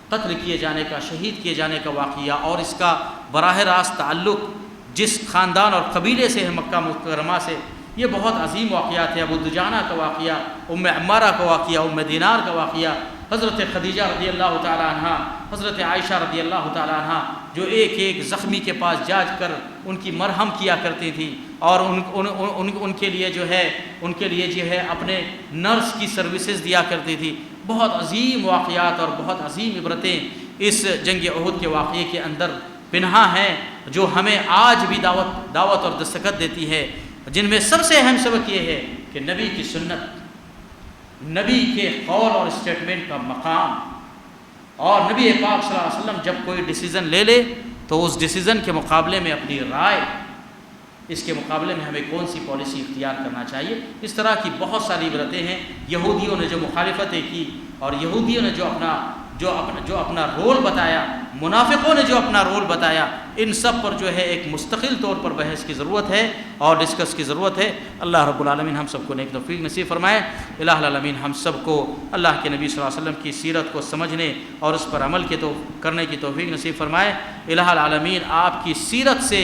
قتل کیے جانے کا، شہید کیے جانے کا واقعہ، اور اس کا براہ راست تعلق جس خاندان اور قبیلے سے ہے مکہ مکرمہ سے، یہ بہت عظیم واقعات ہے۔ ابو دجانہ کا واقعہ، ام عمارہ کا واقعہ، ام دینار کا واقعہ، حضرت خدیجہ رضی اللہ تعالی عنہ، حضرت عائشہ رضی اللہ تعالی عنہ جو ایک زخمی کے پاس جا کر ان کی مرہم کیا کرتی تھی اور ان کے لیے جو ہے اپنے نرس کی سروسز دیا کرتی تھی۔ بہت عظیم واقعات اور بہت عظیم عبرتیں اس جنگ احد کے واقعے کے اندر پنہاں ہیں، جو ہمیں آج بھی دعوت اور دستخط دیتی ہے، جن میں سب سے اہم سبق یہ ہے کہ نبی کی سنت، نبی کے قول اور اسٹیٹمنٹ کا مقام، اور نبی پاک صلی اللہ علیہ وسلم جب کوئی ڈیسیزن لے تو اس ڈیسیزن کے مقابلے میں اپنی رائے، اس کے مقابلے میں ہمیں کون سی پالیسی اختیار کرنا چاہیے۔ اس طرح کی بہت ساری عبرتیں ہیں۔ یہودیوں نے جو مخالفتیں کی اور یہودیوں نے جو اپنا رول بتایا، منافقوں نے جو اپنا رول بتایا، ان سب پر جو ہے ایک مستقل طور پر بحث کی ضرورت ہے اور ڈسکس کی ضرورت ہے۔ اللہ رب العالمین ہم سب کو نیک توفیق نصیب فرمائے۔ الہ العالمین ہم سب کو اللہ کے نبی صلی اللہ علیہ وسلم کی سیرت کو سمجھنے اور اس پر عمل کرنے کی توفیق نصیب فرمائے۔ الہ العالمین آپ کی سیرت سے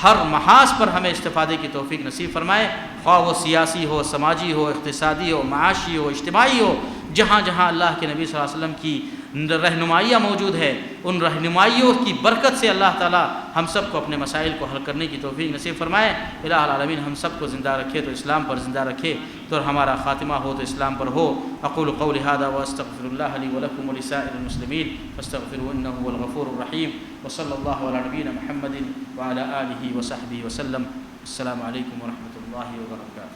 ہر محاذ پر ہمیں استفادے کی توفیق نصیب فرمائے، خواہ وہ سیاسی ہو، سماجی ہو، اقتصادی ہو، معاشی ہو، اجتماعی ہو۔ جہاں جہاں اللہ کے نبی صلی اللہ علیہ وسلم کی رہنمائیاں موجود ہے، ان رہنمائیوں کی برکت سے اللہ تعالی ہم سب کو اپنے مسائل کو حل کرنے کی توفیق نصیب فرمائے۔ الہ العالمین ہم سب کو زندہ رکھے تو اسلام پر زندہ رکھے، تو ہمارا خاتمہ ہو تو اسلام پر ہو۔ اقول قولی ھذا واستغفر اللہ لی ولکم ولسائر المسلمین فاستغفروہ انہ هو الغفور الرحیم، وصلی اللہ علی نبینا محمد وعلی آلہ وصحبہ وسلم۔ السلام علیکم ورحمۃ اللہ وبرکاتہ۔